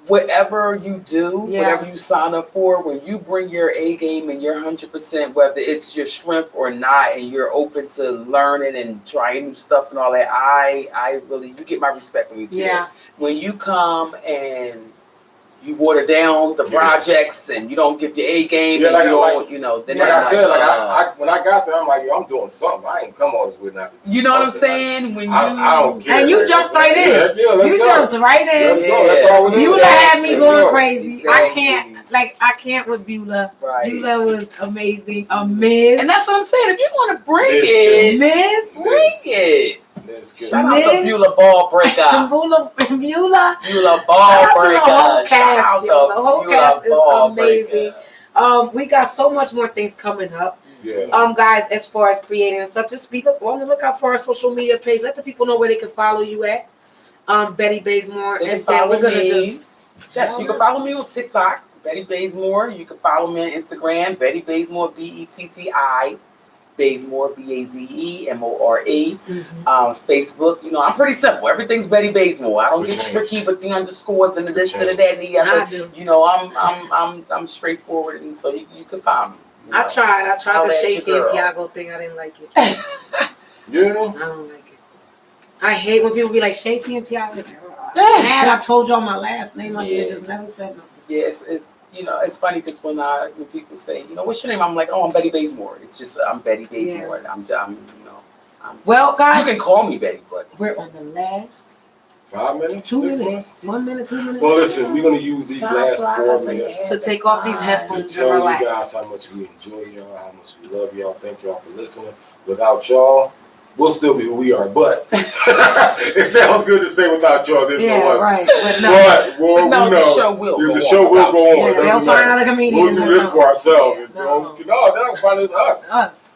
whatever you do, Yeah. whatever you sign up for, when you bring your A game and your 100%, whether it's your strength or not, and you're open to learning and trying new stuff and all that, I really, you get my respect when you do yeah, that. When you come and you water down the Yeah. projects and you don't give your A game, Yeah, and like- you like- don't, then Like I'm I said, like, when I got there, I'm like, yo, I'm doing something. I ain't come all this way not to do you know what I'm something. saying? When you, I don't care. And you Like, jumped let's- right in. Yeah, let's you go. jumped right Let's in. go. That's all we need. Beulah had me Let's going go. crazy. I Exactly. can't with Beulah. right. Beulah was amazing. Miz. And that's what I'm saying. If you're going to bring Miss it, Miz. bring it. Let's get Shout it. out to Beulah Ball Breaker. Beulah. Beulah Ball Shout out to the Breaker. whole Shout cast, out yo. to The whole Beulah cast is Ball amazing. Breaker. We got so much more things coming up. Yeah. Guys, as far as creating and stuff, just be on the lookout for our social media page. Let the people know where they can follow you at. Betty Bazemore. They can And then follow we're gonna me. just Yes, you can follow me on TikTok, Betty Bazemore. You can follow me on Instagram, Betty Bazemore, BETTI, Bazemore, BAZEMORE. Facebook, I'm pretty simple. Everything's Betty Bazemore. I don't get tricky with the underscores and the this and the that and the I other. do. I'm straightforward, and so you can find me. I tried I'll the let you Shacey girl. and Tiago thing. I didn't like it. Yeah. I don't like it. I hate when people be like Shacey and Tiago. Man, I told y'all my last name. I should have Yeah. just never said nothing. Yeah, it's funny because when people say, what's your name? I'm like, oh, I'm Betty Bazemore. It's just I'm Betty Bazemore. And I'm Well, you guys, can call me Betty, but we're on the last 5 minutes? 2 6 minutes. months? 1 minute, 2 minutes. Well, listen, we're gonna use these Time last flies 4 when minutes you're to take off these to headphones tell and you relax. guys how much we enjoy y'all, how much we love y'all. Thank y'all for listening. Without y'all, we'll still be who we are. But it sounds good to say without y'all, there's Yeah, no us. right. But no. But well, no, we the know show will go the show on will go without on. you. It Yeah, doesn't they'll find matter. other comedians. We'll do this for ourselves. No. They're gonna find us. Us.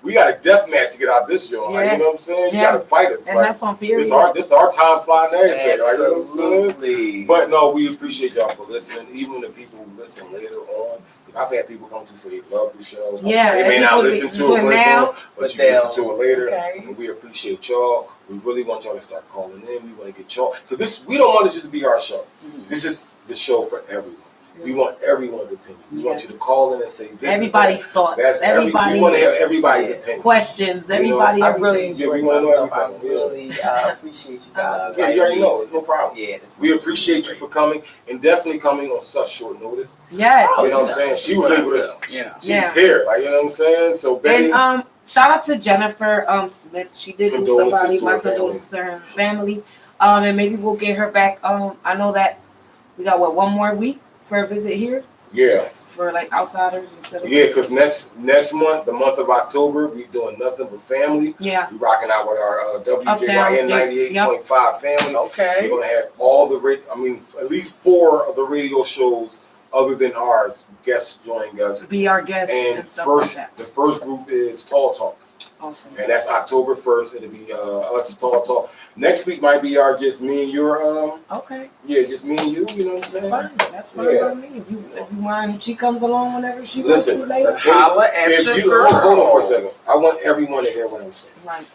We got a death match to get out this show. Like, Yeah. you know what I'm saying? You Yeah. gotta fight us. And Like, that's on period. this is our time slot and everything. Like, you know what I'm saying? Absolutely. But no, we appreciate y'all for listening. Even the people who listen later on, I've had people come to say they love the show. Yeah, They and may not people listen listen to to it it when it's now, on, but you they'll- can listen to it later. Okay. And we appreciate y'all. We really want y'all to start calling in. We want to get y'all, because this, we don't want this just to be our show. This is the show for everyone. We want everyone's opinion. We want you Yes. to call in and say this everybody's is that. thoughts, That's we want to everybody's have everybody's Yeah. opinion. questions, You know, everybody, I everything. really Yeah, enjoyed we wanna know myself. I everything, yeah. really appreciate you guys. Yeah, you already know. It's no problem. Yeah, We appreciate you for coming and definitely coming on such short notice. Yes. You know what I'm saying? She was able to, you know. she was here, like, you know what I'm saying? So Betty, And shout out to Jennifer Smith. She did lose Condolences somebody. to My her family. condolences to her family. And maybe we'll get her back. I know that we got one more week for a visit here yeah. for like outsiders instead of Yeah, because next month, the month of October, we doing nothing but family. yeah. We rocking out with our WJYN 98.5 family. Okay. We're gonna have all the at least 4 of the radio shows other than ours guests joining us. Be our guest and, And stuff first, like that. the first group is Tall Talk, Awesome. and that's October 1st. It'll be us Tall Talk. Next week might be our just me and your Okay. yeah, just me and you. You know what I'm saying? Fine. That's fine Yeah. by me. If you mind, she comes along whenever she wants Listen, to later. Holla at if your you girl. hold on for a second, I want everyone to hear what I'm saying. Right.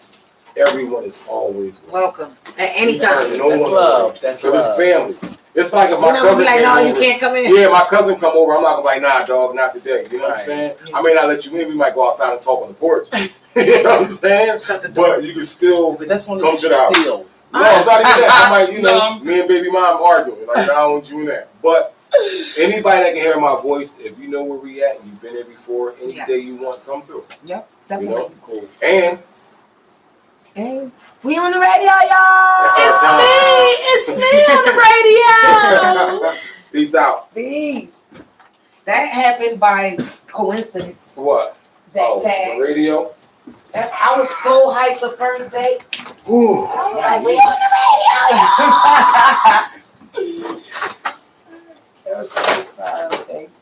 Everyone is always welcome. Welcome at any time. No That's one love. That's because it's love. family. It's like if my You know, cousin be like, came no, you over. can't come in. Yeah, my cousin come over. I'm not gonna be like, nah, dog, not today. You know what I'm Right. saying? Yeah. I may not let you in. We might go outside and talk on the porch. You know what I'm saying? Shut the door. But you can still. But that's one of Come the to the house. still. No, it's not even that. I might, you know, No, I'm me and baby mom arguing. Like, I don't want you in that. But anybody that can hear my voice, if you know where we at, you've been here before. Any Yes. day you want, come through. Yep, You definitely. know, cool. And And we on the radio, y'all. That's our It's me on the radio. peace out. Peace. That happened by coincidence. What? That The tag. radio. I was so hyped the first day. Ooh. I was like, we on the radio, y'all. That was so exciting.